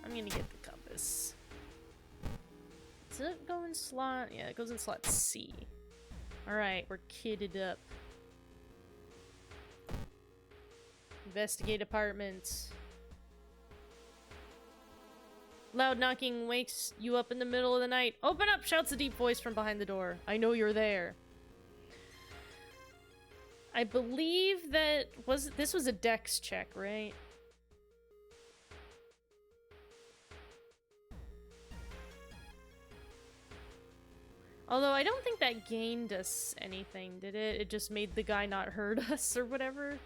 I'm gonna get the compass. Does it go in slot? Yeah, it goes in slot C. Alright, we're kitted up. Investigate apartments. Loud knocking wakes you up in the middle of the night. Open up! Shouts a deep voice from behind the door. I know you're there. I believe that this was a dex check, right? Although I don't think that gained us anything, did it? It just made the guy not hurt us or whatever.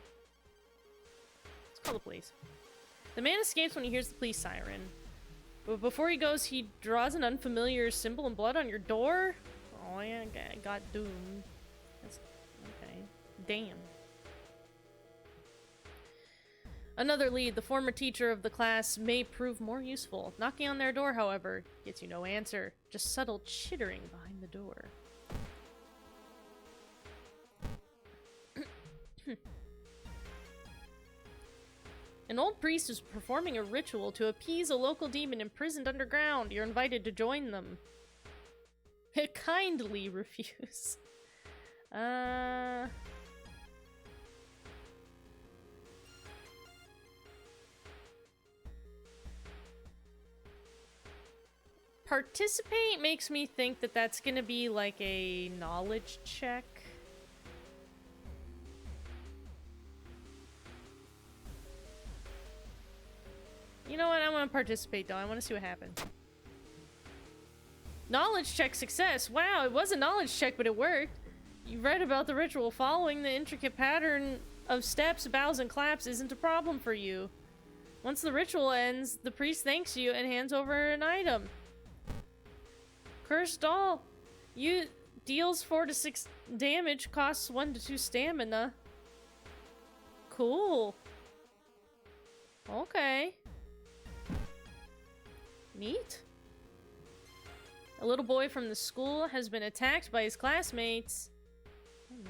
Let's call the police. The man escapes when he hears the police siren. But before he goes, he draws an unfamiliar symbol in blood on your door? Oh yeah, I got doomed. That's okay. Damn. Another lead. The former teacher of the class may prove more useful. Knocking on their door, however, gets you no answer. Just subtle chittering behind the door. An old priest is performing a ritual to appease a local demon imprisoned underground. You're invited to join them. Kindly refuse. Participate makes me think that that's gonna be like a knowledge check. You know what? I want to participate though. I want to see what happens. Knowledge check success. Wow, it was a knowledge check, but it worked. You read about the ritual. Following the intricate pattern of steps, bows, and claps isn't a problem for you. Once the ritual ends, the priest thanks you and hands over an item. Cursed doll. You deals 4 to 6 damage, costs 1 to 2 stamina. Cool. Okay. Neat. A little boy from the school has been attacked by his classmates. Oh no.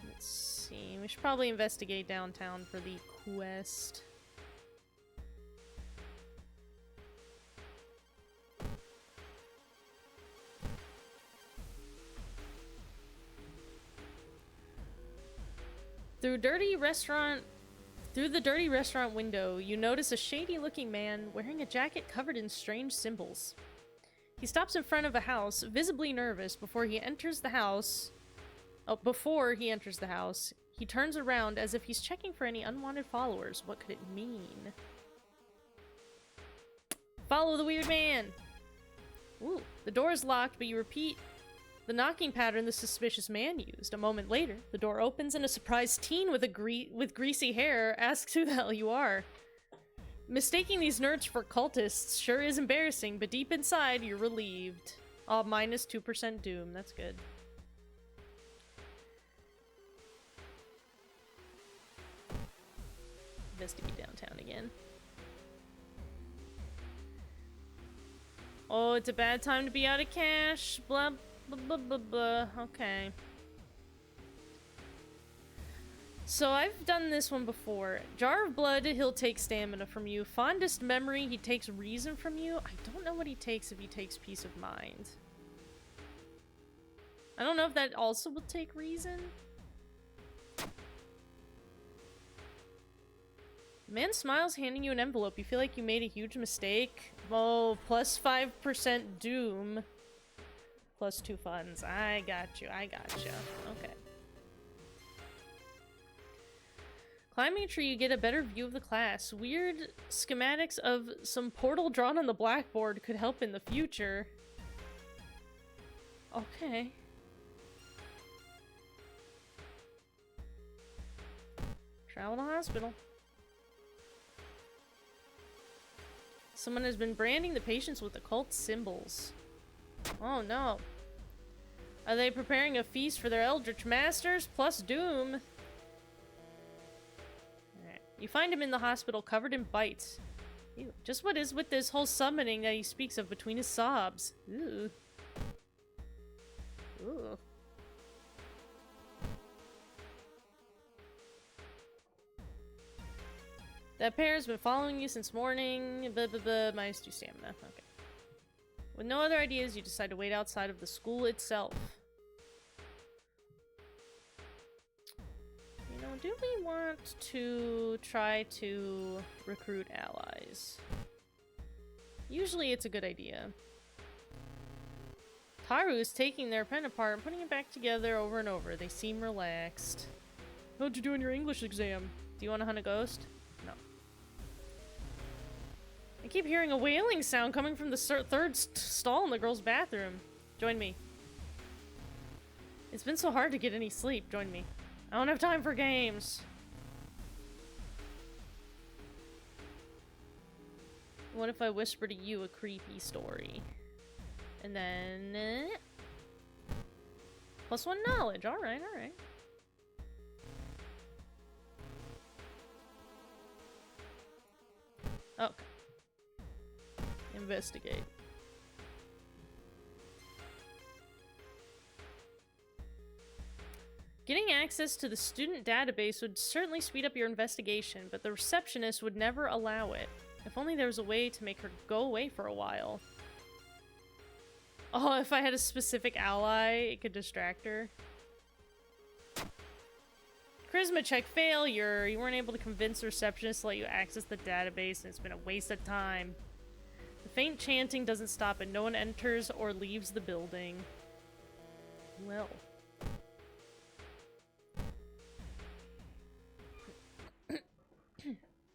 Let's see. We should probably investigate downtown for the quest. Through the dirty restaurant window, you notice a shady-looking man wearing a jacket covered in strange symbols. He stops in front of a house, visibly nervous, before he enters the house. He turns around as if he's checking for any unwanted followers. What could it mean? Follow the weird man! Ooh, the door is locked, but you repeat the knocking pattern the suspicious man used. A moment later, the door opens and a surprised teen with greasy hair asks who the hell you are. Mistaking these nerds for cultists sure is embarrassing, but deep inside, you're relieved. Oh, minus 2% doom. That's good. Investigate downtown again. Oh, it's a bad time to be out of cash. Blah, blah, blah, blah, blah. Okay. So I've done this one before. Jar of Blood, he'll take stamina from you. Fondest Memory, he takes reason from you. I don't know what he takes if he takes Peace of Mind. I don't know if that also will take reason. Man smiles, handing you an envelope. You feel like you made a huge mistake. Oh, plus 5% doom. Plus 2 funds. I got you. Okay. Climbing a tree, you get a better view of the class. Weird schematics of some portal drawn on the blackboard could help in the future. Okay. Travel to hospital. Someone has been branding the patients with occult symbols. Oh no. Are they preparing a feast for their eldritch masters? Plus doom. Alright. You find him in the hospital covered in bites. Ew. Just what is with this whole summoning that he speaks of between his sobs? Ooh. Ooh. That pair has been following you since morning. Blah, blah, blah. Minus 2 stamina. Okay. With no other ideas, you decide to wait outside of the school itself. You know, do we want to try to recruit allies? Usually it's a good idea. Taru is taking their pen apart and putting it back together over and over. They seem relaxed. How'd you do on your English exam? Do you want to hunt a ghost? No. I keep hearing a wailing sound coming from the third stall in the girls' bathroom. Join me. It's been so hard to get any sleep. Join me. I don't have time for games. What if I whisper to you a creepy story? And then... +1 knowledge. Alright, alright. Okay. Investigate. Getting access to the student database would certainly speed up your investigation, but the receptionist would never allow it. If only there was a way to make her go away for a while. Oh, if I had a specific ally, it could distract her. Charisma check failure. You weren't able to convince the receptionist to let you access the database, and it's been a waste of time. The faint chanting doesn't stop, and no one enters or leaves the building. Well.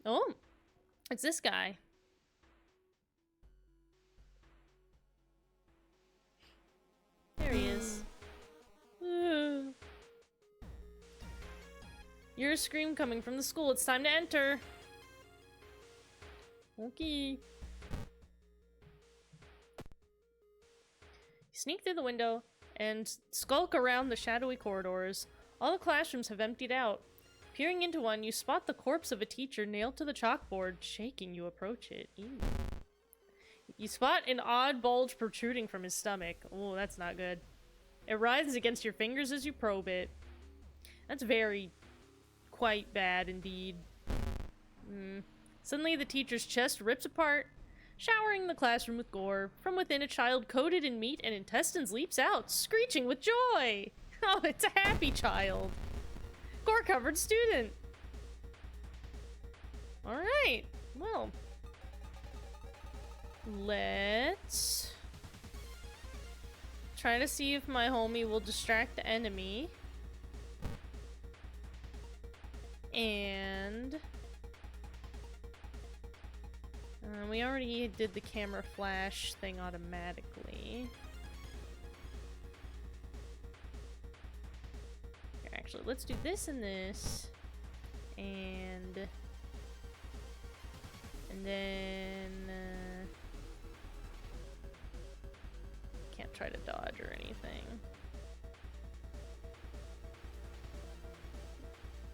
Oh, it's this guy. There he is. You're a scream coming from the school. It's time to enter. Okay. You sneak through the window and skulk around the shadowy corridors. All the classrooms have emptied out. Peering into one, you spot the corpse of a teacher nailed to the chalkboard. Shaking, you approach it. Ew. You spot an odd bulge protruding from his stomach. Oh, that's not good. It writhes against your fingers as you probe it. That's quite bad indeed. Suddenly, the teacher's chest rips apart, showering the classroom with gore. From within, a child coated in meat and intestines leaps out, screeching with joy. Oh, it's a happy child. Gore-covered student. Alright, well. Let's try to see if my homie will distract the enemy. And we already did the camera flash thing automatically. Here, actually, let's do this and this. And then can't try to dodge or anything.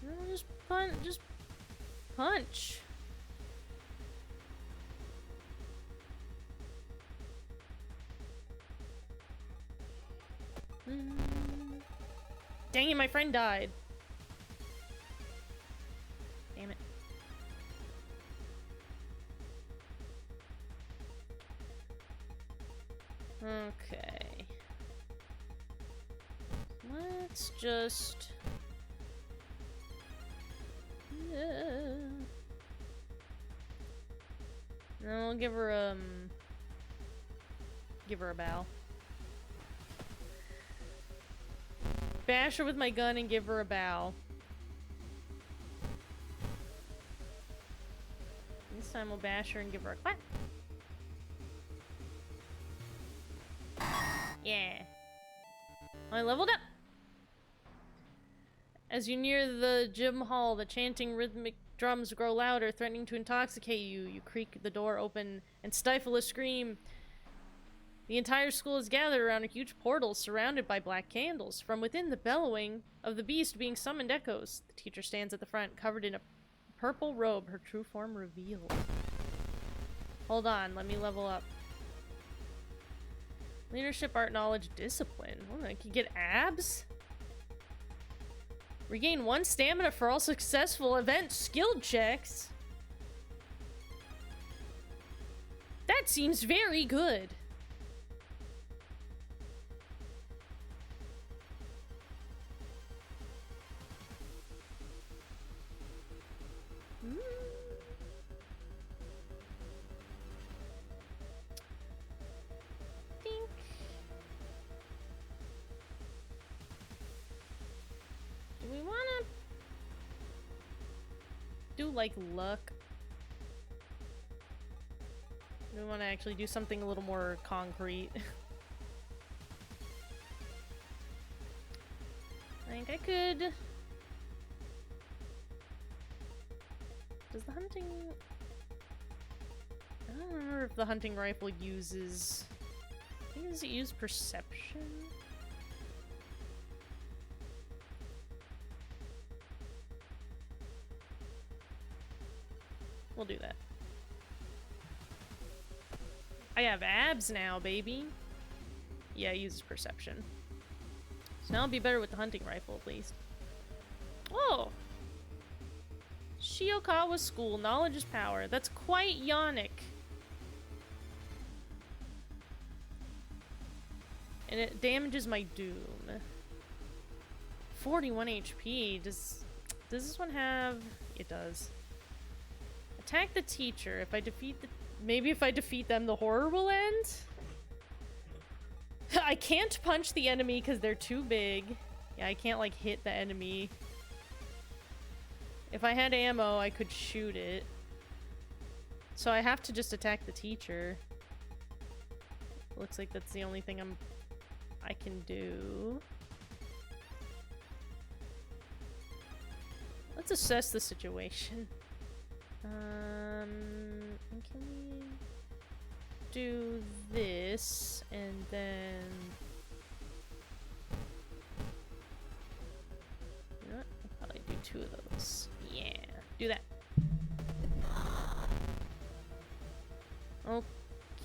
No, just punch. Dang it, my friend died. Damn it. Okay. Let's just... Then we'll give her a bow. Bash her with my gun and give her a bow. This time we'll bash her and give her a clap. Yeah. I leveled up. As you near the gym hall, the chanting rhythmic drums grow louder, threatening to intoxicate you. You creak the door open and stifle a scream. The entire school is gathered around a huge portal surrounded by black candles. From within, the bellowing of the beast being summoned echoes. The teacher stands at the front, covered in a purple robe, her true form revealed. Hold on, let me level up. Leadership, art, knowledge, discipline. Oh, I can get abs? Regain 1 stamina for all successful event skill checks. That seems very good. Dink. Do we wanna do like luck? Do we wanna actually do something a little more concrete? I think I could. Does the hunting... I don't remember if the hunting rifle uses... I think, does it use perception? We'll do that. I have abs now, baby. Yeah, it uses perception. So now I'll be better with the hunting rifle, at least. Oh! Shiokawa School, knowledge is power. That's quite yonic. And it damages my doom. 41 HP. Does this one have... It does. Attack the teacher. If I defeat the... Maybe if I defeat them, the horror will end? I can't punch the enemy because they're too big. Yeah, I can't, like, hit the enemy. If I had ammo, I could shoot it. So I have to just attack the teacher. Looks like that's the only thing I can do. Let's assess the situation. Can we do this and then... You know what? I'll probably do 2 of those. Yeah, do that.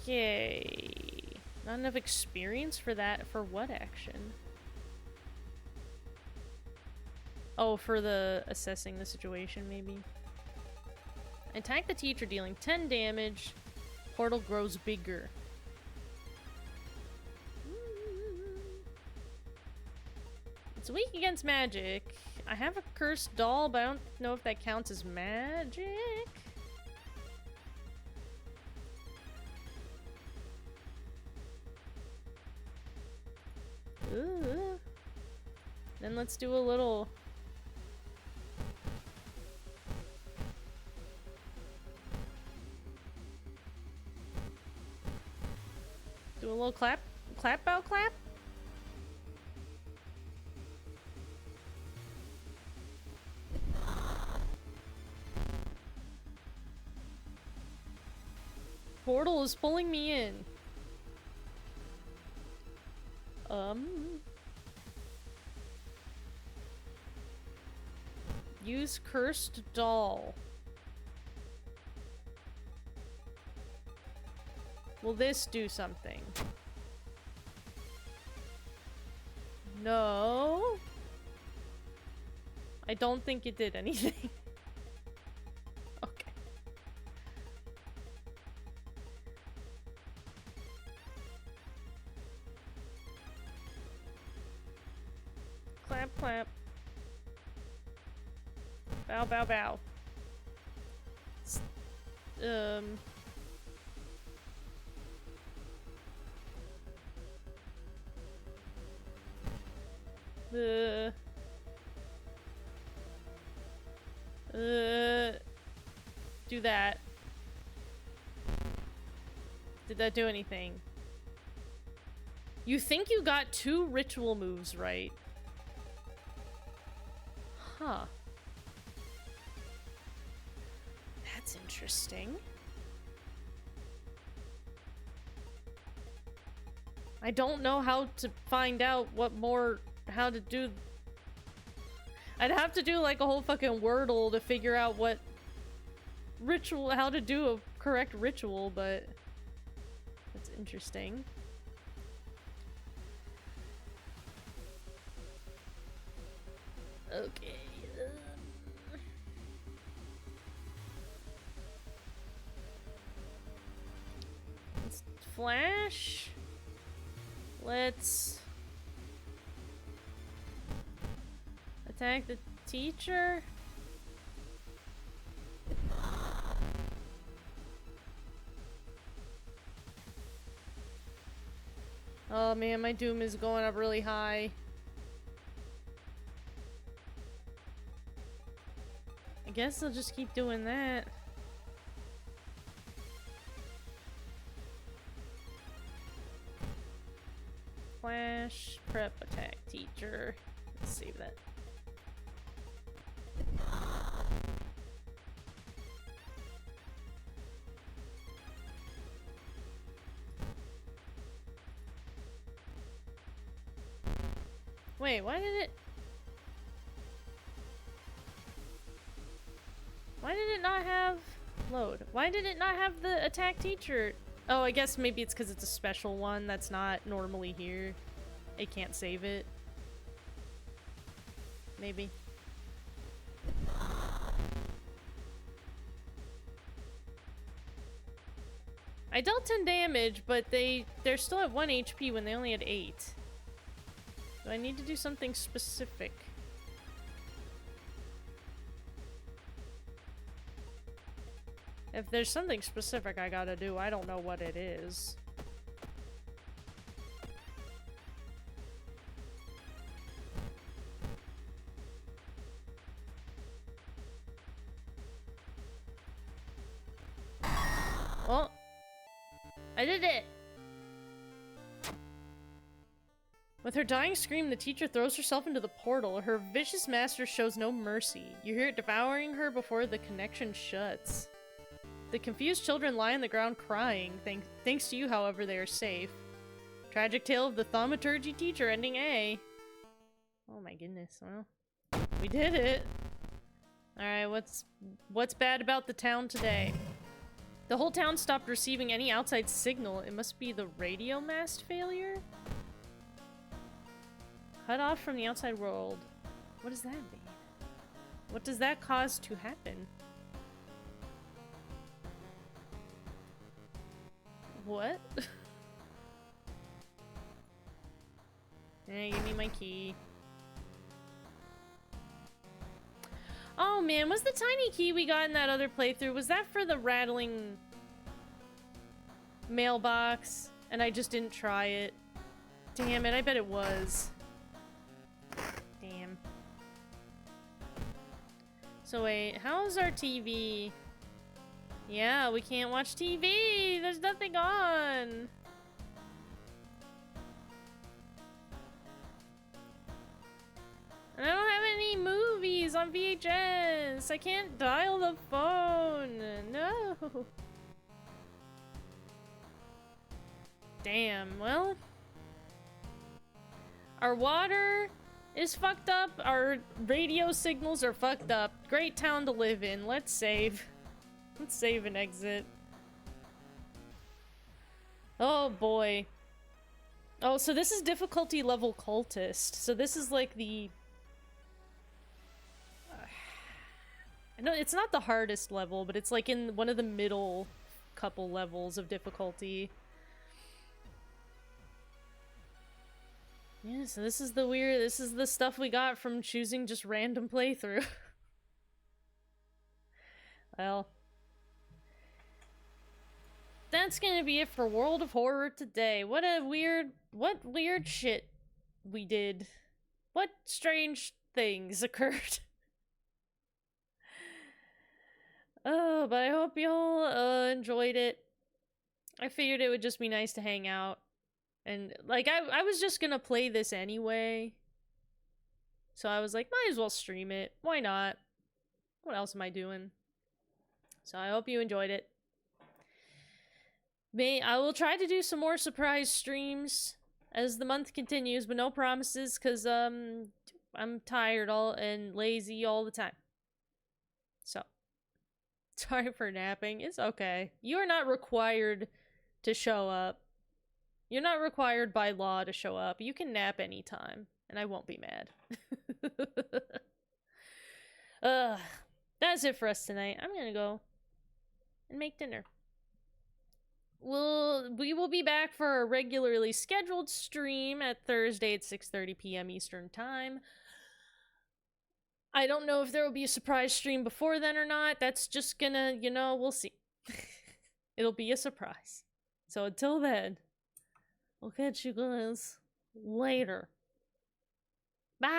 Okay. Not enough experience for that. For what action? Oh, for the assessing the situation, maybe. Attack the teacher, dealing 10 damage. Portal grows bigger. It's weak against magic. I have a cursed doll, but I don't know if that counts as magic. Ooh. Then let's do a little... Do a little clap bow clap? Portal is pulling me in. Use cursed doll. Will this do something? No. I don't think it did anything. Okay. Clap, clap. Bow, bow, bow. Do that. Did that do anything? You think you got 2 ritual moves right? Huh. That's interesting. I don't know how to find out what more, how to do. I'd have to do like a whole fucking Wordle to figure out what ritual, how to do a correct ritual, but that's interesting. Okay. Let's flash. Let's attack the teacher. Oh man, my doom is going up really high. I guess I'll just keep doing that. Flash, prep, attack, teacher. Let's save that. Wait, why did it... Why did it not have... Load. Why did it not have the attack teacher? Oh, I guess maybe it's because it's a special one that's not normally here. It can't save it. Maybe. I dealt 10 damage, but they're still at 1 HP when they only had 8. Do I need to do something specific? If there's something specific I gotta do, I don't know what it is. Oh! I did it! With her dying scream, the teacher throws herself into the portal. Her vicious master shows no mercy. You hear it devouring her before the connection shuts. The confused children lie on the ground crying. Thanks to you, however, they are safe. Tragic tale of the thaumaturgy teacher ending A. Oh my goodness, well, we did it. Alright, what's bad about the town today? The whole town stopped receiving any outside signal. It must be the radio mast failure? Cut off from the outside world. What does that mean? What does that cause to happen? What? Hey, give me my key. Oh man, was the tiny key we got in that other playthrough, was that for the rattling mailbox? And I just didn't try it. Damn it, I bet it was. Damn. So wait, how's our TV? Yeah, we can't watch TV! There's nothing on! I don't have any movies on VHS! I can't dial the phone! No! Damn, well... Our water is fucked up, our radio signals are fucked up. Great town to live in, let's save. Let's save and exit. Oh boy. Oh, so this is difficulty level cultist. So this is like the... No, it's not the hardest level, but it's like in one of the middle couple levels of difficulty. Yeah, so this is the stuff we got from choosing just random playthrough. Well. That's gonna be it for World of Horror today. What weird shit we did. What strange things occurred. Oh, but I hope y'all enjoyed it. I figured it would just be nice to hang out. And, like, I was just gonna play this anyway. So I was like, might as well stream it. Why not? What else am I doing? So I hope you enjoyed it. I will try to do some more surprise streams as the month continues, but no promises, because, I'm tired and lazy all the time. So. Sorry for napping. It's okay. You are not required to show up. You're not required by law to show up. You can nap anytime, and I won't be mad. That's it for us tonight. I'm gonna go and make dinner. We will be back for a regularly scheduled stream at Thursday at 6:30 p.m. Eastern Time. I don't know if there will be a surprise stream before then or not. That's just gonna, we'll see. It'll be a surprise. So until then, I'll catch you guys later. Bye!